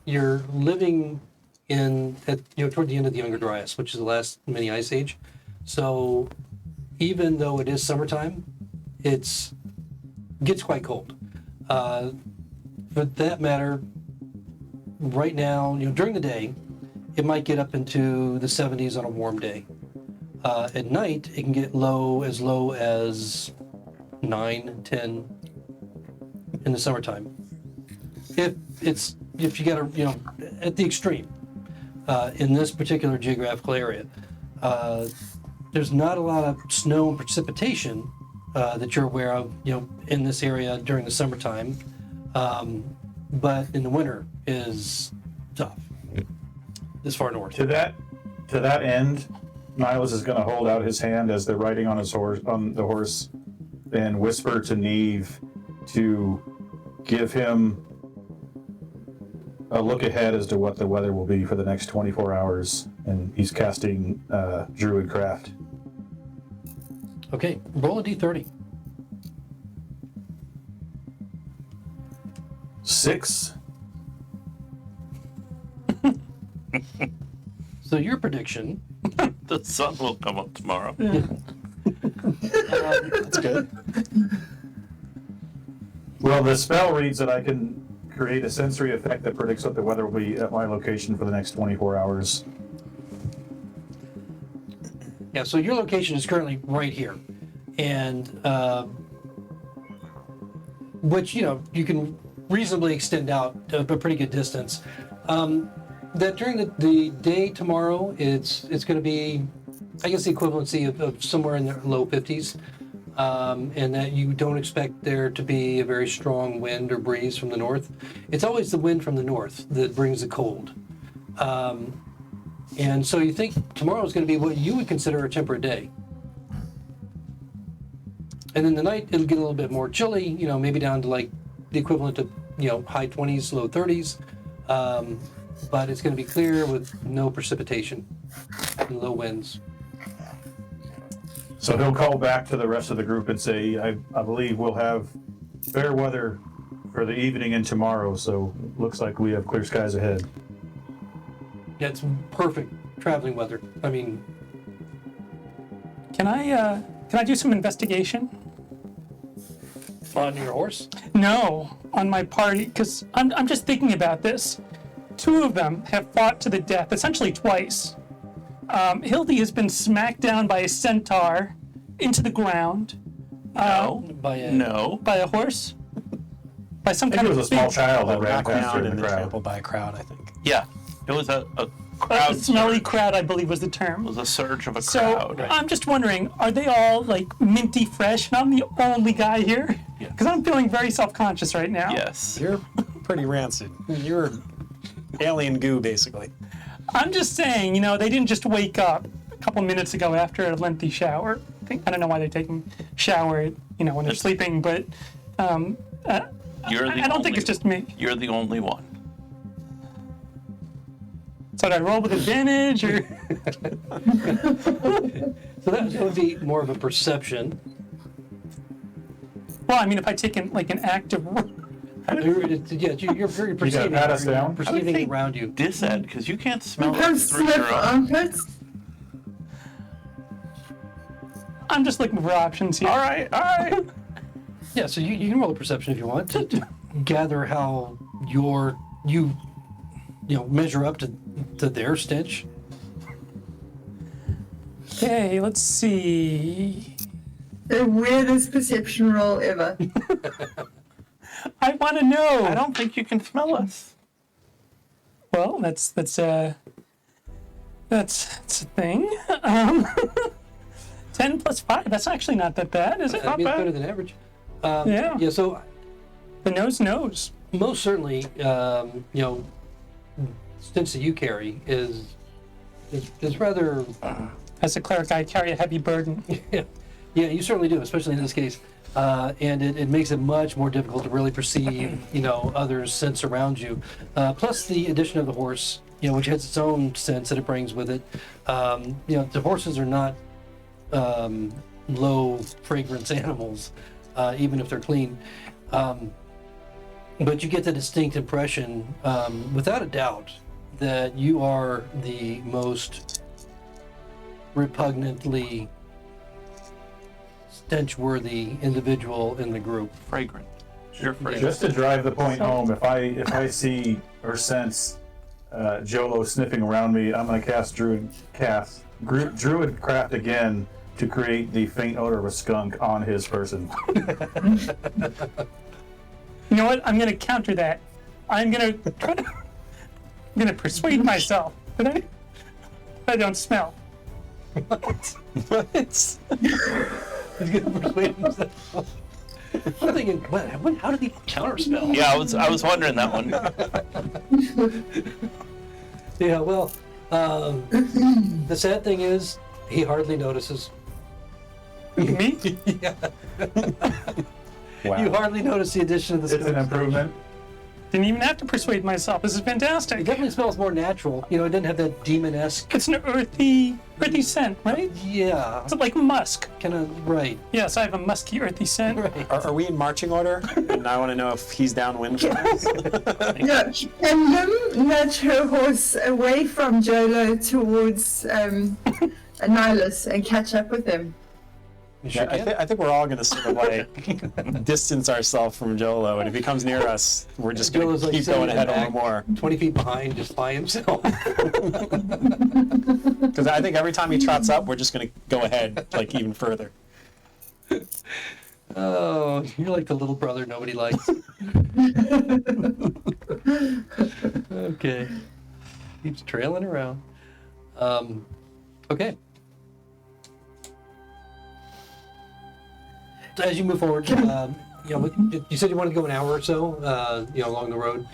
you're living toward the end of the Younger Dryas, which is the last mini ice age. So even though it is summertime, gets quite cold. For that matter, right now, during the day, it might get up into the 70s on a warm day. At night, it can get as low as 9, 10 in the summertime. If you got at the extreme, in this particular geographical area, there's not a lot of snow and precipitation that you're aware of, in this area during the summertime. But in the winter is tough. This far north. To that end, Niles is going to hold out his hand as they're riding on the horse, and whisper to Neve to give him a look ahead as to what the weather will be for the next 24 hours. And he's casting Druidcraft. Okay, roll a d30. 6. So your prediction, The sun will come up tomorrow. That's good. Well, the spell reads that I can create a sensory effect that predicts what the weather will be at my location for the next 24 hours. yeah, so your location is currently right here. And which, you can reasonably extend out a pretty good distance. That during the day tomorrow, it's going to be, I guess, the equivalency of somewhere in the low 50s, and that you don't expect there to be a very strong wind or breeze from the north. It's always the wind from the north that brings the cold. And so you think tomorrow is going to be what you would consider a temperate day. And then the night, it'll get a little bit more chilly, maybe down to like the equivalent of, high 20s, low 30s. But it's going to be clear with no precipitation and low winds. So he'll call back to the rest of the group and say, I believe we'll have fair weather for the evening and tomorrow, so looks like we have clear skies ahead. Yeah, it's perfect traveling weather. I mean, Can I do some investigation? on your horse? No, on my party, because I'm just thinking about this. Two of them have fought to the death, essentially twice. Hildy has been smacked down by a centaur into the ground. By a, No. By a horse? By some I kind think it of was a small big, child that ran Knocked past her down in and the then crowd. trampled by a crowd, I think. Yeah. It was a a crowd. smelly surge. crowd, I believe was the It term. was a surge of a So crowd. I'm just wondering, are they all like minty fresh and I'm the only guy here? Yes. Because I'm feeling very self-conscious right now. Yes. You're pretty rancid. You're alien goo, basically. I'm just saying, they didn't just wake up a couple minutes ago after a lengthy shower. I don't know why they're taking shower, when they're sleeping, but You're the I don't think only- it's just me. You're the only one. So did I roll with advantage or? so that would be more of a perception. Well, I mean, if I take an active. You're very perceiving, pat us down? I would perceiving think around you. Dised, because you can't smell Don't it through slip your own. armpits. I'm just looking for options here. All right. Yeah, so you can roll a perception if you want to gather how you measure up to their stench. Okay, let's see. The weirdest perception roll ever. I want to know. I don't think you can smell us. Well, that's a thing. 10 plus 5. That's actually not that bad, is it? That'd be bad. better than average. Yeah. Yeah. So The nose knows. most certainly, stench that you carry is rather. As a cleric, I carry a heavy burden. Yeah, you certainly do, especially in this case. And it makes it much more difficult to really perceive, others' sense around you. Plus the addition of the horse, which has its own sense that it brings with it. The horses are not low fragrance animals, even if they're clean. But you get the distinct impression, without a doubt, that you are the most repugnantly stench-worthy individual in the group. Fragrant. You're fragrant. Just to drive the point home, if I see or sense Jolo sniffing around me, I'm going to cast Druidcraft again to create the faint odor of a skunk on his person. You know what? I'm going to counter that. I'm going to persuade myself that I don't smell. What? He's gonna persuade himself. I'm thinking, how did he counterspell? Yeah, I was wondering that one. Yeah, well, the sad thing is, he hardly notices. Me? Yeah. Wow. You hardly notice the addition of the It's an skunk. improvement. Didn't even have to persuade myself. This is It fantastic. definitely smells more natural. It doesn't have that demon-esque. It's an earthy scent, right? Yeah, It's like musk. kind of right. Yes, I have a musky, earthy scent. Right. Are we in marching order? And I want to know if he's downwind. Yeah, and Lim nudge her horse away from Jolo towards Nihilus and catch up with him. You sure Yeah, can? I think we're all going to sort of like distance ourselves from Jolo, and if he comes near us, we're just going Jolo's, to like, keep sitting going in the ahead a little back. more. 20 feet behind, just by himself. Because I think every time he trots up, we're just going to go ahead like even further. Oh, you're like the little brother nobody likes. Okay. Keeps trailing around. Okay. So as you move forward, you said you wanted to go an hour or so, along the road.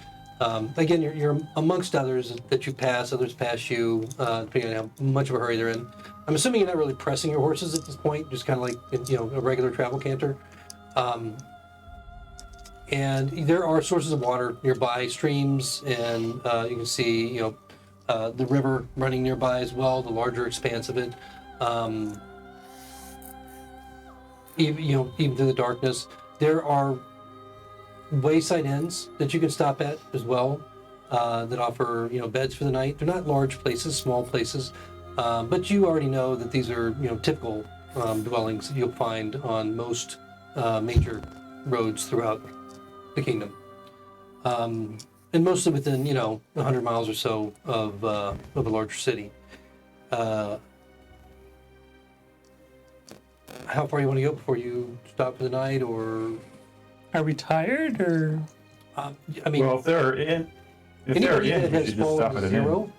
Again, you're amongst others that you pass. Others pass you, depending on how much of a hurry they're in. I'm assuming you're not really pressing your horses at this point, just kind of like a regular travel canter. And there are sources of water nearby, streams, and you can see the river running nearby as well, the larger expanse of it. Even through the darkness, there are wayside inns that you can stop at as well that offer beds for the night. They're not large places, small places, but you already know that these are typical dwellings that you'll find on most major roads throughout the kingdom, and mostly within 100 miles or so of a larger city. How far you want to go before you stop for the night, or Are we tired or? Well, if they're in, anybody that we has should just stop fallen at to an zero inn.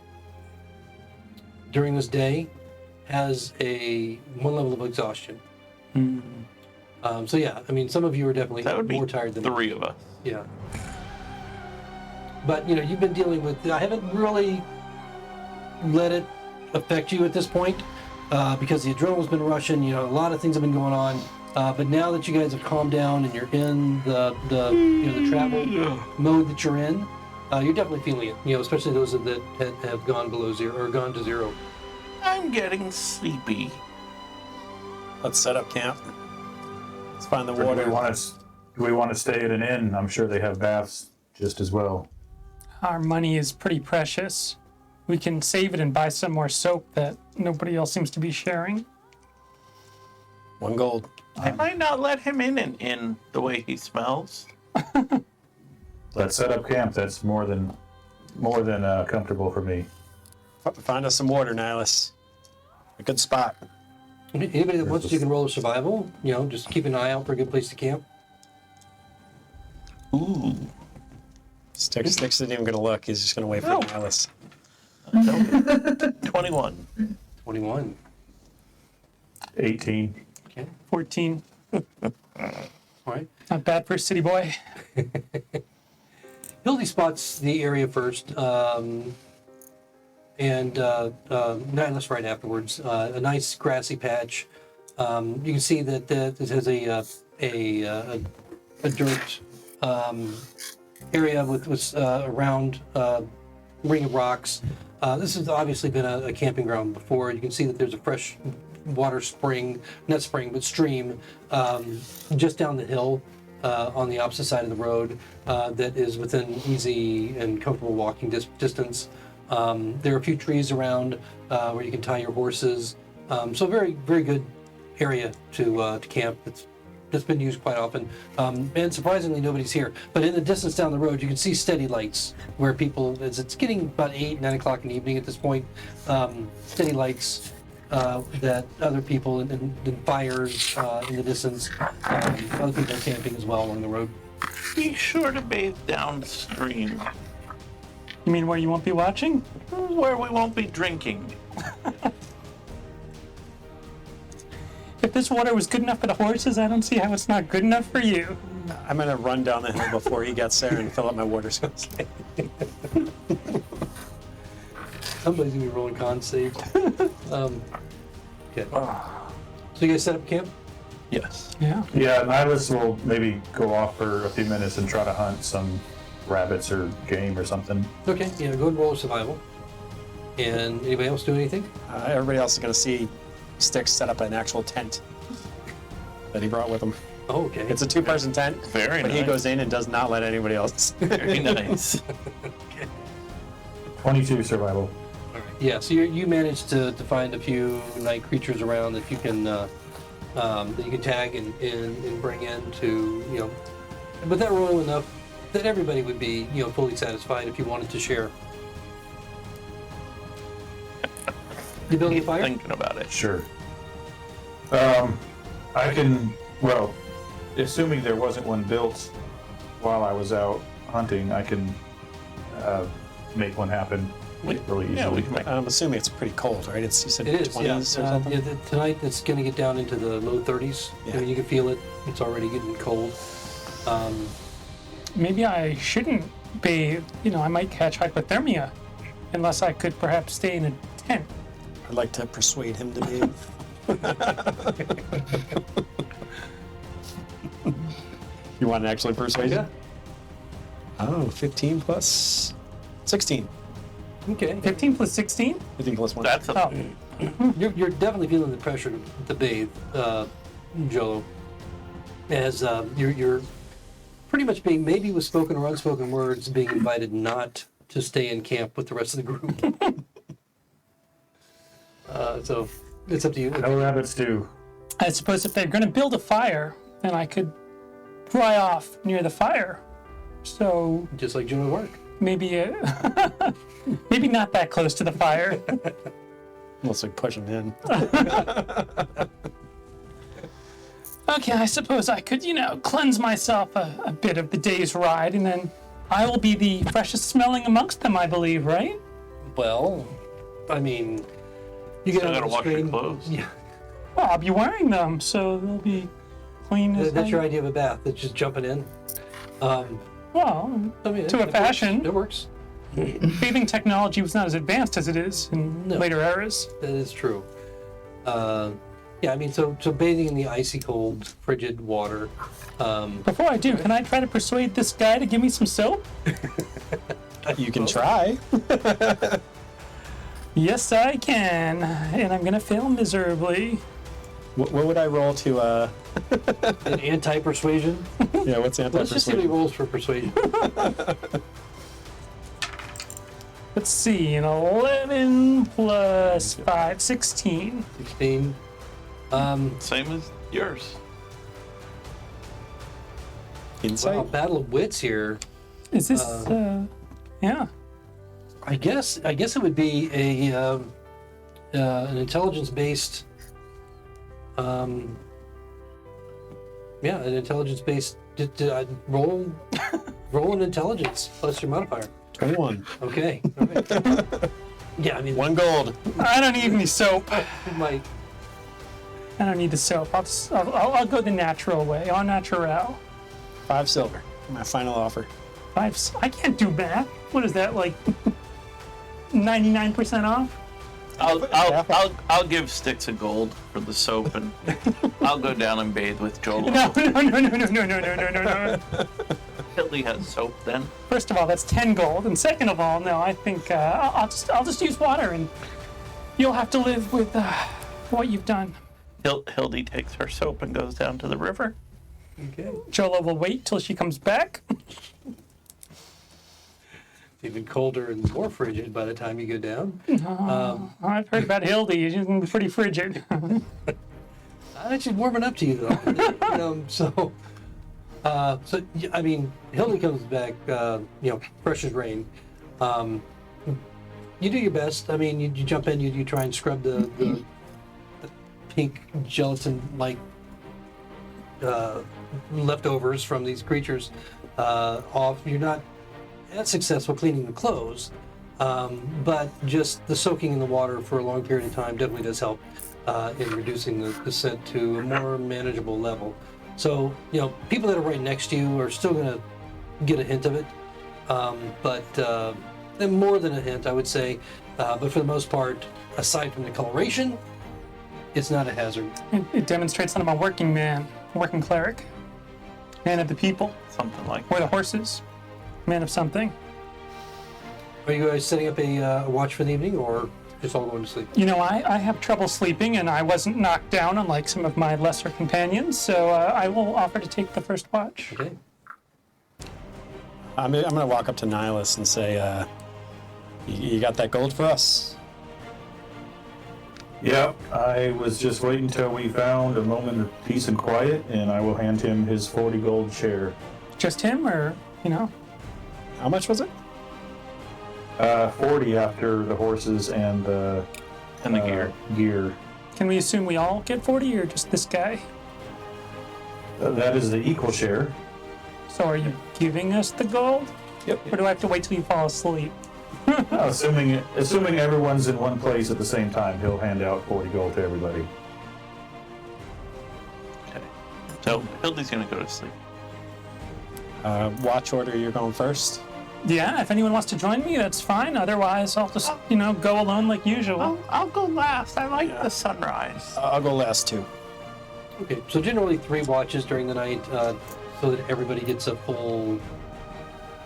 during this day has one level of exhaustion. So yeah, some of you are definitely That would be more tired than 3 of us. Yeah. But you've been dealing with. I haven't really let it affect you at this point because the adrenaline's been rushing. A lot of things have been going on. But now that you guys have calmed down and you're in the travel mode that you're in, you're definitely feeling it. Especially those that have gone below zero or gone to zero. I'm getting sleepy. Let's set up camp. Let's find the Or water. do we want to stay at an inn? I'm sure they have baths just as well. Our money is pretty precious. We can save it and buy some more soap that nobody else seems to be sharing. 1 gold. I might not let him in the way he smells. Let's set up camp. That's more than comfortable for me. Find us some water, Nihilus. A good spot. Anybody that wants to, you can roll a survival. Just keep an eye out for a good place to camp. Ooh. Sticks isn't even going to look. He's just going to wait for No. Nihilus. 21. 21. 18. Okay. 14. All right. Not bad for a city boy. Hildy spots the area first, and Nihilus right afterwards. A nice grassy patch. You can see that this has a dirt area with around ring of rocks. This has obviously been a camping ground before. You can see that there's a fresh water stream just down the hill on the opposite side of the road that is within easy and comfortable walking distance. There are a few trees around where you can tie your horses. So very, very good area to camp. That's been used quite often. And surprisingly, nobody's here. But in the distance down the road, you can see steady lights where people, as it's getting about 8, 9 o'clock in the evening at this point, steady lights that other people and fires in the distance. Other people are camping as well along the road. Be sure to bathe downstream, You mean where you won't be watching? where we won't be drinking. If this water was good enough for the horses, I don't see how it's not good enough for you. I'm going to run down the hill before he gets there and fill up my water skills. Somebody's gonna be rolling con save. Okay. So you guys set up camp? Yes. Yeah. Yeah, Nihilus will maybe go off for a few minutes and try to hunt some rabbits or game or something. Okay. Yeah. Go ahead and roll a survival. And anybody else do anything? Everybody else is going to see Sticks set up an actual tent that he brought with him. Oh, okay. It's a 2-person tent, Very but nice. he goes in and does not let anybody else. Very nice. 22 survival. Yeah, so you managed to find a few night creatures around that you can tag and bring in to but that were low enough that everybody would be fully satisfied if you wanted to share. You building a fire? Thinking about it. Sure. I can, well, assuming there wasn't one built while I was out hunting, I can make one happen really easily. Yeah, we can make. I'm assuming it's pretty cold, right? It's, you said It is, 20s yeah. or something? Tonight it's going to get down into the low 30s. Yeah. I mean, you can feel it. It's already getting cold. Maybe I shouldn't bathe. I might catch hypothermia unless I could perhaps stay in a tent. I'd like to persuade him to bathe. You want to actually persuade him? Oh, 15 plus 16. Okay. 15 plus 16? 15 plus 1. That's a, Oh, You're definitely feeling the pressure to bathe, Jolo. As you're pretty much being, maybe with spoken or unspoken words, being invited not to stay in camp with the rest of the group. So it's up to you. How rabbits do. I suppose if they're going to build a fire, then I could dry off near the fire. So Just like Jolo work. maybe maybe not that close to the fire. Unless we push him in. Okay, I suppose I could, cleanse myself a bit of the day's ride, and then I will be the freshest smelling amongst them, I believe, right? Well, I mean, you get still on gotta the wash your screen. clothes. Yeah, Well, I'll be wearing them, so they'll be clean as that's I- your idea of a bath. That's just jumping in. Well, I mean, to a it fashion. works. Bathing technology was not as advanced as it is in No. later eras. That is true. Yeah, I mean, so bathing in the icy cold, frigid water. Before I do, can I try to persuade this guy to give me some soap? You can try. Yes, I can, and I'm gonna fail miserably. What would I roll to, An anti-persuasion. yeah, what's Let's just see what he anti-persuasion? rolls for persuasion. Let's see, an 11 plus 5, 16. 16. Same as yours. Insight? Wow, battle of wits here. Is this, yeah. I guess it would be an intelligence-based. An intelligence-based. Roll an intelligence plus your modifier. 21. Okay. All right. Yeah, I mean, 1 gold. I don't need any soap. my I don't need the soap. I'll go the natural way, en natural. 5 silver. My final offer. I can't do math. What is that, like 99% off? I'll give Sticks a gold for the soap, and I'll go down and bathe with Joel. No. Hildy has soap then. First of all, that's 10 gold, and second of all, no, I think I'll just use water, and you'll have to live with what you've done. Hildy takes her soap and goes down to the river. okay. Jolo will wait till she comes back. It's even colder and more frigid by the time you go down. I've heard about Hildy. She's pretty frigid. She's warming up to you though. So I mean, Hildy comes back, fresh as rain. You do your best. I mean, you jump in, you try and scrub the pink gelatin-like leftovers from these creatures off. You're not as successful cleaning the clothes, but just the soaking in the water for a long period of time definitely does help in reducing the scent to a more manageable level. So, people that are right next to you are still going to get a hint of it, but more than a hint, I would say. But for the most part, aside from the coloration, it's not a hazard. It demonstrates that I'm a working man, working cleric, man of the people, Something like or the that. horses, man of something. Are you guys setting up a watch for the evening, or just all going to sleep? I have trouble sleeping, and I wasn't knocked down unlike some of my lesser companions, so I will offer to take the first watch. Okay. I'm going to walk up to Nihilus and say, you got that gold for us? Yep, I was just waiting till we found a moment of peace and quiet, and I will hand him his 40 gold share. Just him, or, How much was it? 40 after the horses and the And the gear. gear. can we assume we all get 40, or just this guy? That is the equal share. So are you giving us the gold? Yep. Or do I have to wait till you fall asleep? Assuming everyone's in one place at the same time, he'll hand out 40 gold to everybody. Okay. So Hildy's gonna go to sleep. Watch order, you're going first. Yeah, if anyone wants to join me, that's fine. Otherwise, I'll just, go alone like usual. I'll go last. I like the sunrise. I'll go last too. Okay, so generally 3 watches during the night, so that everybody gets a full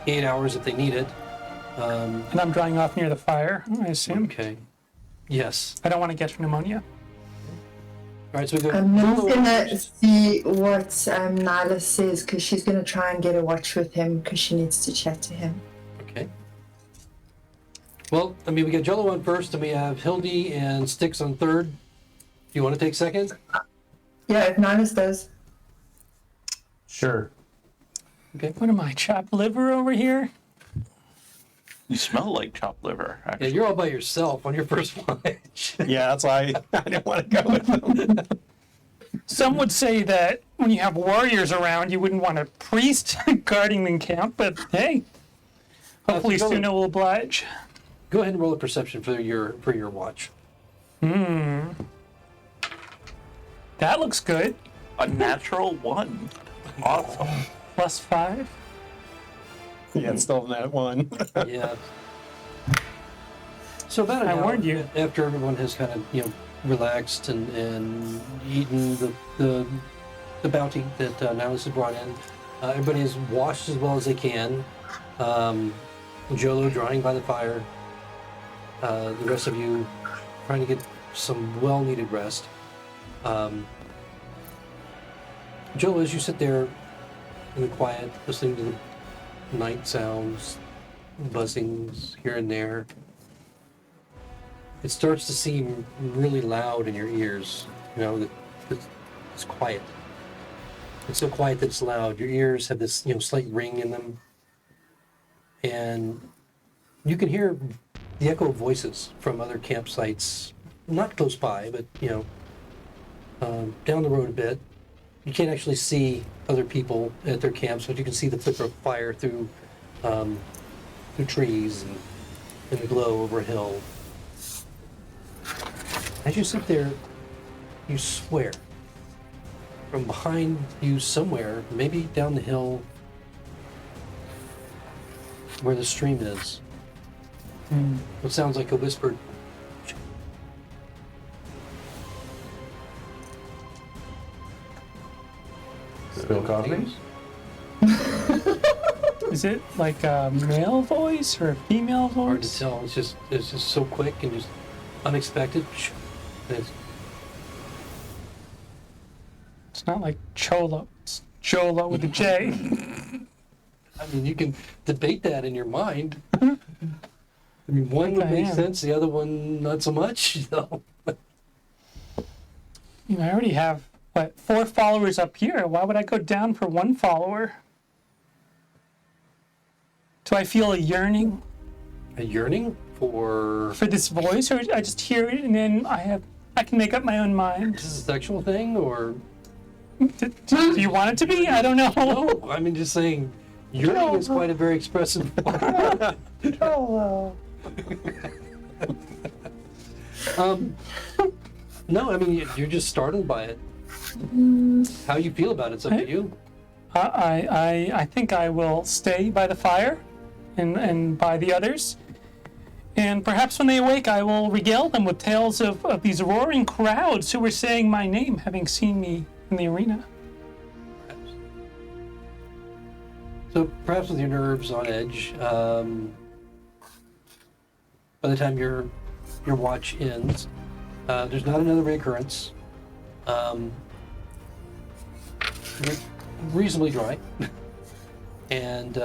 8 hours if they need it. And I'm drying off near the fire, I assume. Okay. Yes. I don't want to get pneumonia. All right, so we go. I'm just gonna see what Nyla says because she's gonna try and get a watch with him because she needs to chat to him. Okay. Well, we got Jello on first, and we have Hildy and Styx on third. Do you want to take second? Yeah, if Nyla's does. Sure. Okay. What am I, chopped liver over here? You smell like chopped liver, Yeah, actually. you're all by yourself on your first watch. Yeah, that's why I didn't want to go with them. Some would say that when you have warriors around, you wouldn't want a priest guarding the camp, but hey, hopefully so go- Suna will oblige. Go ahead and roll a perception for your watch. That looks good. A natural 1. Awesome. +5. Yeah, it's still that one. Yeah. So about an I hour warned you. after everyone has kind of relaxed and eaten the bounty that Nihilus has brought in, everybody is washed as well as they can. Jolo drying by the fire. The rest of you trying to get some well-needed rest. Jolo, as you sit there in the quiet, listening to the night sounds, buzzings here and there, it starts to seem really loud in your ears. That it's quiet. It's so quiet that it's loud. Your ears have this slight ring in them, and you can hear the echo of voices from other campsites, not close by, but down the road a bit. You can't actually see other people at their camps, but you can see the flicker of fire through trees and in the glow over a hill. As you sit there, you swear from behind you somewhere, maybe down the hill where the stream is, what sounds like a whispered, Bill Cosby? Is it like a male voice or a female hard to voice? tell. It's just so quick and just unexpected. It's It's not like Cholo. It's Jolo with a J. you can debate that in your mind. One would I make am. sense, the other one not so much. I already have, 4 followers up here. Why would I go down for 1 follower? Do I feel a yearning A yearning for for this voice, or I just hear it and then I can make up my own mind? is this a sexual thing or Do you want it to be? I don't know. no? Just saying, yearning is quite a very expressive. No, you're just startled by it. How you feel about it's up to you. I think I will stay by the fire and by the others. And perhaps when they awake, I will regale them with tales of these roaring crowds who were saying my name, having seen me in the arena. So perhaps with your nerves on edge, by the time your watch ends, there's not another reoccurrence. You're reasonably dry, and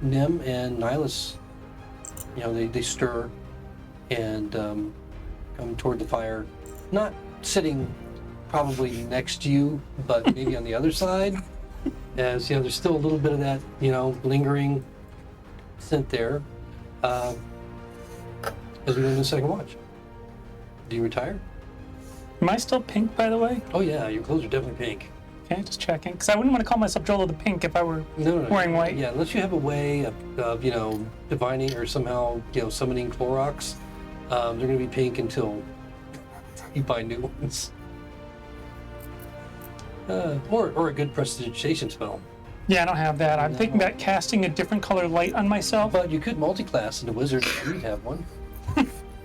Nim and Nihilus, they stir and come toward the fire, not sitting probably next to you, but maybe on the other side. As there's still a little bit of that, lingering scent there. As we go into the second watch, do you retire? Am I still pink, by the way? Oh yeah, your clothes are definitely pink. Okay, just checking. Because I wouldn't want to call myself Joel of the Pink if I were No. wearing white. Yeah, unless you have a way of divining or somehow, summoning Clorox, they're going to be pink until you buy new ones. Or a good prestidigitation spell. Yeah, I don't have that. I'm thinking about casting a different color light on myself. But you could multi-class into wizard if you'd have one.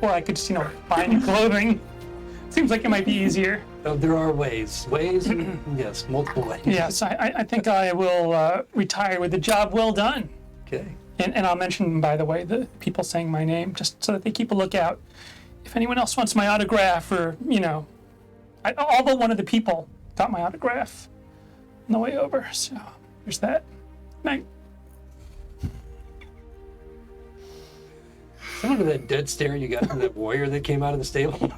Or I could just, buy new clothing. Seems like it might be easier. There are ways. And yes, multiple ways. Yes, I think I will retire with a job well done. Okay. And I'll mention, by the way, the people saying my name, just so that they keep a lookout. If anyone else wants my autograph or, all but one of the people got my autograph on the way over. So there's that. Night. Remember that dead stare you got from that warrior that came out of the stable?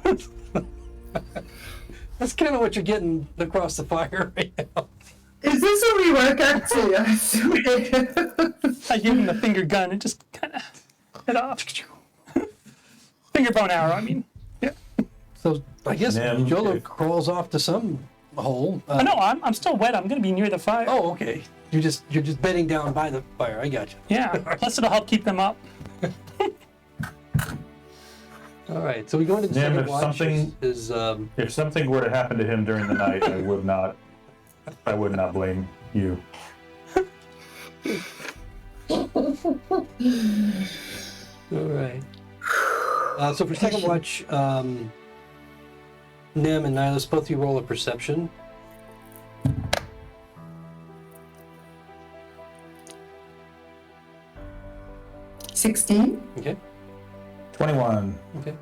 That's kind of what you're getting across the fire right now. Is this what we work up to? I swear. I gave him the finger gun and just kind of hit off. Finger bow and arrow, I mean. Yeah. So I guess Then Jolo if- crawls off to some hole. No, I'm still wet. I'm going to be near the fire. Oh, okay. You're just bedding down by the fire. I got you. Yeah, plus it'll help keep them up. All right. So we go into the Nim, second if watch. something- Is If something were to happen to him during the night, I would not blame you. all right. So for second watch, Nim and Nihilus, both of you roll a perception. $16. Okay. 21. Okay.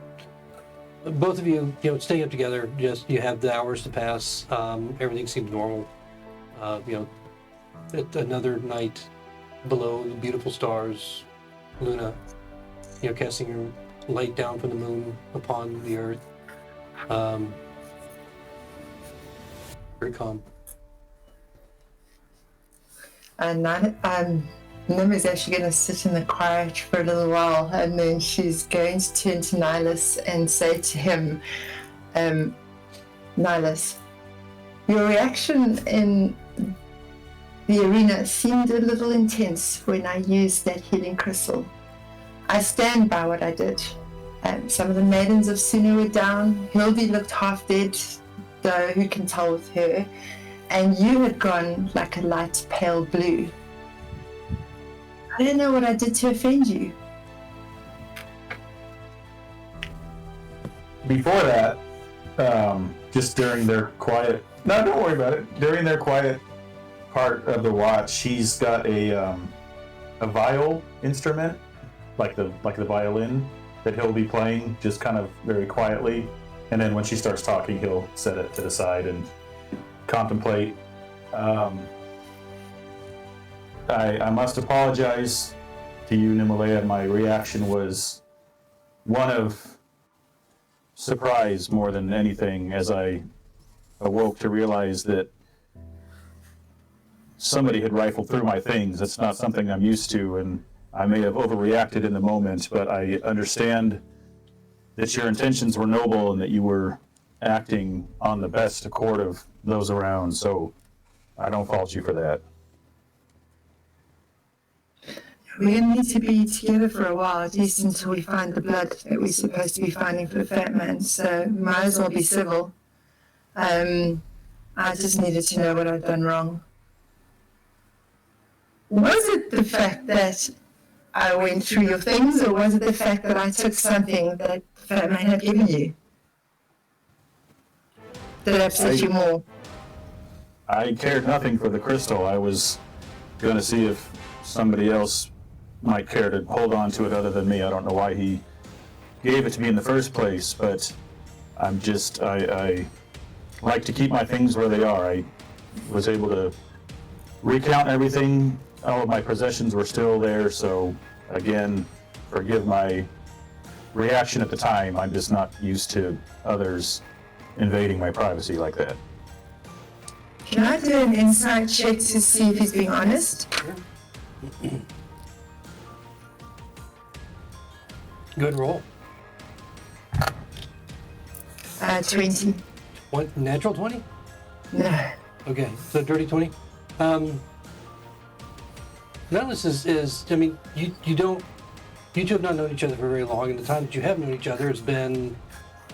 Both of you, staying up together, just you have the hours to pass. Everything seems normal. Another night below the beautiful stars, Luna, casting her light down from the moon upon the earth. Very calm. And Nim is actually going to sit in the quiet for a little while, and then she's going to turn to Nihilus and say to him, Nihilus, your reaction in the arena seemed a little intense when I used that healing crystal. I stand by what I did. Some of the maidens of Sunu were down. Hildy looked half dead, though who can tell with her? And you had gone like a light pale blue. I don't know what I did to offend you. Before that, just during their quiet, no, don't worry about it. During their quiet part of the watch, she's got a viol instrument, like the violin that he'll be playing, just kind of very quietly. And then when she starts talking, he'll set it to the side and contemplate. I must apologize to you, Nimalea. My reaction was one of surprise more than anything as I awoke to realize that somebody had rifled through my things. It's not something I'm used to, and I may have overreacted in the moment, but I understand that your intentions were noble and that you were acting on the best accord of those around, so I don't fault you for that. We're going to need to be together for a while, at least until we find the blood that we're supposed to be finding for FatMan, so might as well be civil. I just needed to know what I'd done wrong. Was it the fact that I went through your things, or was it the fact that I took something that FatMan had given you that upset you more? I cared nothing for the crystal. I was going to see if somebody else might care to hold on to it other than me. I don't know why he gave it to me in the first place, but I like to keep my things where they are. I was able to recount everything. All of my possessions were still there, so again, forgive my reaction at the time. I'm just not used to others invading my privacy like that. Can I do an insight check to see if he's being honest? Good roll. 20. What, natural 20? No. Okay, so dirty 20. None of this is. I mean, you two have not known each other for very long, and the time that you have known each other has been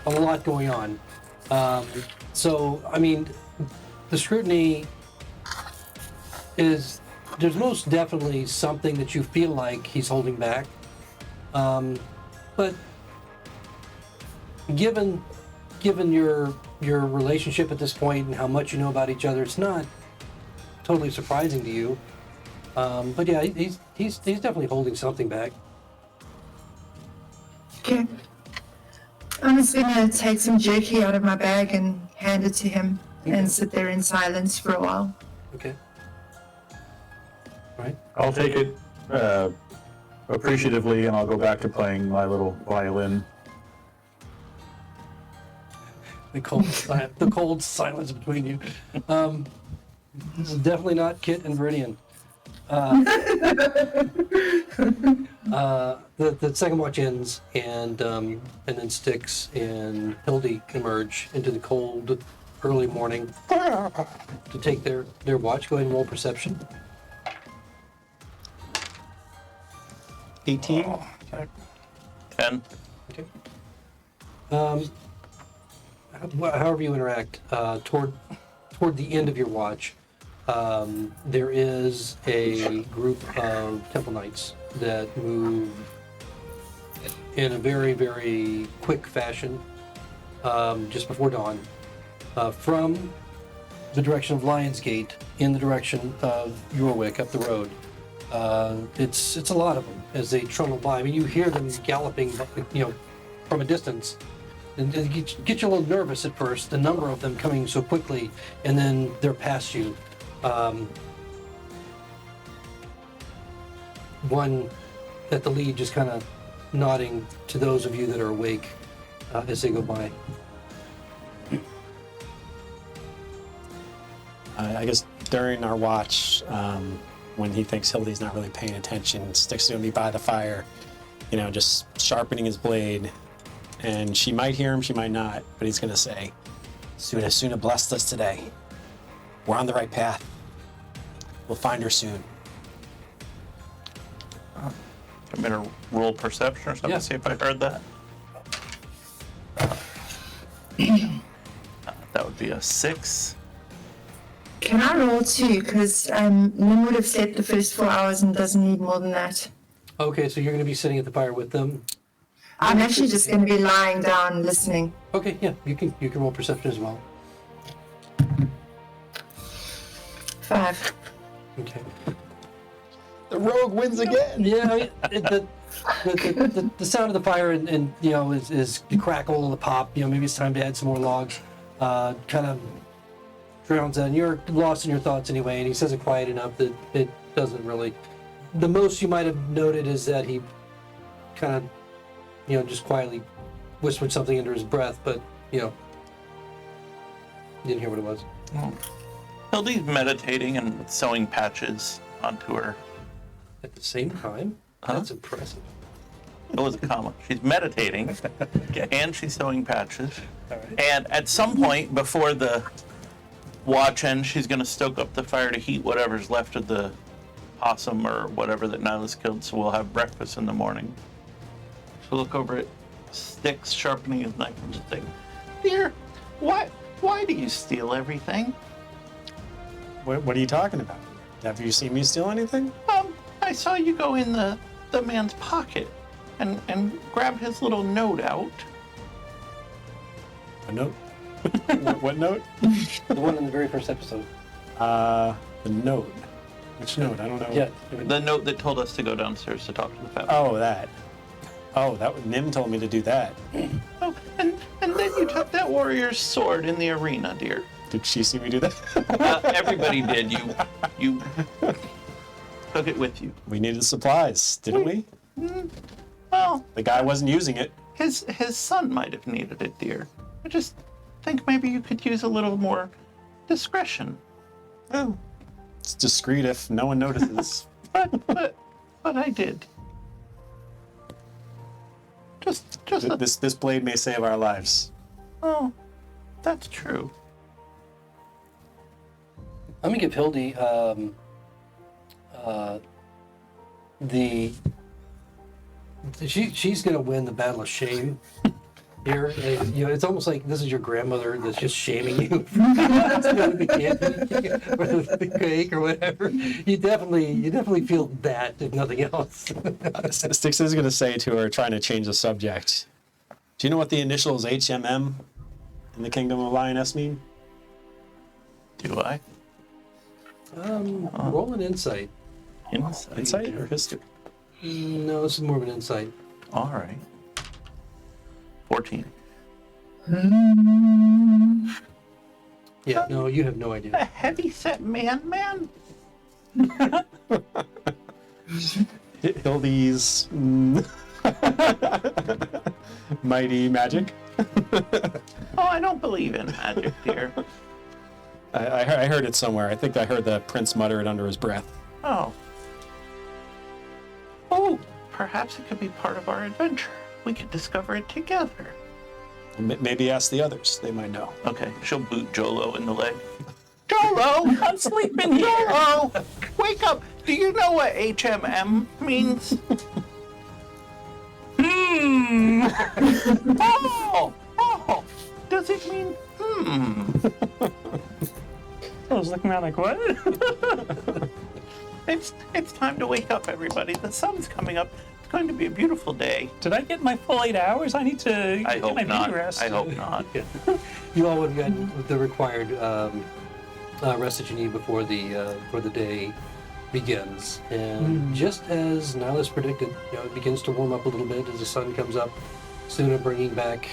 a lot going on. So, I mean, the scrutiny is, there's most definitely something that you feel like he's holding back. But given your relationship at this point and how much you know about each other, it's not totally surprising to you. But yeah, he's definitely holding something back. Okay. I'm just gonna take some jerky out of my bag and hand it to him and sit there in silence for a while. Okay. All right. I'll take it appreciatively, and I'll go back to playing my little violin. The cold silence between you. This is definitely not Kit and Viridian. The second watch ends, and then Styx and Hildy emerge into the cold early morning to take their watch. Go ahead and roll perception. 18. 10. Okay. However you interact, toward the end of your watch, there is a group of Temple Knights that move in a very, very quick fashion just before dawn from the direction of Lionsgate in the direction of Yorwick up the road. It's a lot of them as they trundle by. I mean, you hear them galloping, from a distance. And it get you a little nervous at first, the number of them coming so quickly, and then they're past you. One at the lead just kind of nodding to those of you that are awake as they go by. I guess during our watch, when he thinks Hildy's not really paying attention, Styx going to be by the fire, just sharpening his blade. And she might hear him, she might not, but he's going to say, Suna blessed us today. We're on the right path. We'll find her soon. I'm going to roll perception or something Yeah. to see if I heard that. That would be a 6. Can I roll too? Because Nim would have slept the first 4 hours and doesn't need more than that. Okay, so you're going to be sitting at the fire with them. I'm actually just going to be lying down listening. Okay, yeah, you can roll perception as well. 5. Okay. The rogue wins again! Yeah, I mean, the sound of the fire and is the crackle and the pop. Maybe it's time to add some more logs. Kind of drowns out. And you're lost in your thoughts anyway. And he says it quiet enough that it doesn't really. The most you might have noted is that he kind of, just quietly whispered something under his breath, but didn't hear what it was. Hildy's meditating and sewing patches onto her. At the same time, that's impressive. It was a comma. She's meditating, and she's sewing patches. All right. And at some point before the watch ends, she's going to stoke up the fire to heat whatever's left of the possum or whatever that Nyla's killed, so we'll have breakfast in the morning. She'll look over at Styx sharpening his knife and just say, "Dear, why do you steal everything?" What are you talking about? Have you seen me steal anything? I saw you go in the man's pocket and grab his little note out. A note? What note? The one in the very first episode. The note. Which note? I don't know. Yeah. The note that told us to go downstairs to talk to the FatMan. Oh, that. Oh, Nim told me to do that. Oh, and then you took that warrior's sword in the arena, dear. Did she see me do that? Everybody did. You took it with you. We needed supplies, didn't we? Well, The guy wasn't using it. his son might have needed it, dear. I just think maybe you could use a little more discretion. Oh. It's discreet if no one notices. But I did. Just a, This blade may save our lives. oh, that's true. I'm gonna give Hildy she's gonna win the battle of shame here. And, it's almost like this is your grandmother that's just shaming you for the candy or the cake or whatever. You definitely feel that, if nothing else. Styx is going to say to her, trying to change the subject. Do you know what the initials HMM in the Kingdom of Lioness mean? Do I? Roll an insight. Insight or history? No, this is more of an insight. All right. 14. Yeah, no, you have no A idea. heavy-set man. Hildy's mighty magic. Oh, I don't believe in magic, dear. I heard it somewhere. I think I heard the prince mutter it under his breath. Oh. Oh, perhaps it could be part of our adventure. We could discover it together. Maybe ask the others. They might know. Okay, she'll boot Jolo in the leg. Jolo! I'm sleeping here. Jolo! Wake up! Do you know what HMM means? Oh! Does it mean I was looking around like, what? It's time to wake up, everybody. The sun's coming up. It's going to be a beautiful day. Did I get my full 8 hours? I need to I get hope my not. beauty rest. I hope not. You all would have gotten the required rest that you need before the day begins. And just as Nihilus predicted, it begins to warm up a little bit as the sun comes up, Suna bringing back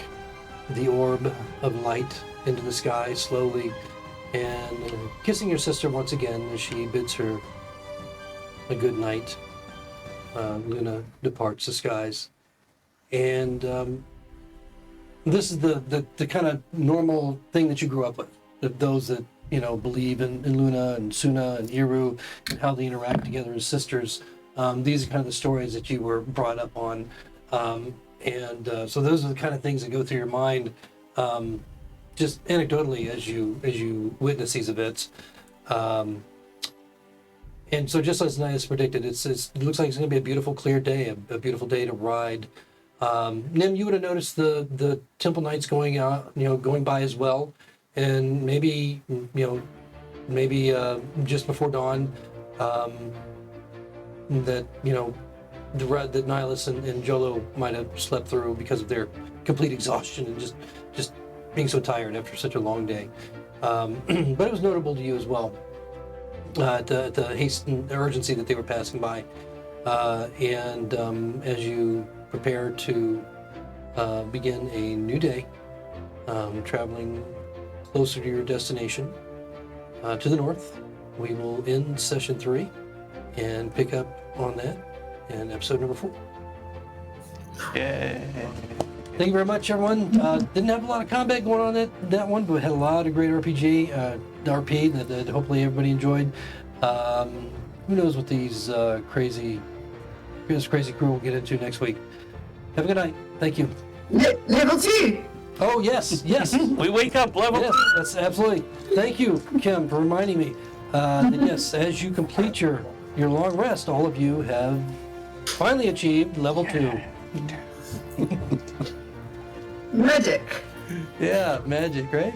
the orb of light into the sky slowly, and kissing your sister once again as she bids her a good night. Luna departs the skies, and this is the kind of normal thing that you grew up with. Those that believe in Luna and Suna and Iru and how they interact together as sisters. These are kind of the stories that you were brought up on, so those are the kind of things that go through your mind, just anecdotally as you witness these events. And so, just as Nihilus predicted, it looks like it's going to be a beautiful, clear day, a beautiful day to ride. Nim, you would have noticed the Temple Knights going out, going by as well, and maybe just before dawn, that Nihilus and Jolo might have slept through because of their complete exhaustion and just being so tired after such a long day. But it was notable to you as well. The haste and urgency that they were passing by, and as you prepare to begin a new day, traveling closer to your destination, to the north, we will end session 3 and pick up on that in episode number 4. Yay. Thank you very much, everyone. Didn't have a lot of combat going on that one, but had a lot of great RP that hopefully everybody enjoyed. Who knows what this crazy crew will get into next week. Have a good night. Thank you. Level 2. Oh, yes. We wake up level. Yes, that's absolutely. Thank you, Kim, for reminding me. That yes, as you complete your long rest, all of you have finally achieved level 2. Magic. Yeah, magic, right?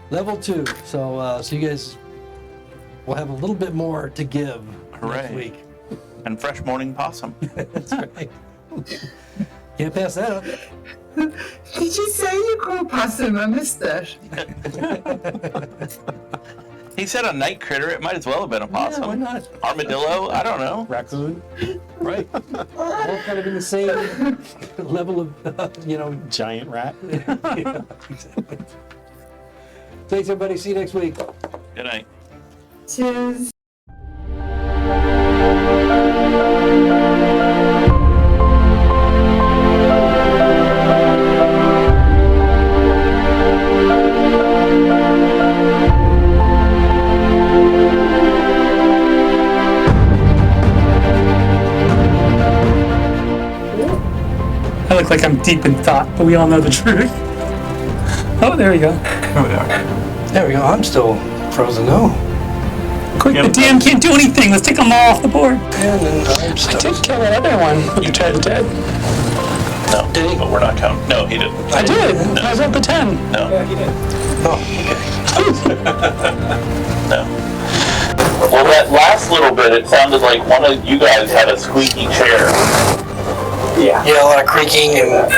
Level 2. So you guys will have a little bit more to give next Hooray. week. And fresh morning possum. That's right. Can't pass that up. Did you say you call possum? I missed that. He said a night critter. It might as well have been a possum. Yeah, why not? Armadillo? I don't know. Raccoon? Right. All kind of in the same level of, Giant rat? Yeah, exactly. Thanks, everybody. See you next week. Good night. Cheers. I look like I'm deep in thought, but we all know the truth. Oh, there we go. There we go. I'm still frozen. No. Quick, the DM can't do anything. Let's take them all off the board. And then I'm I stuck. did kill that other one. You tried to dead. No, but we're not counting. No, he didn't. I did. I rolled the 10. No, Oh, okay. no. Well, that last little bit, it sounded like one of you guys had a squeaky chair. Yeah, a lot of creaking and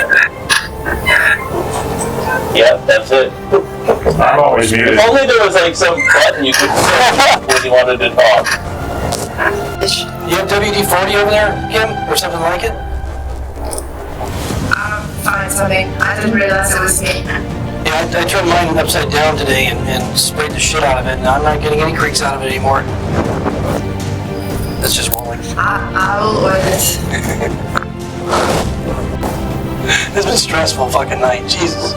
Yep, that's it. I'm always If muted. only there was like some button you could press when you wanted to talk. you have WD-40 over there, Kim, or something like it? Find something. I didn't realize it was me. Yeah, I turned mine upside down today and sprayed the shit out of it, and I'm not getting any creaks out of it anymore. It's just rolling. I will order it. It's been a stressful fucking night, Jesus.